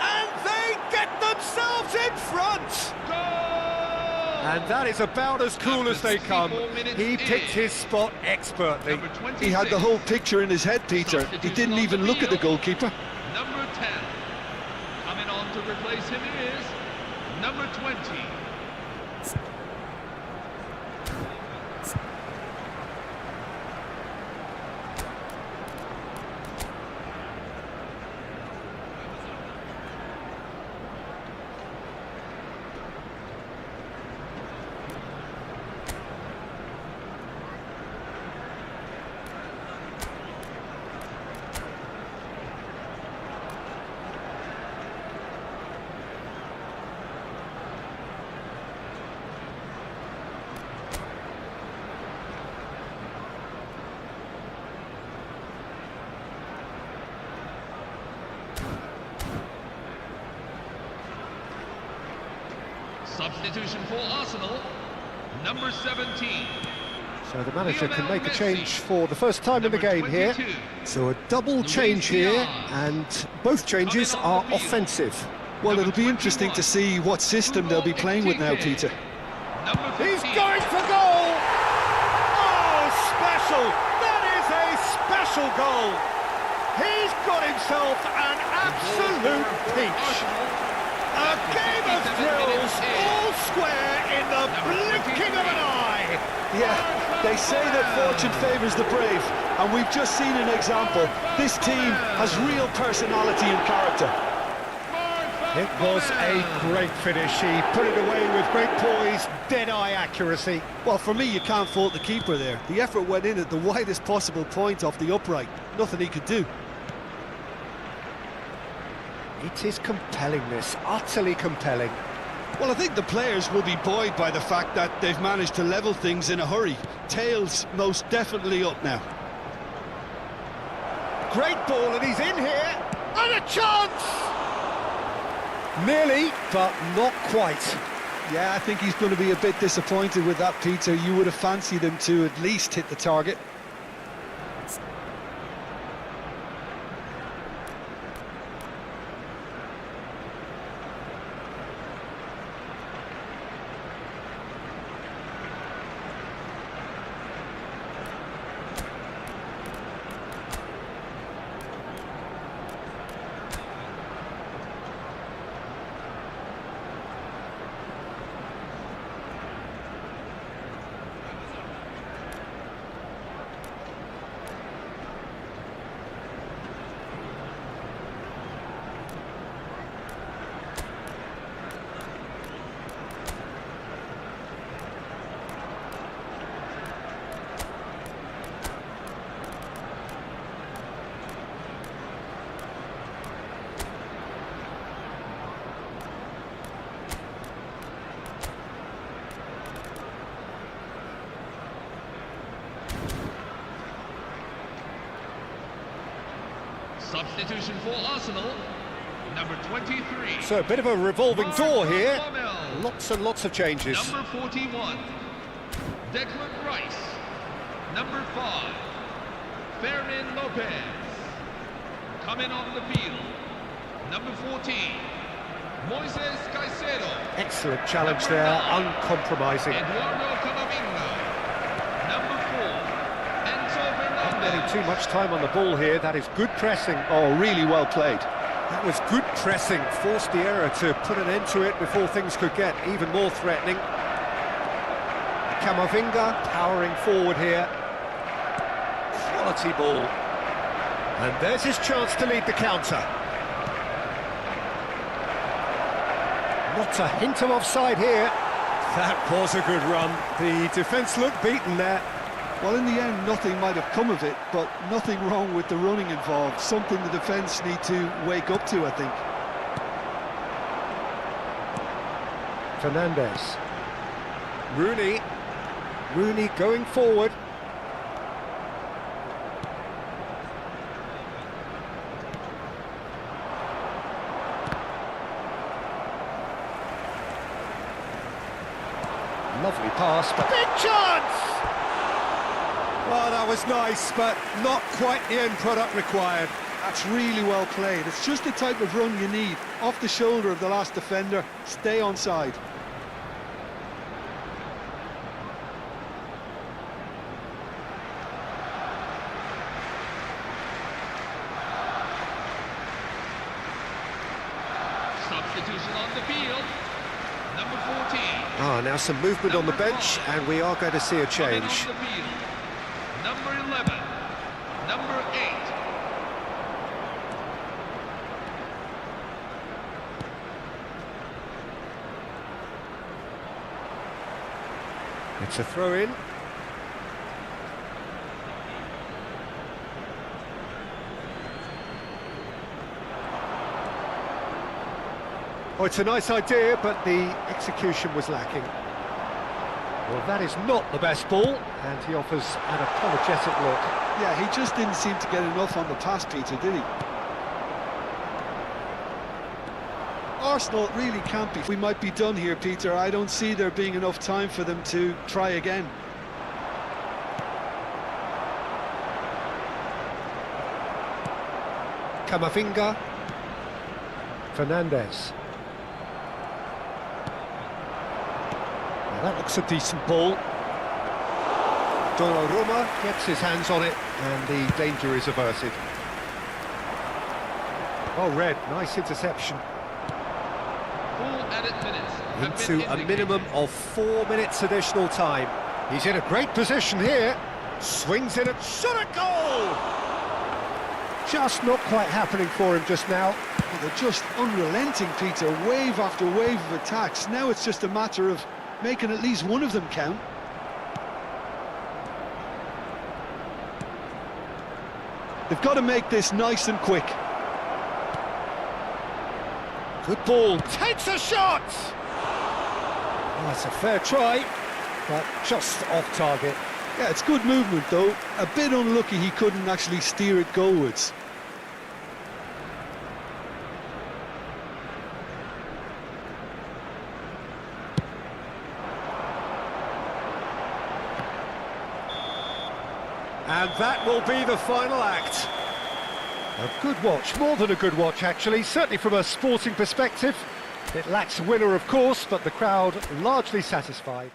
And they get themselves in front! Goal! And that is about as cool as they come. He picked his spot expertly. He had the whole picture in his head, Peter. He didn't even look at the goalkeeper. Number 10. Coming on to replace him is number 20. Substitution for Arsenal, number 17. So the manager can make a change for the first time in the game here. So a double change here, and both changes are offensive. Well, it'll be interesting to see what system they'll be playing with now, Peter. He's going for goal! Oh, special! That is a special goal! He's got himself an absolute peach! A game of thrills, all square in the blinking of an eye! Yeah, they say that fortune favours the brave, and we've just seen an example. This team has real personality and character. It was a great finish. He put it away with great poise, dead-eye accuracy. Well, for me, you can't fault the keeper there. The effort went in at the widest possible point off the upright. Nothing he could do. It is compelling, this, utterly compelling. Well, I think the players will be buoyed by the fact that they've managed to level things in a hurry. Tails most definitely up now. Great ball, and he's in here, and a chance! Nearly, but not quite. Yeah, I think he's going to be a bit disappointed with that, Peter. You would have fancied him to at least hit the target. Substitution for Arsenal, number 23. So a bit of a revolving door here. Bommel. Lots and lots of changes. Number 41, Declan Rice. Number 5, Fermin Lopez. Coming on the field, number 14, Moises Caicedo. Excellent challenge there, uncompromising. Eduardo Camavinga. Number 4, Enzo Fernandez. Getting too much time on the ball here. That is good pressing. Oh, really well played. That was good pressing. Forced the error to put an end to it before things could get even more threatening. Camavinga powering forward here. Quality ball. And there's his chance to lead the counter. Not a hint of offside here. That was a good run. The defence looked beaten there. Well, in the end, nothing might have come of it, but nothing wrong with the running involved. Something the defence need to wake up to, I think. Fernandez. Rooney going forward. Lovely pass, but big chance! Well, that was nice, but not quite the end product required. That's really well played. It's just the type of run you need. Off the shoulder of the last defender, stay onside. Substitution on the field. Number 14. Now some movement on the bench, and we are going to see a Coming change. on the field. Number 11. Number 8. It's a throw-in. Oh, it's a nice idea, but the execution was lacking. Well, that is not the best ball, and he offers an apologetic look. Yeah, he just didn't seem to get enough on the pass, Peter, did he? Arsenal really can't be. We might be done here, Peter. I don't see there being enough time for them to try again. Camavinga. Fernandez. Now that looks a decent ball. Donnarumma gets his hands on it, and the danger is averted. Oh, Red, nice interception. Full added minutes have Into been a indicated. minimum of 4 minutes additional time. He's in a great position here. Swings in at shot at goal! Just not quite happening for him just now. Well, they're just unrelenting, Peter. Wave after wave of attacks. Now it's just a matter of making at least one of them count. They've got to make this nice and quick. Good ball, takes a shot! Oh, that's a fair try, but just off target. Yeah, it's good movement, though. A bit unlucky he couldn't actually steer it goalwards. And that will be the final act. A good watch, more than a good watch actually, certainly from a sporting perspective. It lacks a winner, of course, but the crowd largely satisfied.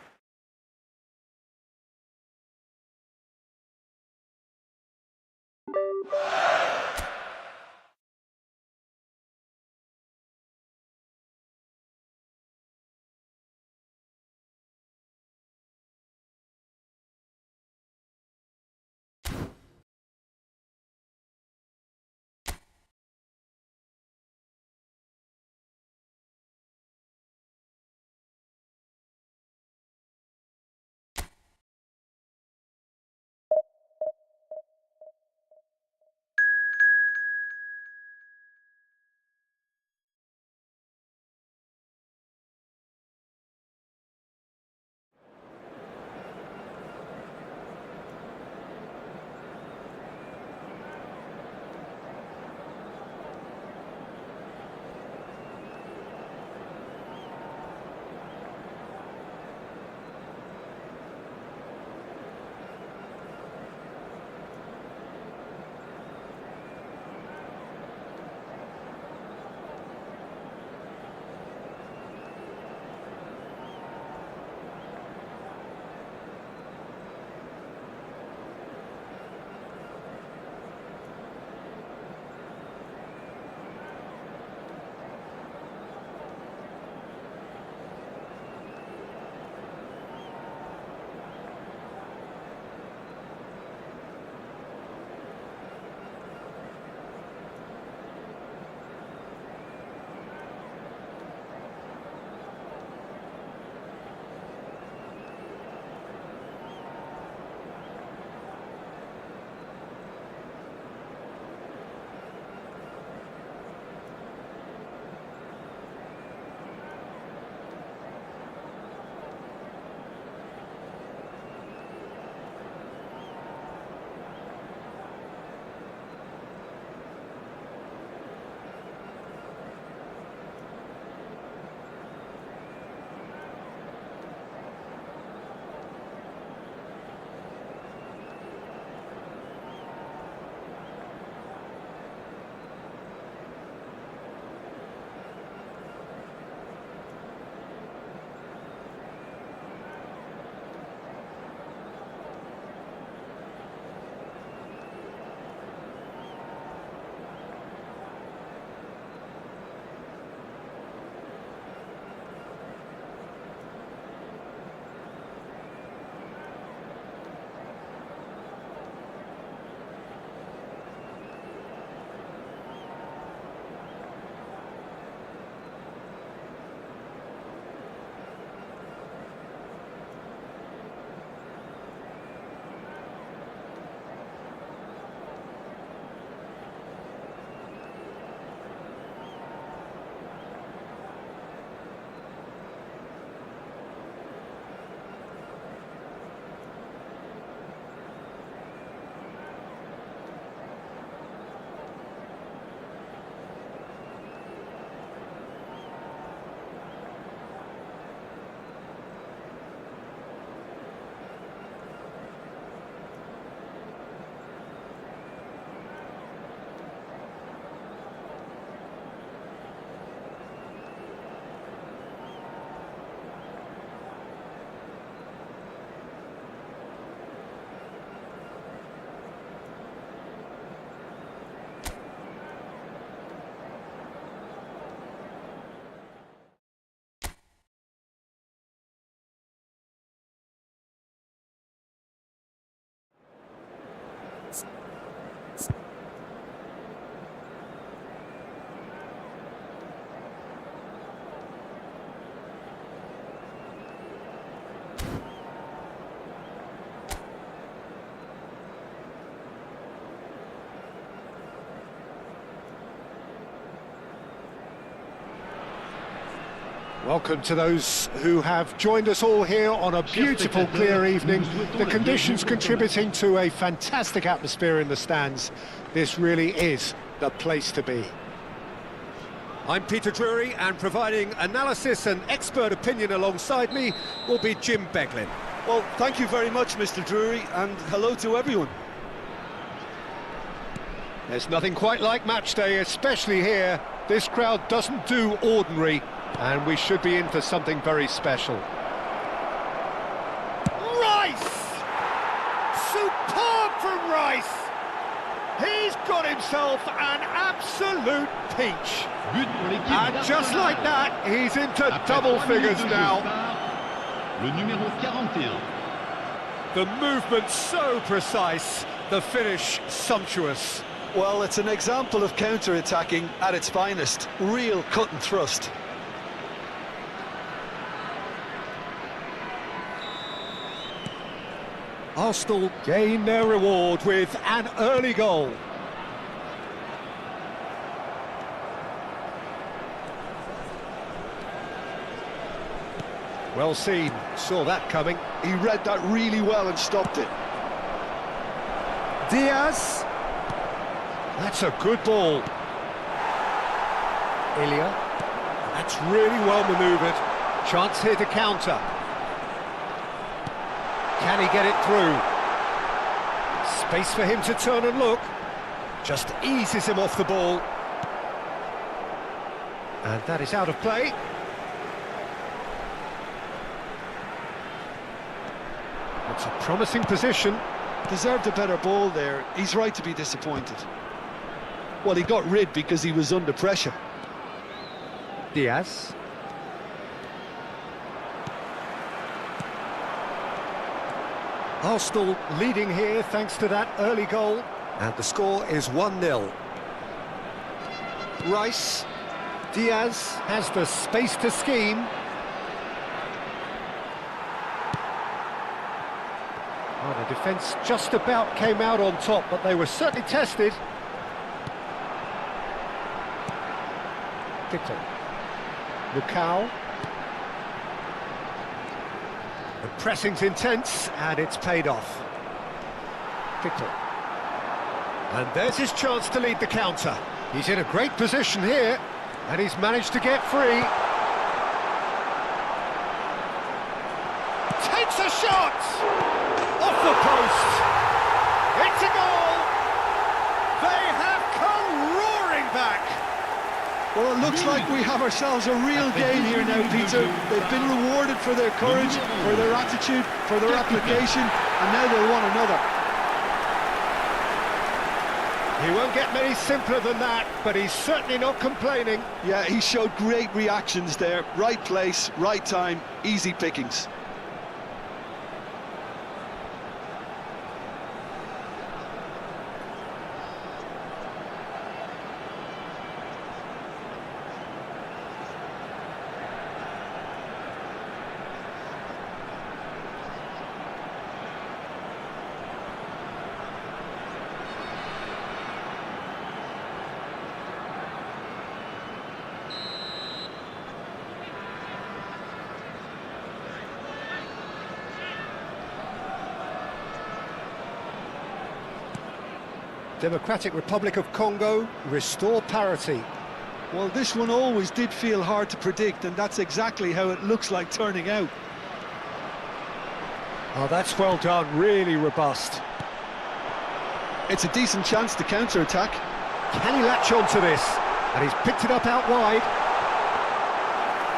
Welcome to those who have joined us all here on a beautiful, clear evening. The conditions contributing to a fantastic atmosphere in the stands. This really is the place to be. I'm Peter Drury, and providing analysis and expert opinion alongside me will be Jim Beglin. Well, thank you very much, Mr. Drury, and hello to everyone. There's nothing quite like match day, especially here. This crowd doesn't do ordinary, and we should be in for something very special. Rice! Superb from Rice! He's got himself an absolute peach. And just like that, he's into double figures now. Le numéro 41. The movement so precise, the finish sumptuous. Well, it's an example of counter-attacking at its finest. Real cut and thrust. Arsenal gain their reward with an early goal. Well seen, saw that coming. He read that really well and stopped it. Diaz. That's a good ball. Ilya. That's really well manoeuvred. Chance here to counter. Can he get it through? Space for him to turn and look. Just eases him off the ball. And that is out of play. It's a promising position. Deserved a better ball there. He's right to be disappointed. Well, he got rid because he was under pressure. Diaz. Arsenal leading here thanks to that early goal. And the score is 1-0. Rice. Diaz has the space to scheme. Oh, the defence just about came out on top, but they were certainly tested. Pickle. Lukau. The pressing's intense, and it's paid off. Pickle. And there's his chance to lead the counter. He's in a great position here, and he's managed to get free. Takes a shot! Off the post! It's a goal! They have come roaring back! Well, it looks like we have ourselves a real game here now, Peter. They've been rewarded for their courage, for their attitude, for their application, and now they'll want another. He won't get many simpler than that, but he's certainly not complaining. Yeah, he showed great reactions there. Right place, right time, easy pickings. Democratic Republic of Congo, restore parity. Well, this one always did feel hard to predict, and that's exactly how it looks like turning out. Oh, that's well done, really robust. It's a decent chance to counter-attack. Can he latch on to this? And he's picked it up out wide.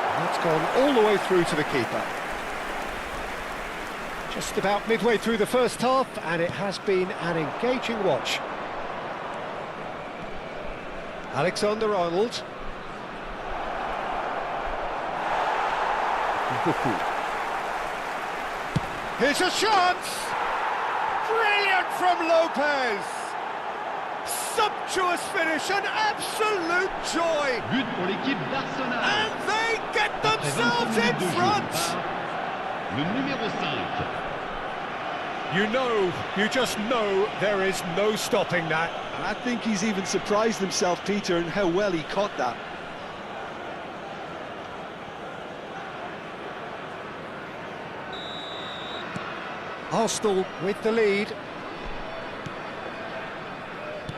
And that's gone all the way through to the keeper. Just about midway through the first half, and it has been an engaging watch. Alexander-Arnold. Here's a chance! Brilliant from Lopez! Sumptuous finish, an absolute joy! But pour l'équipe d'Arsenal. And they get themselves in front! Le numéro 5. You just know there is no stopping that. And I think he's even surprised himself, Peter, in how well he caught that. Arsenal with the lead.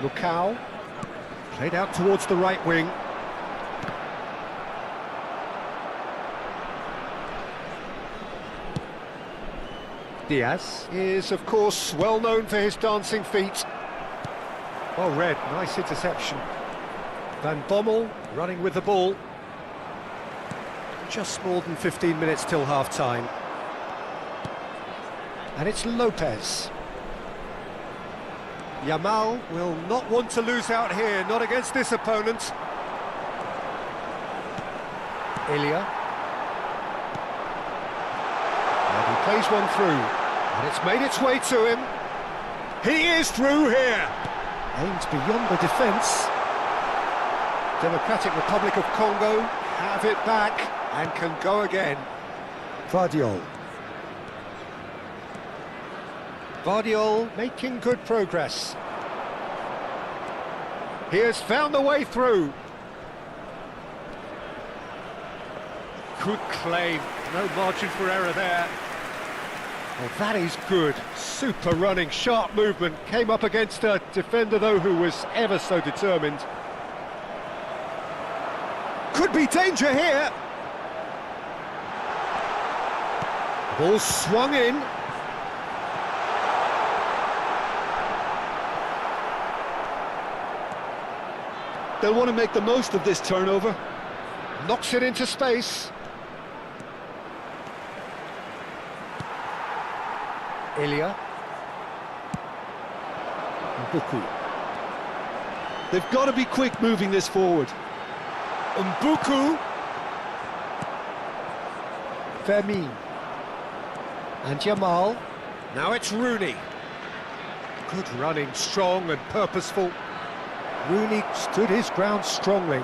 Lukau, played out towards the right wing. Diaz is, of course, well known for his dancing feet. Well read, nice interception. Van Bommel running with the ball. Just more than 15 minutes till half-time. And it's Lopez. Yamal will not want to lose out here, not against this opponent. Ilya. And he plays one through. And it's made its way to him. He is through here. Aims beyond the defence. Democratic Republic of Congo have it back and can go again. Vardiol. Vardiol making good progress. He has found the way through. Good claim, no margin for error there. Well, that is good. Super running, sharp movement. Came up against a defender, though, who was ever so determined. Could be danger here. Ball swung in. They'll want to make the most of this turnover. Knocks it into space. Ilya. Mbuku. They've got to be quick moving this forward. Mbuku. Vermin. And Yamal. Now it's Rooney. Good running, strong and purposeful. Rooney stood his ground strongly.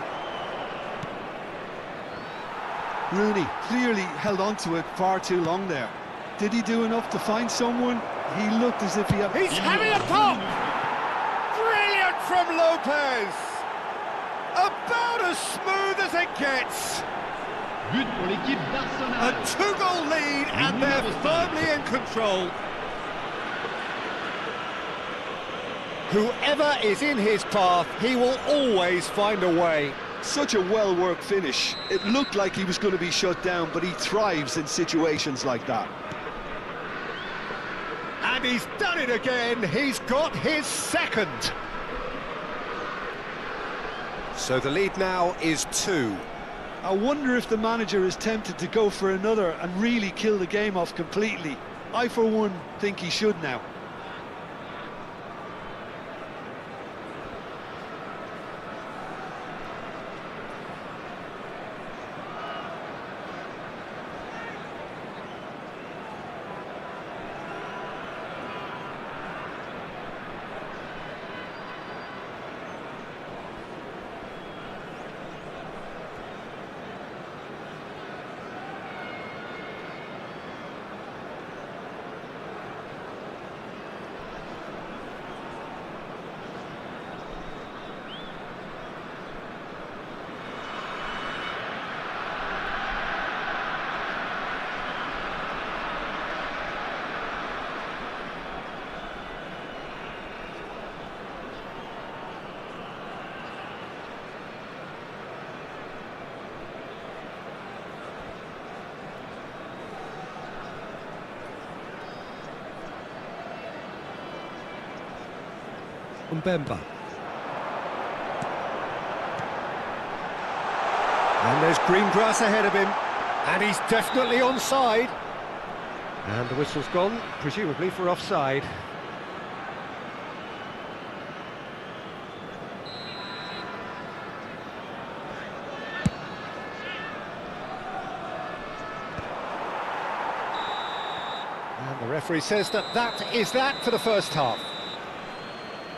Rooney clearly held on to it far too long there. Did he do enough to find someone? He looked as if he had... He's having a pop! Brilliant from Lopez! About as smooth as it gets! But pour l'équipe d'Arsenal. A two-goal lead and they're firmly in control. Whoever is in his path, he will always find a way. Such a well-worked finish. It looked like he was going to be shut down, but he thrives in situations like that. And he's done it again. He's got his second. So the lead now is 2. I wonder if the manager is tempted to go for another and really kill the game off completely. I, for one, think he should now. Mbemba. And there's green grass ahead of him. And he's definitely onside. And the whistle's gone, presumably for offside. And the referee says that is that for the first half.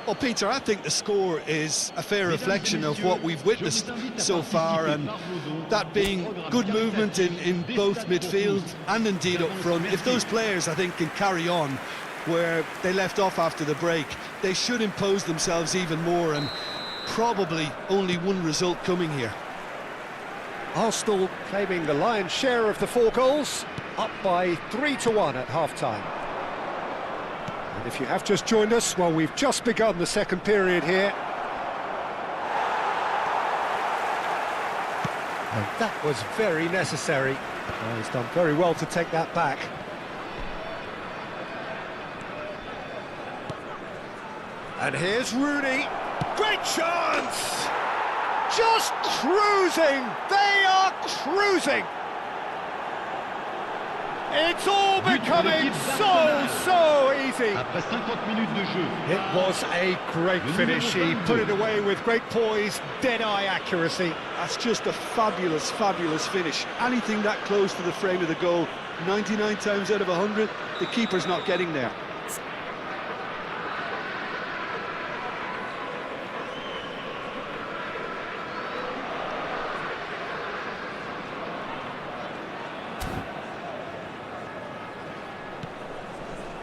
Well, Peter, I think the score is a fair reflection of what we've witnessed so far, and that being good movement in both midfield and indeed up front. If those players, I think, can carry on where they left off after the break, they should impose themselves even more, and probably only one result coming here. Arsenal claiming the lion's share of the 4 goals, up by 3-1 at half-time. And if you have just joined us, well, we've just begun the second period here. And that was very necessary. Oh, he's done very well to take that back. And here's Rooney. Great chance! Just cruising! They are cruising! It's all becoming so easy. Après 50 minutes de jeu. It was a great finish. He put it away with great poise, dead-eye accuracy. That's just a fabulous finish. Anything that close to the frame of the goal, 99 times out of 100, the keeper's not getting there.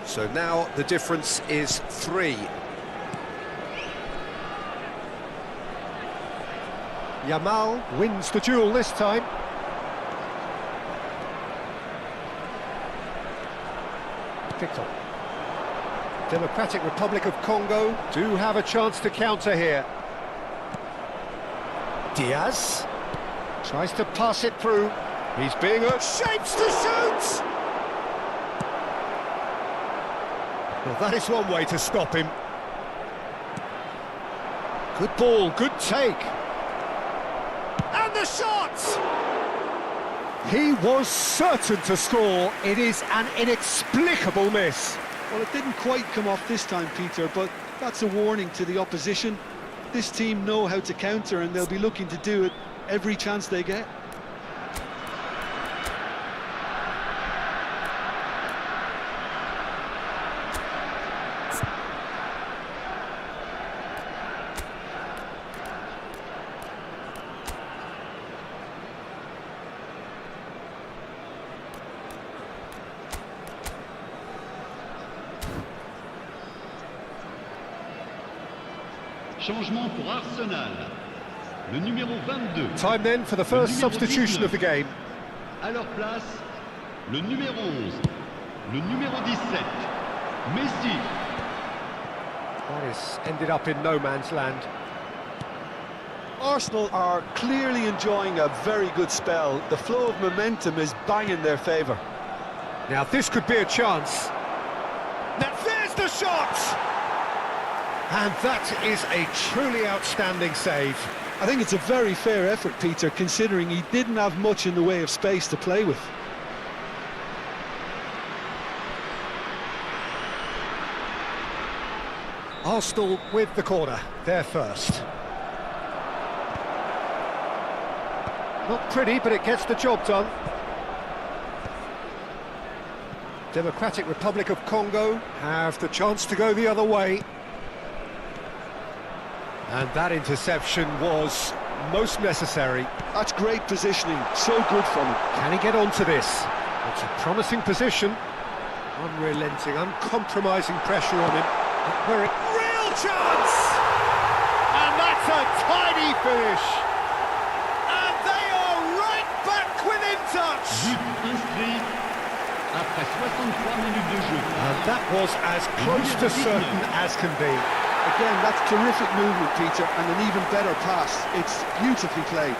So now the difference is 3. Yamal wins the duel this time. Picked up. Democratic Republic of Congo do have a chance to counter here. Diaz tries to pass it through. He's being shapes to shoot! Well, that is one way to stop him. Good ball, good take. And the shot! He was certain to score. It is an inexplicable miss. Well, it didn't quite come off this time, Peter, but that's a warning to the opposition. This team know how to counter, and they'll be looking to do it every chance they get. Changement pour Arsenal. Le numéro 22. Time then for the first substitution of the game. À leur place, le numéro 11. Le numéro 17. Messi. That has ended up in no man's land. Arsenal are clearly enjoying a very good spell. The flow of momentum is bang in their favour. Now this could be a chance. Now there's the shot! And that is a truly outstanding save. I think it's a very fair effort, Peter, considering he didn't have much in the way of space to play with. Arsenal with the corner, they're first. Not pretty, but it gets the job done. Democratic Republic of Congo have the chance to go the other way. And that interception was most necessary. That's great positioning, so good from him. Can he get onto this? It's a promising position. Unrelenting, uncompromising pressure on him. Real chance! And that's a tidy finish. And they are right back within touch. But inscrit après 63 minutes de jeu. And that was as close to certain as can be. Again, that's terrific movement, Peter, and an even better pass. It's beautifully played.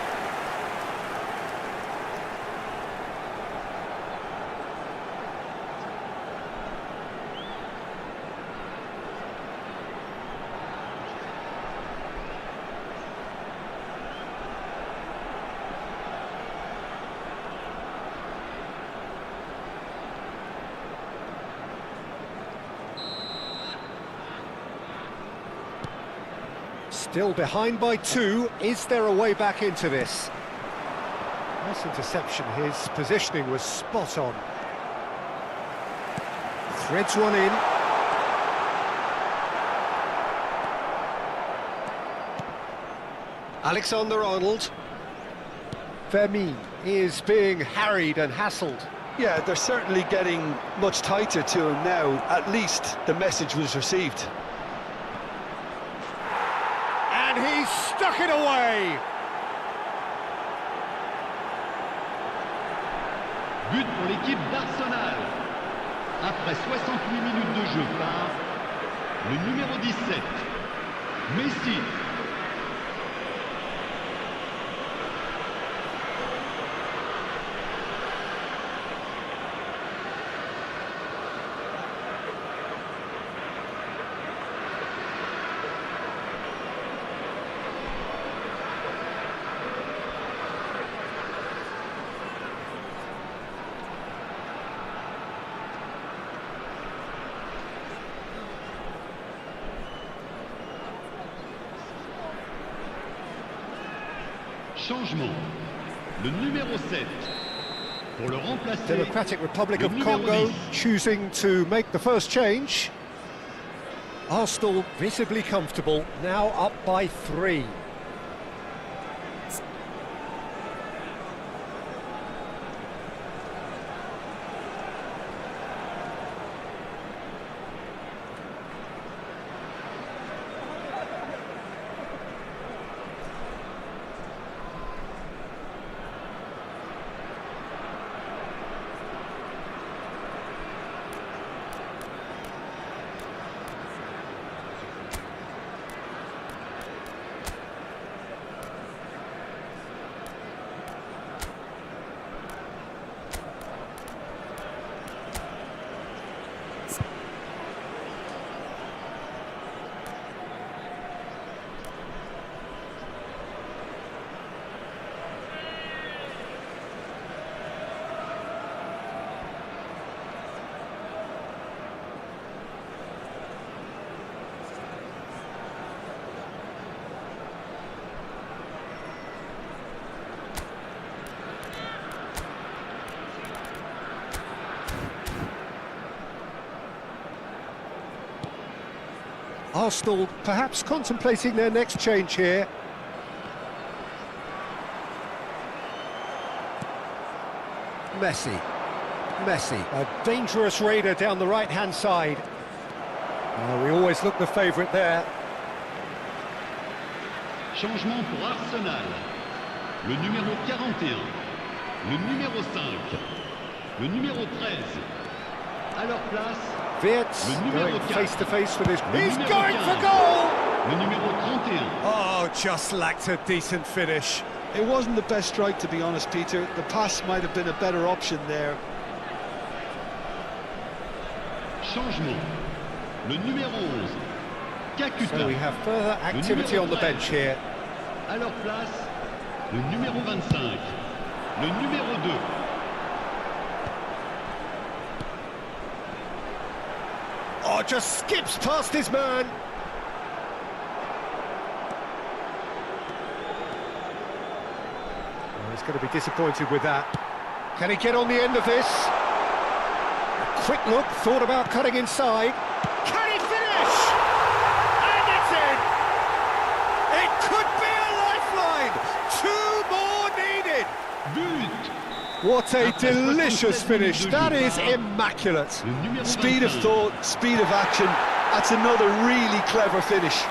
Still behind by 2. Is there a way back into this? Nice interception. His positioning was spot on. Threads one in. Alexander-Arnold. Vermeer is being harried and hassled. Yeah, they're certainly getting much tighter to him now. At least the message was received. And he's stuck it away! But pour l'équipe d'Arsenal. Après 68 minutes de jeu par Le numéro 17, Messi. Changement. Le numéro 7. Pour le remplacer. Democratic Republic le of numéro Congo 10. choosing to make the first change. Arsenal visibly comfortable, now up by 3. Arsenal perhaps contemplating their next change here. Messi, a dangerous raider down the right-hand side. We always look the favourite there. Changement pour Arsenal. Le numéro 41. Le numéro 5. Le numéro 13. À leur place, Wirtz le numéro going 4. face-to-face with his... Le He's numéro going 15. for goal! Le numéro 31. Oh, just lacked a decent finish. It wasn't the best strike, to be honest, Peter. The pass might have been a better option there. Changement. Le numéro 11. Kakuta. So we have further activity on the bench here. À leur place, le numéro 25. Le numéro 2. Oh, just skips past his man. Oh, he's going to be disappointed with that. Can he get on the end of this? A quick look, thought about cutting inside. Can he finish? And it's in! It could be a lifeline! 2 more needed! But. What a delicious finish. That is immaculate. Le numéro Speed of 25. thought, speed of action. That's another really clever finish.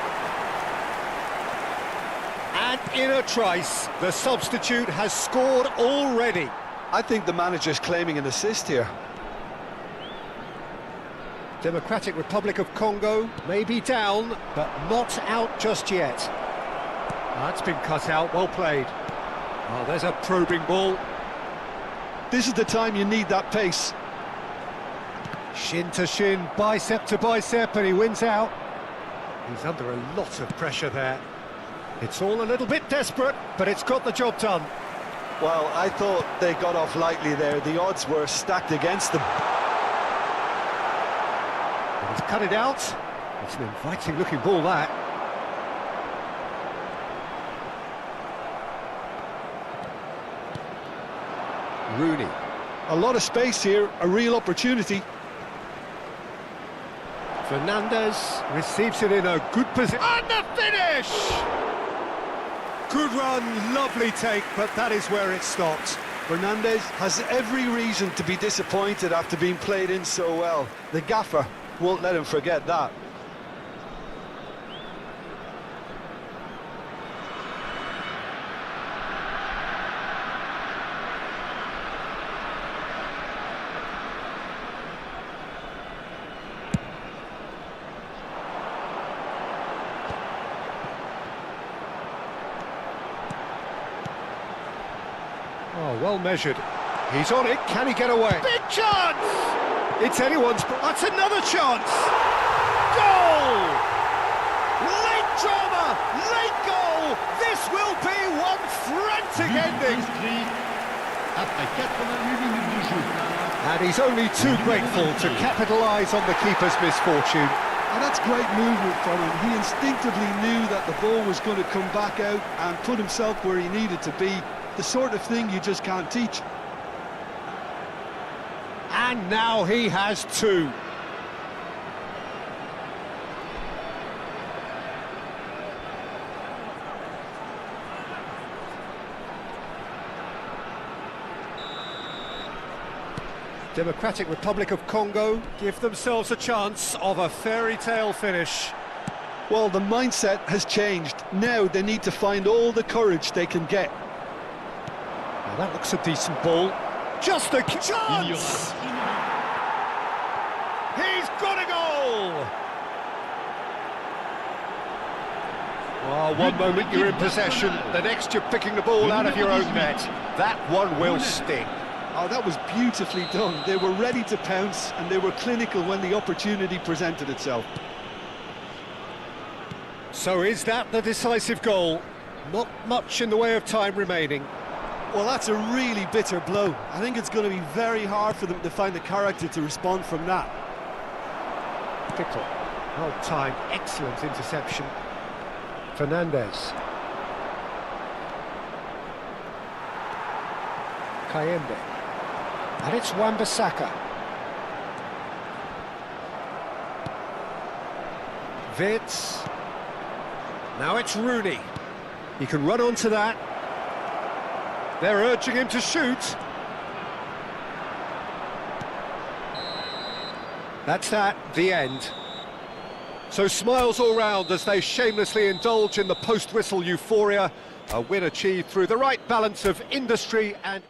And in a trice, the substitute has scored already. I think the manager's claiming an assist here. Democratic Republic of Congo may be down, but not out just yet. That's been cut out, well played. Oh, there's a probing ball. This is the time you need that pace. Shin to shin, bicep to bicep, and he wins out. He's under a lot of pressure there. It's all a little bit desperate, but it's got the job done. Well, I thought they got off lightly there. The odds were stacked against them. And he's cut it out. It's an inviting-looking ball, that. Rooney. A lot of space here, a real opportunity. Fernandez receives it in a good position. And the finish! Good run, lovely take, but that is where it stopped. Fernandez has every reason to be disappointed after being played in so well. The gaffer won't let him forget that. well measured. He's on it, can he get away? Big chance! It's anyone's... That's another chance! Goal! Late drama, late goal! This will be one frantic ending! Après 88 minutes de jeu. And he's only too grateful to capitalise on the keeper's misfortune. And that's great movement from him. He instinctively knew that the ball was going to come back out and put himself where he needed to be. The sort of thing you just can't teach. And now he has two. Democratic Republic of Congo give themselves a chance of a fairy tale finish. Well, the mindset has changed. Now they need to find all the courage they can get. Now that looks a decent ball. Just a chance! He's got a goal! Oh, one moment you're in possession, the next you're picking the ball out of your own net. That one will sting. Oh, that was beautifully done. They were ready to pounce and they were clinical when the opportunity presented itself. So is that the decisive goal? Not much in the way of time remaining. Well, that's a really bitter blow. I think it's going to be very hard for them to find the character to respond from that. Pickle, well timed, excellent interception. Fernandez. Kayembe. And it's Wan-Bissaka. Vitz. Now it's Rooney. He can run onto that. They're urging him to shoot. That's that, the end. So smiles all round as they shamelessly indulge in the post-whistle euphoria. A win achieved through the right balance of industry and...